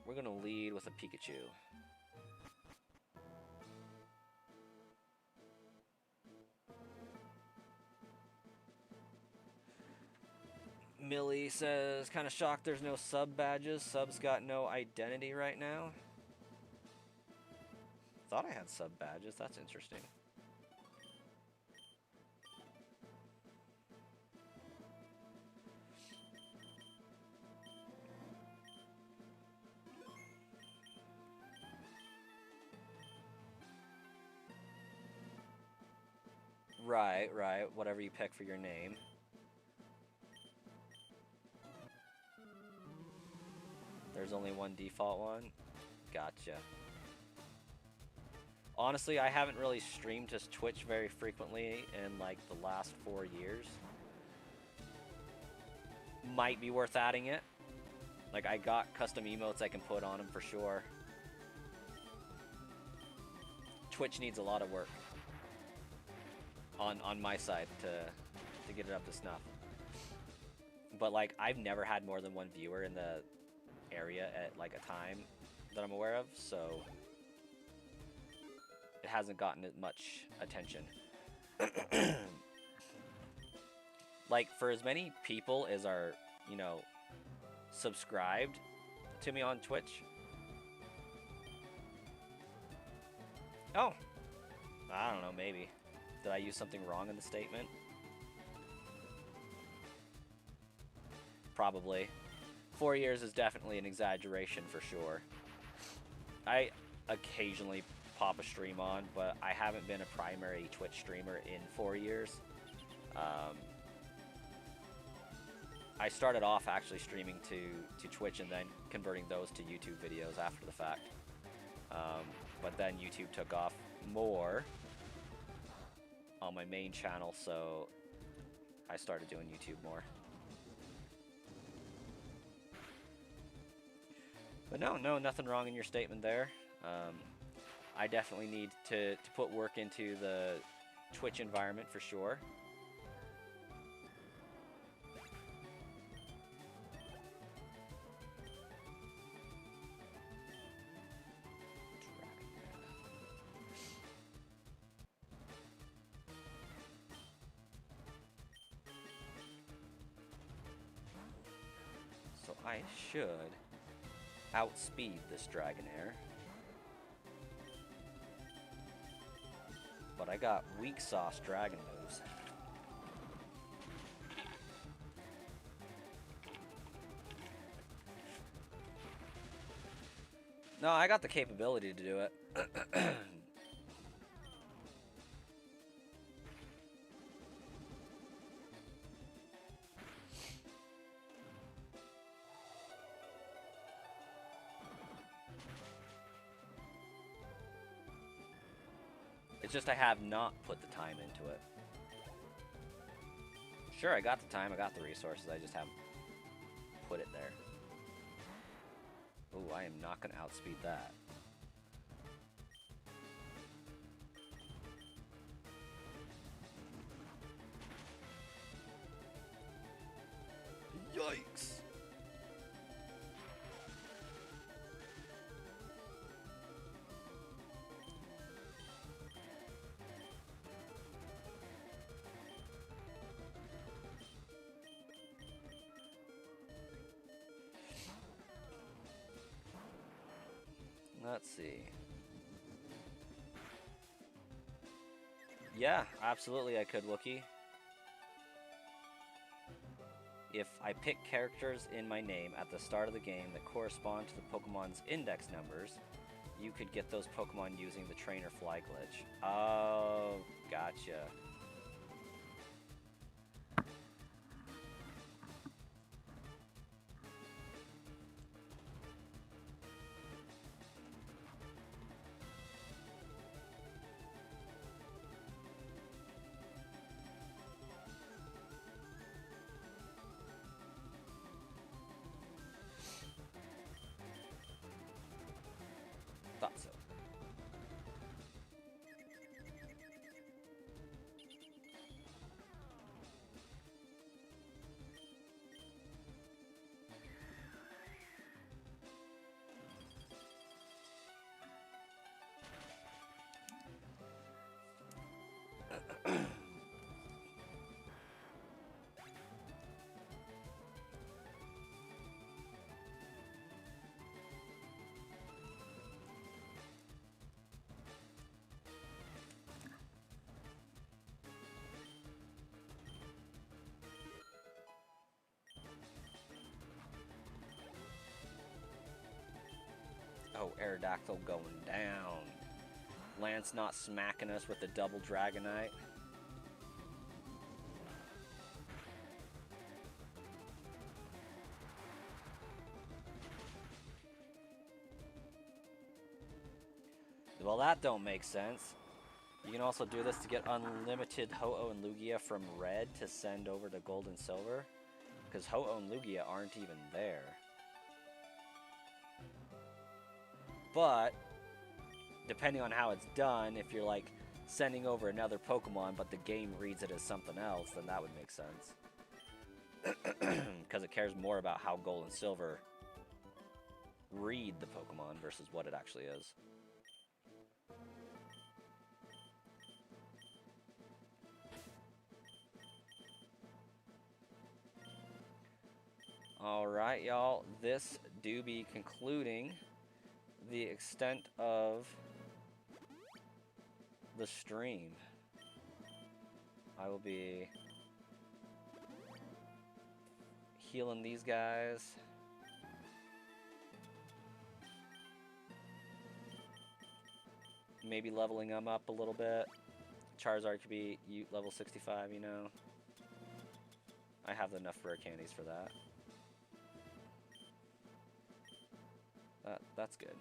we're gonna lead with a Pikachu. Millie says, kind of shocked there's no sub badges. Sub's got no identity right now. Thought I had sub badges. That's interesting. Right, right. Whatever you pick for your name. There's only one default one. Gotcha. Honestly, I haven't really streamed to Twitch very frequently in like the last 4 years. Might be worth adding it. Like I got custom emotes I can put on them for sure. Twitch needs a lot of work on my side to get it up to snuff. But like I've never had more than one viewer in the area at like a time that I'm aware of, so it hasn't gotten much attention. Like for as many people as are, you know, subscribed to me on Twitch. Oh, I don't know, maybe. Did I use something wrong in the statement? Probably. 4 years is definitely an exaggeration for sure. I occasionally pop a stream on, but I haven't been a primary Twitch streamer in 4 years. I started off actually streaming to Twitch and then converting those to YouTube videos after the fact. But then YouTube took off more on my main channel, so I started doing YouTube more. But no, nothing wrong in your statement there. I definitely need to put work into the Twitch environment for sure. So I should outspeed this Dragonair. But I got weak sauce dragon moves. No, I got the capability to do it. It's just I have not put the time into it. Sure, I got the time, I got the resources, I just haven't put it there. Ooh, I am not going to outspeed that. Yikes! Let's see. Yeah, absolutely I could, Wookie. If I pick characters in my name at the start of the game that correspond to the Pokemon's index numbers, you could get those Pokemon using the trainer fly glitch. Oh, gotcha. Thought so. Oh, Aerodactyl going down. Lance not smacking us with the double Dragonite. Well, that don't make sense. You can also do this to get unlimited Ho-Oh and Lugia from Red to send over to Gold and Silver. Because Ho-Oh and Lugia aren't even there. But, depending on how it's done, if you're like sending over another Pokemon but the game reads it as something else, then that would make sense. Because it cares more about how Gold and Silver read the Pokemon versus what it actually is. Alright, y'all. This do be concluding the extent of the stream. I will be healing these guys. Maybe leveling them up a little bit. Charizard could be level 65, you know. I have enough rare candies for that. That's good.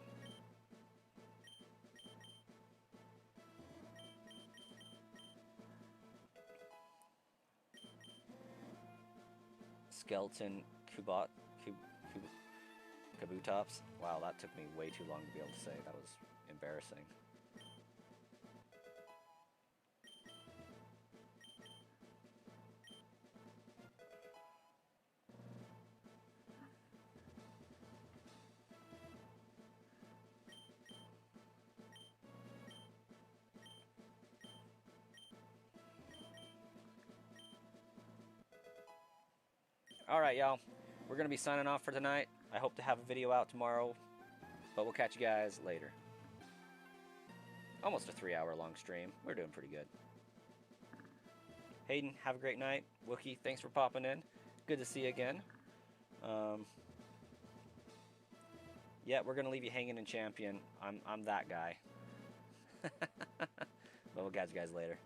Skeleton Kabutops. Wow, that took me way too long to be able to say. That was embarrassing. Alright, y'all. We're going to be signing off for tonight. I hope to have a video out tomorrow, but we'll catch you guys later. Almost a 3-hour long stream. We're doing pretty good. Hayden, have a great night. Wookie, thanks for popping in. Good to see you again. Yeah, we're going to leave you hanging in Champion. I'm that guy. But we'll catch you guys later.